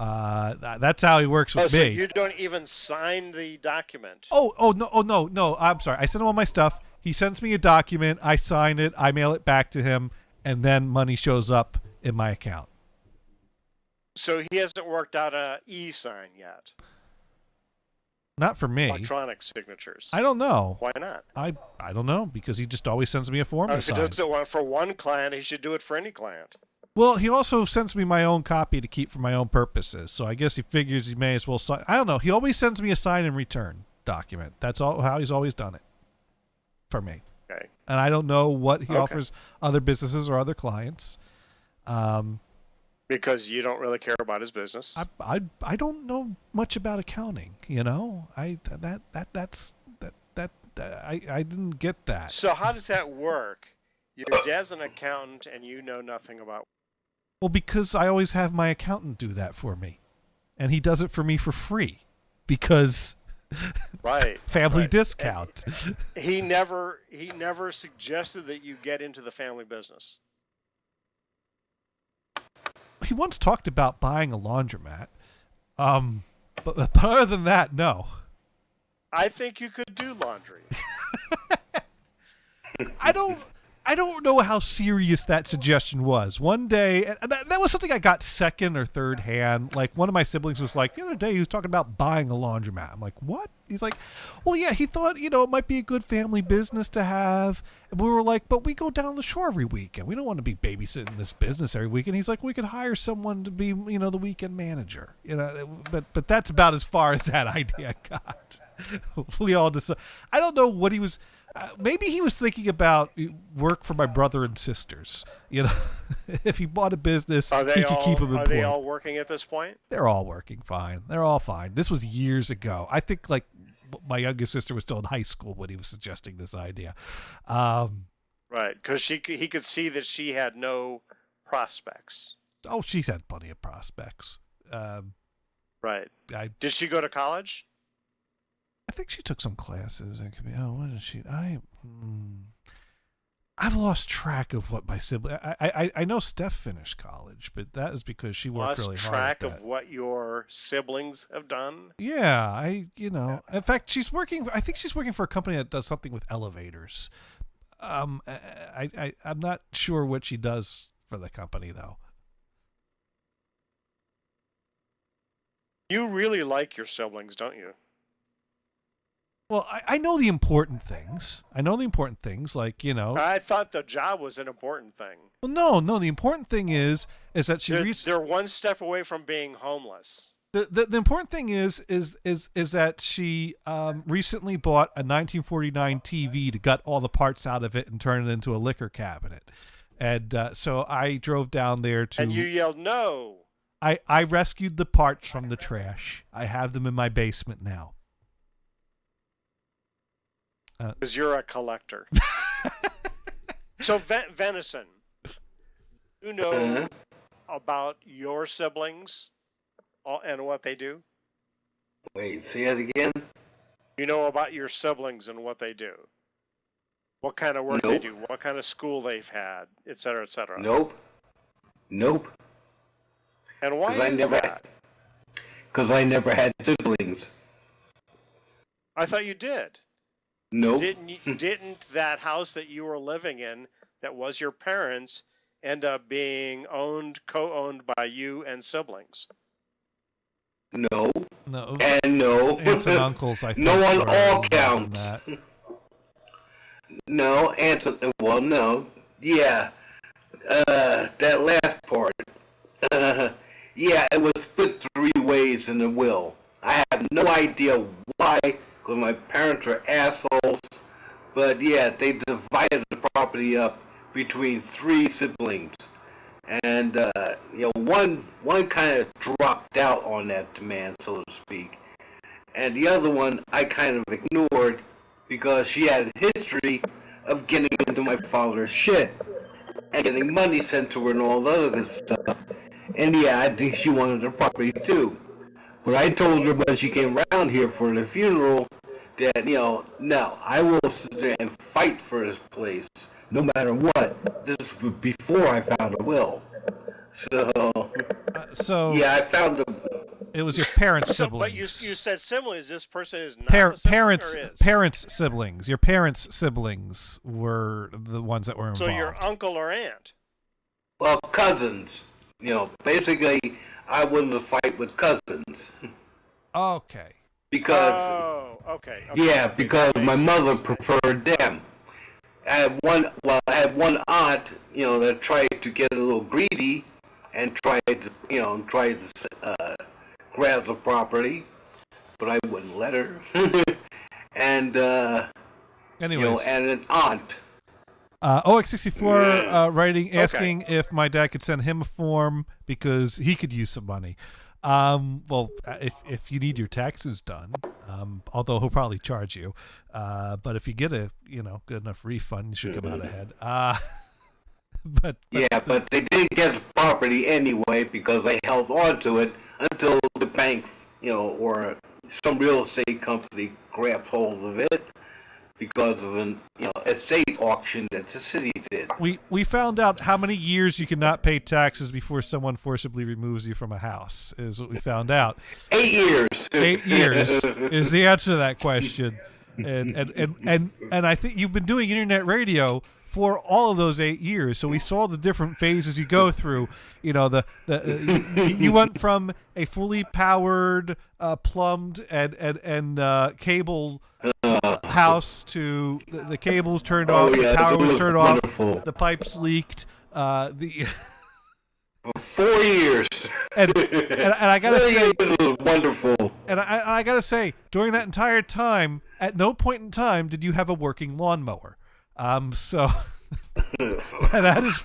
[SPEAKER 2] that's how he works with
[SPEAKER 1] so
[SPEAKER 2] me.
[SPEAKER 1] you don't even sign the document.
[SPEAKER 2] No. I'm sorry. I send him all my stuff. He sends me a document. I sign it. I mail it back to him, and then money shows up in my account.
[SPEAKER 1] So he hasn't worked out a e-sign yet.
[SPEAKER 2] Not for me.
[SPEAKER 1] Electronic signatures.
[SPEAKER 2] I don't know.
[SPEAKER 1] Why not?
[SPEAKER 2] I don't know, because he just always sends me a form to
[SPEAKER 1] If he
[SPEAKER 2] sign.
[SPEAKER 1] does it for one client, he should do it for any client.
[SPEAKER 2] Well, he also sends me my own copy to keep for my own purposes. So I guess he figures he may as well sign. I don't know. He always sends me a sign and return document. That's how he's always done it for me.
[SPEAKER 1] Okay.
[SPEAKER 2] And I don't know what he offers other businesses or other clients.
[SPEAKER 1] Because you don't really care about his business.
[SPEAKER 2] I don't know much about accounting. I didn't get that.
[SPEAKER 1] So how does that work? Your dad's an accountant and you know nothing about.
[SPEAKER 2] Well, because I always have my accountant do that for me, and he does it for me for free, because
[SPEAKER 1] Right.
[SPEAKER 2] family
[SPEAKER 1] right.
[SPEAKER 2] discount.
[SPEAKER 1] He never suggested that you get into the family business.
[SPEAKER 2] He once talked about buying a laundromat, but other than that, no.
[SPEAKER 1] I think you could do laundry.
[SPEAKER 2] I don't know how serious that suggestion was. One day, and that was something I got second or third hand. Like, one of my siblings was like, the other day he was talking about buying a laundromat. I'm like, what? He's like, well, yeah, he thought, it might be a good family business to have. And we were like, but we go down the shore every weekend. We don't want to be babysitting this business every weekend. He's like, we could hire someone to be, the weekend manager. But that's about as far as that idea got. We all decided. I don't know what he was. Maybe he was thinking about work for my brother and sisters. If he bought a business, he could keep them employed.
[SPEAKER 1] Are they all working at this point?
[SPEAKER 2] They're all working fine. They're all fine. This was years ago. I think my youngest sister was still in high school when he was suggesting this idea.
[SPEAKER 1] Right, because he could see that she had no prospects.
[SPEAKER 2] Oh, she's had plenty of prospects.
[SPEAKER 1] Right. Did she go to college?
[SPEAKER 2] I think she took some classes. It could be. Oh, what is she? I've lost track of what my sibling. I know Steph finished college, but that is because she worked really hard.
[SPEAKER 1] Lost track of what your siblings have done.
[SPEAKER 2] Yeah, In fact, she's working. I think she's working for a company that does something with elevators. I'm not sure what she does for the company though.
[SPEAKER 1] You really like your siblings, don't you?
[SPEAKER 2] Well, I know the important things. I know the important things, like, you know.
[SPEAKER 1] I thought the job was an important thing.
[SPEAKER 2] Well, no. The important thing is that she reached.
[SPEAKER 1] They're one step away from being homeless.
[SPEAKER 2] The important thing is that she recently bought a 1949 TV to gut all the parts out of it and turn it into a liquor cabinet, and so I drove down there to.
[SPEAKER 1] And you yelled no.
[SPEAKER 2] I rescued the parts from the trash. I have them in my basement now.
[SPEAKER 1] Because you're a collector. So venison. You know about your siblings and what they do?
[SPEAKER 4] Wait, say that again?
[SPEAKER 1] You know about your siblings and what they do? What kind of work they do? What kind of school they've had, et cetera, et cetera?
[SPEAKER 4] Nope.
[SPEAKER 1] And why is that?
[SPEAKER 4] Because I never had siblings.
[SPEAKER 1] I thought you did.
[SPEAKER 4] Nope.
[SPEAKER 1] Didn't that house that you were living in, that was your parents, end up being co-owned by you and siblings?
[SPEAKER 4] No.
[SPEAKER 2] No.
[SPEAKER 4] And no.
[SPEAKER 2] Aunts and uncles, I think.
[SPEAKER 4] No on all
[SPEAKER 2] involved in
[SPEAKER 4] counts.
[SPEAKER 2] that.
[SPEAKER 4] No, well, no. Yeah. That last part. Yeah, it was split 3 ways in the will. I have no idea why, because my parents were assholes. But yeah, they divided the property up between 3 siblings. And, one kind of dropped out on that demand, so to speak. And the other one I kind of ignored because she had a history of getting into my father's shit and getting money sent to her and all the other good stuff. And yeah, I think she wanted the property too. But I told her when she came around here for the funeral that, no, I will sit there and fight for this place no matter what. This was before I found a will. So yeah, I found
[SPEAKER 2] it was your parents' siblings.
[SPEAKER 1] But you said siblings. This person is not a sibling,
[SPEAKER 2] parents.
[SPEAKER 1] or is?
[SPEAKER 2] Parents' siblings. Your parents' siblings were the ones that were involved.
[SPEAKER 1] So your uncle or aunt?
[SPEAKER 4] Well, cousins. Basically, I wouldn't fight with cousins.
[SPEAKER 2] Okay.
[SPEAKER 4] Because.
[SPEAKER 1] Okay.
[SPEAKER 4] Yeah, because my mother preferred them. I had one aunt, that tried to get a little greedy and tried to grab the property, but I wouldn't let her. And
[SPEAKER 2] anyways,
[SPEAKER 4] and an aunt.
[SPEAKER 2] OX64 writing asking if my dad could send him a form because he could use some money. Well, if you need your taxes done, although he'll probably charge you, but if you get a good enough refund, you should come out ahead. But
[SPEAKER 4] they didn't get the property anyway because they held on to it until the bank, or some real estate company grabbed hold of it because of an estate auction that the city did.
[SPEAKER 2] We found out how many years you cannot pay taxes before someone forcibly removes you from a house is what we found out.
[SPEAKER 4] 8 years.
[SPEAKER 2] 8 years is the answer to that question, and I think you've been doing internet radio for all of those 8 years, so we saw the different phases you go through. You went from a fully powered, plumbed and cable house to the cables turned off, the power was turned off, the pipes leaked.
[SPEAKER 4] 4 years.
[SPEAKER 2] And I gotta say,
[SPEAKER 4] it was wonderful.
[SPEAKER 2] And I gotta say, during that entire time, at no point in time did you have a working lawnmower. So that is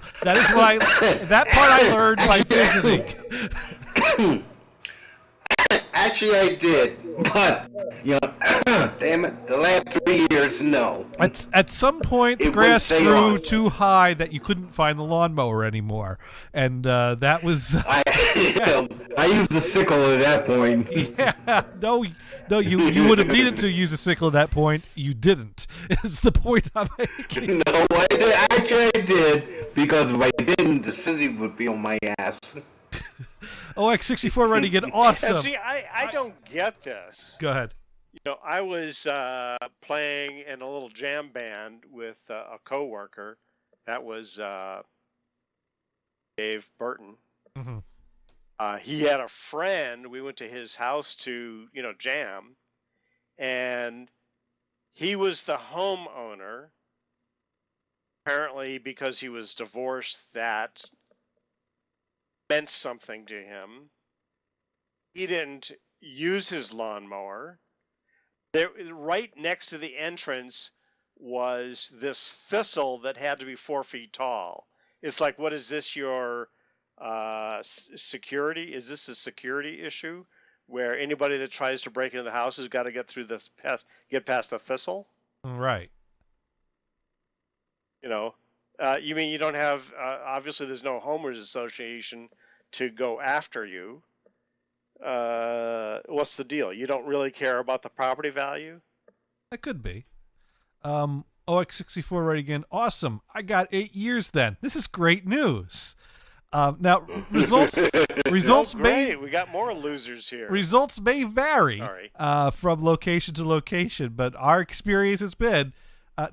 [SPEAKER 2] why that part I learned by visiting.
[SPEAKER 4] Actually, I did, but damn it, the last 3 years, no.
[SPEAKER 2] At some point, the grass grew too high that you couldn't find the lawnmower anymore, and that was.
[SPEAKER 4] I used a sickle at that point.
[SPEAKER 2] Yeah, no, you would have needed to use a sickle at that point. You didn't. Is the point I'm making?
[SPEAKER 4] No, I did. Actually, I did, because if I didn't, the city would be on my ass.
[SPEAKER 2] OX64 running it awesome.
[SPEAKER 1] See, I don't get this.
[SPEAKER 2] Go ahead.
[SPEAKER 1] I was playing in a little jam band with a coworker. That was Dave Burton.
[SPEAKER 2] Mm-hmm.
[SPEAKER 1] He had a friend. We went to his house to jam, and He was the homeowner. Apparently, because he was divorced, that meant something to him. He didn't use his lawnmower. There, right next to the entrance was this thistle that had to be 4 feet tall. It's like, what is this, your security? Is this a security issue where anybody that tries to break into the house has got to get through this, get past the thistle?
[SPEAKER 2] Right.
[SPEAKER 1] You know, you mean you don't have, obviously there's no homeowners association to go after you. What's the deal? You don't really care about the property value?
[SPEAKER 2] That could be. OX64 right again. Awesome. I got 8 years then. This is great news. Now results
[SPEAKER 1] Great. We got more losers here.
[SPEAKER 2] results may vary
[SPEAKER 1] Sorry.
[SPEAKER 2] From location to location, but our experience has been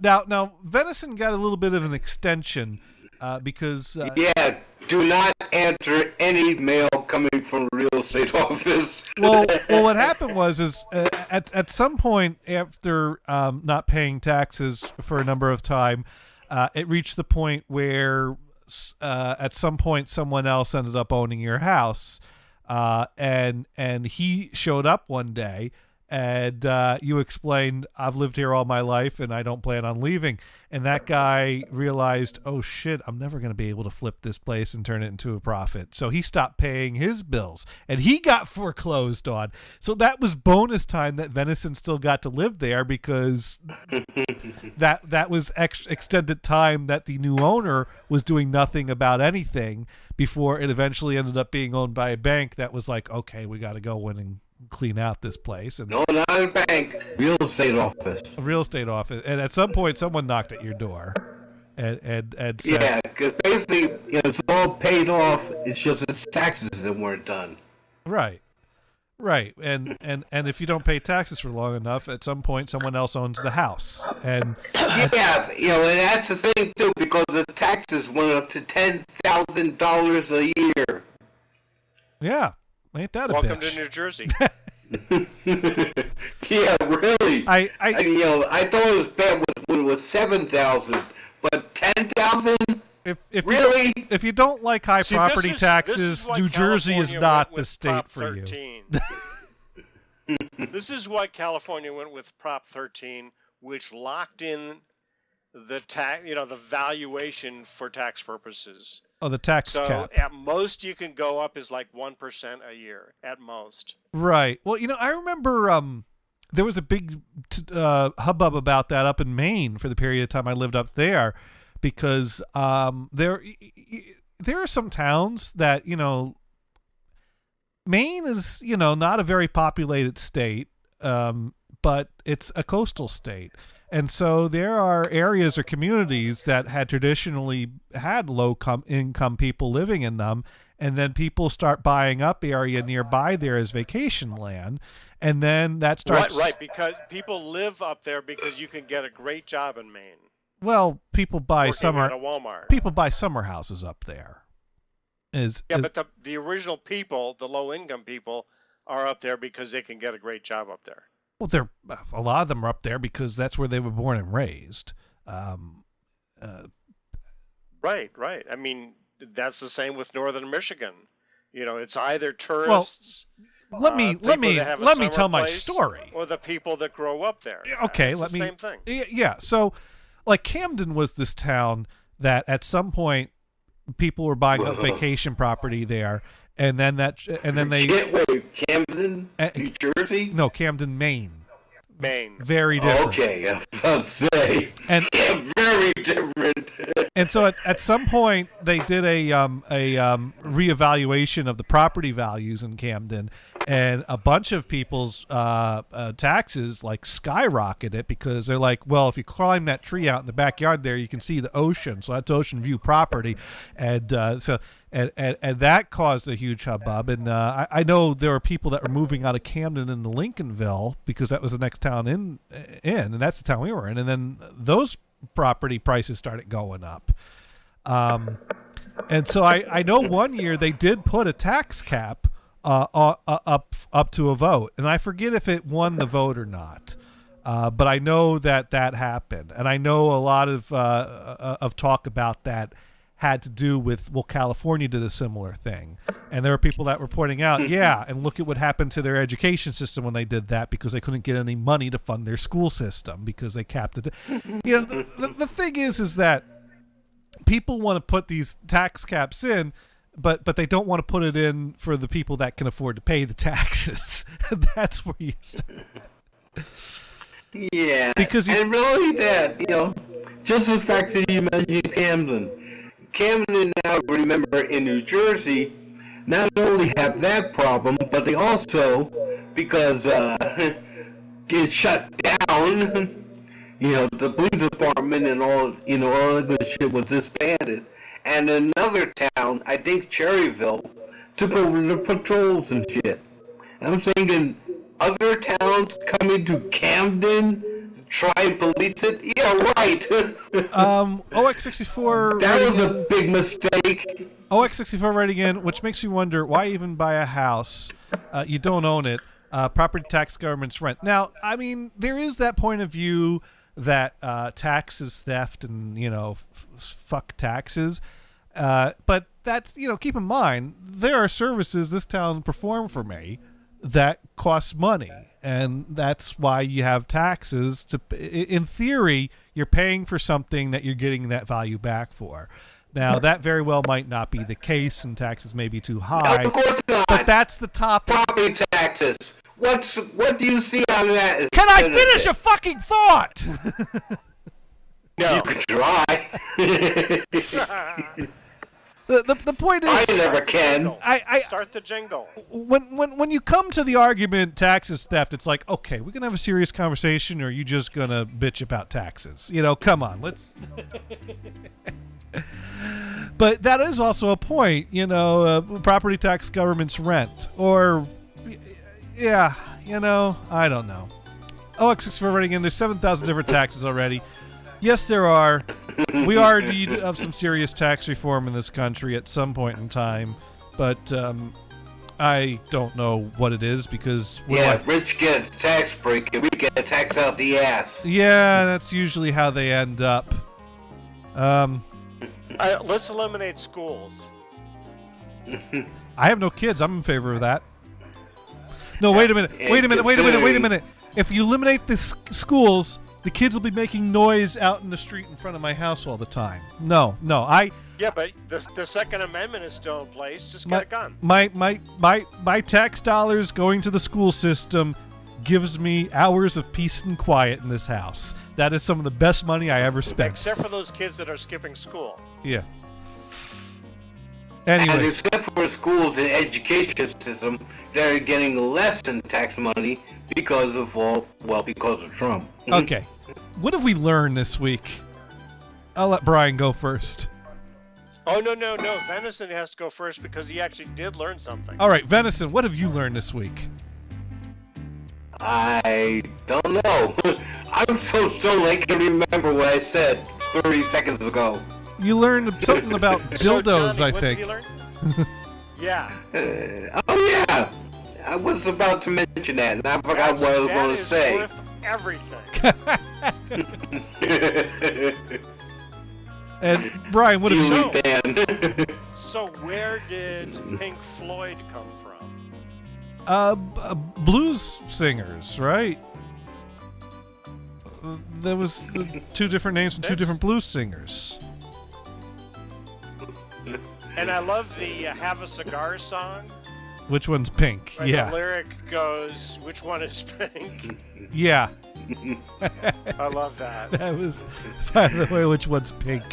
[SPEAKER 2] now Venison got a little bit of an extension because
[SPEAKER 4] Yeah, do not answer any mail coming from real estate office.
[SPEAKER 2] well, what happened was at some point after not paying taxes for a number of time, it reached the point where at some point someone else ended up owning your house, and he showed up one day. And you explained, I've lived here all my life and I don't plan on leaving. And that guy realized, oh shit, I'm never going to be able to flip this place and turn it into a profit. So he stopped paying his bills and he got foreclosed on. So that was bonus time that Venison still got to live there, because that was extended time that the new owner was doing nothing about anything before it eventually ended up being owned by a bank that was like, okay, we got to go in and clean out this place. And
[SPEAKER 4] No, not a bank. Real estate office.
[SPEAKER 2] a real estate office. And at some point someone knocked at your door and said,
[SPEAKER 4] Yeah, because basically, it's all paid off. It's just the taxes that weren't done.
[SPEAKER 2] right. And if you don't pay taxes for long enough, at some point someone else owns the house. And
[SPEAKER 4] Yeah, and that's the thing too, because the taxes went up to $10,000 a year.
[SPEAKER 2] yeah, ain't that a
[SPEAKER 1] Welcome
[SPEAKER 2] bitch?
[SPEAKER 1] to New Jersey.
[SPEAKER 4] Yeah, really.
[SPEAKER 2] I
[SPEAKER 4] I thought it was bad when it was 7,000, but 10,000.
[SPEAKER 2] if
[SPEAKER 4] Really?
[SPEAKER 2] if you don't like high
[SPEAKER 1] See,
[SPEAKER 2] property
[SPEAKER 1] this is
[SPEAKER 2] taxes,
[SPEAKER 1] why
[SPEAKER 2] New Jersey is
[SPEAKER 1] California
[SPEAKER 2] not
[SPEAKER 1] went
[SPEAKER 2] the
[SPEAKER 1] with
[SPEAKER 2] state
[SPEAKER 1] Prop
[SPEAKER 2] for you.
[SPEAKER 1] 13. This is why California went with Prop 13, which locked in the the valuation for tax purposes.
[SPEAKER 2] Oh, the tax
[SPEAKER 1] So
[SPEAKER 2] cap.
[SPEAKER 1] at most you can go up is like 1% a year at most.
[SPEAKER 2] Right. Well, I remember there was a big hubbub about that up in Maine for the period of time I lived up there, because there are some towns that, Maine is, not a very populated state, but it's a coastal state. And so there are areas or communities that had traditionally had low-income people living in them, and then people start buying up area nearby there as vacation land, and then that starts...
[SPEAKER 1] Right, because people live up there because you can get a great job in Maine.
[SPEAKER 2] Well, people buy
[SPEAKER 1] Working at a Walmart.
[SPEAKER 2] people buy summer houses up there.
[SPEAKER 1] But the original people, the low-income people, are up there because they can get a great job up there.
[SPEAKER 2] Well, a lot of them are up there because that's where they were born and raised.
[SPEAKER 1] Right. I mean, that's the same with northern Michigan. It's either tourists.
[SPEAKER 2] Let me tell my story.
[SPEAKER 1] Or the people that grow up there.
[SPEAKER 2] Okay,
[SPEAKER 1] it's the same thing.
[SPEAKER 2] Yeah, so like Camden was this town that at some point people were buying up vacation property there, and then they
[SPEAKER 4] Wait, Camden, New Jersey?
[SPEAKER 2] no, Camden, Maine.
[SPEAKER 1] Maine.
[SPEAKER 2] Very different.
[SPEAKER 4] Okay, I was about to say.
[SPEAKER 2] And
[SPEAKER 4] Yeah, very different.
[SPEAKER 2] And so at some point they did a reevaluation of the property values in Camden, and a bunch of people's taxes like skyrocketed, because they're like, well, if you climb that tree out in the backyard there, you can see the ocean, so that's ocean view property, and and that caused a huge hubbub. And I know there were people that were moving out of Camden into Lincolnville because that was the next town in, and that's the town we were in, and then those property prices started going up. And so I know one year they did put a tax cap up to a vote, and I forget if it won the vote or not. But I know that happened, and I know a lot of talk about that had to do with, well, California did a similar thing, and there were people that were pointing out, yeah, and look at what happened to their education system when they did that, because they couldn't get any money to fund their school system because they capped it. You know, the thing is that people want to put these tax caps in, but they don't want to put it in for the people that can afford to pay the taxes. That's where you start.
[SPEAKER 4] Yeah,
[SPEAKER 2] Because
[SPEAKER 4] and really that, just the fact that you mentioned Camden now, remember, in New Jersey, not only have that problem, but they also, because get shut down, the police department and all the good shit was disbanded. And another town, I think Cherryville, took over the patrols and shit. And I'm thinking, other towns coming to Camden to try and police it? Yeah, right.
[SPEAKER 2] OX64
[SPEAKER 4] That was a big mistake.
[SPEAKER 2] OX64 writing in, which makes me wonder, why even buy a house? You don't own it. Property tax, government's rent. Now, I mean, there is that point of view that tax is theft and, fuck taxes. But that's, keep in mind, there are services this town perform for me that costs money, and that's why you have taxes. In theory, you're paying for something that you're getting that value back for. Now, that very well might not be the case, and taxes may be too high.
[SPEAKER 4] Of course not.
[SPEAKER 2] But that's the topic.
[SPEAKER 4] Property taxes. What do you see on that?
[SPEAKER 2] Can I finish a fucking thought?
[SPEAKER 4] No. You can try.
[SPEAKER 2] The point is,
[SPEAKER 4] I never can.
[SPEAKER 2] I
[SPEAKER 1] Start the jingle.
[SPEAKER 2] when you come to the argument taxes theft, it's like, okay, we're gonna have a serious conversation, or are you just gonna bitch about taxes? Come on, let's. But that is also a point, property tax, government's rent, or yeah, I don't know. OX64 writing in, there's 7,000 different taxes already. Yes, there are. We are in need of some serious tax reform in this country at some point in time, but I don't know what it is, because
[SPEAKER 4] rich get a tax break and we get a tax out the ass.
[SPEAKER 2] Yeah, that's usually how they end up.
[SPEAKER 1] Let's eliminate schools.
[SPEAKER 2] I have no kids. I'm in favor of that. No, wait a minute. If you eliminate the schools, the kids will be making noise out in the street in front of my house all the time. No.
[SPEAKER 1] Yeah, but the Second Amendment is still in place. Just get a gun.
[SPEAKER 2] My tax dollars going to the school system gives me hours of peace and quiet in this house. That is some of the best money I ever spent.
[SPEAKER 1] Except for those kids that are skipping school.
[SPEAKER 2] Yeah.
[SPEAKER 4] And
[SPEAKER 2] Anyways.
[SPEAKER 4] except for schools and education system, they're getting less in tax money because of Trump.
[SPEAKER 2] Okay. What have we learned this week? I'll let Brian go first.
[SPEAKER 1] Oh, no. Venison has to go first because he actually did learn something.
[SPEAKER 2] All right, Venison, what have you learned this week?
[SPEAKER 4] I don't know. I'm so still I can remember what I said 30 seconds ago.
[SPEAKER 2] You learned something about
[SPEAKER 1] So,
[SPEAKER 2] dildos,
[SPEAKER 1] Johnny,
[SPEAKER 2] I
[SPEAKER 1] what
[SPEAKER 2] think.
[SPEAKER 1] did you learn? Yeah.
[SPEAKER 4] Oh yeah, I was about to mention that, and I forgot what I was going to say.
[SPEAKER 1] Worth everything.
[SPEAKER 2] And Brian, what have you
[SPEAKER 4] Steely Dan.
[SPEAKER 1] So where did Pink Floyd come from?
[SPEAKER 2] blues singers, right? There was two different names and two different blues singers.
[SPEAKER 1] And I love the Have a Cigar song.
[SPEAKER 2] Which one's Pink?
[SPEAKER 1] Where
[SPEAKER 2] Yeah.
[SPEAKER 1] The lyric goes, which one is pink?
[SPEAKER 2] Yeah.
[SPEAKER 1] I love that.
[SPEAKER 2] That was, by the way, which one's Pink?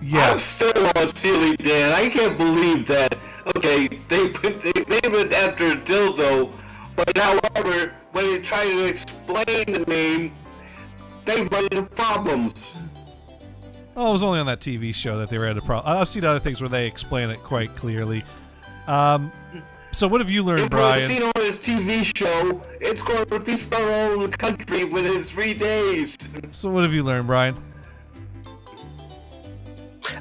[SPEAKER 2] Yeah.
[SPEAKER 4] I'm still on Steely Dan. I can't believe that. Okay, they named it after a dildo, but however, when they try to explain the name, they run into problems.
[SPEAKER 2] Oh, it was only on that TV show that they were at a problem. I've seen other things where they explain it quite clearly. So what have you learned,
[SPEAKER 4] If
[SPEAKER 2] Brian?
[SPEAKER 4] we've seen on his TV show, it's going to be spun all over the country within 3 days.
[SPEAKER 2] So what have you learned, Brian?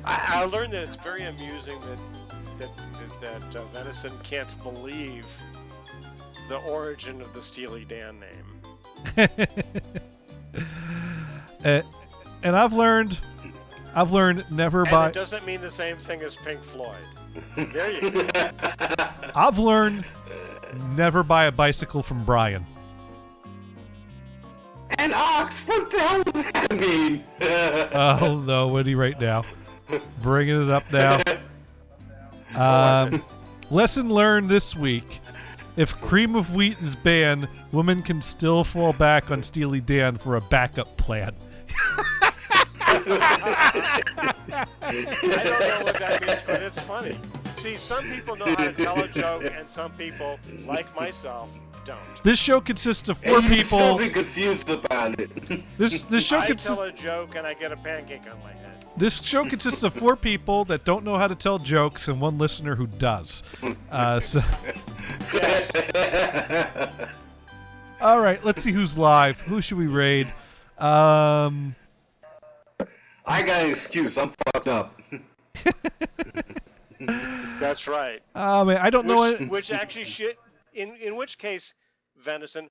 [SPEAKER 1] I learned that it's very amusing that Venison can't believe the origin of the Steely Dan name.
[SPEAKER 2] And I've learned never
[SPEAKER 1] And
[SPEAKER 2] buy.
[SPEAKER 1] it doesn't mean the same thing as Pink Floyd. There you go.
[SPEAKER 2] I've learned never buy a bicycle from Brian.
[SPEAKER 4] An ox? What the hell does that mean?
[SPEAKER 2] Oh no, Woody, right now, bringing it up now. Lesson learned this week: if cream of wheat is banned, women can still fall back on Steely Dan for a backup plan.
[SPEAKER 1] I don't know what that means, but it's funny. See, some people know how to tell a joke, and some people, like myself, don't.
[SPEAKER 2] This show consists of four
[SPEAKER 4] You'd
[SPEAKER 2] people.
[SPEAKER 4] still be confused about it.
[SPEAKER 2] This show
[SPEAKER 1] I
[SPEAKER 2] consists.
[SPEAKER 1] tell a joke, and I get a pancake on my head.
[SPEAKER 2] This show consists of four people that don't know how to tell jokes and one listener who does. So, all right, let's see who's live. Who should we raid?
[SPEAKER 4] I got an excuse. I'm fucked up.
[SPEAKER 1] That's right.
[SPEAKER 2] Man, I don't know.
[SPEAKER 1] Which actually should, in which case, Venison,